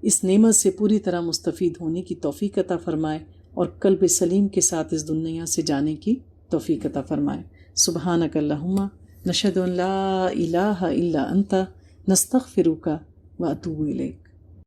اس نعمت سے پوری طرح مستفید ہونے کی توفیق عطا فرمائے اور قلب سلیم کے ساتھ اس دنیا سے جانے کی توفیق عطا فرمائے۔ سبحانک اللہم نشہد ان لا الہ الا انت نستغفرک واتوب الیک۔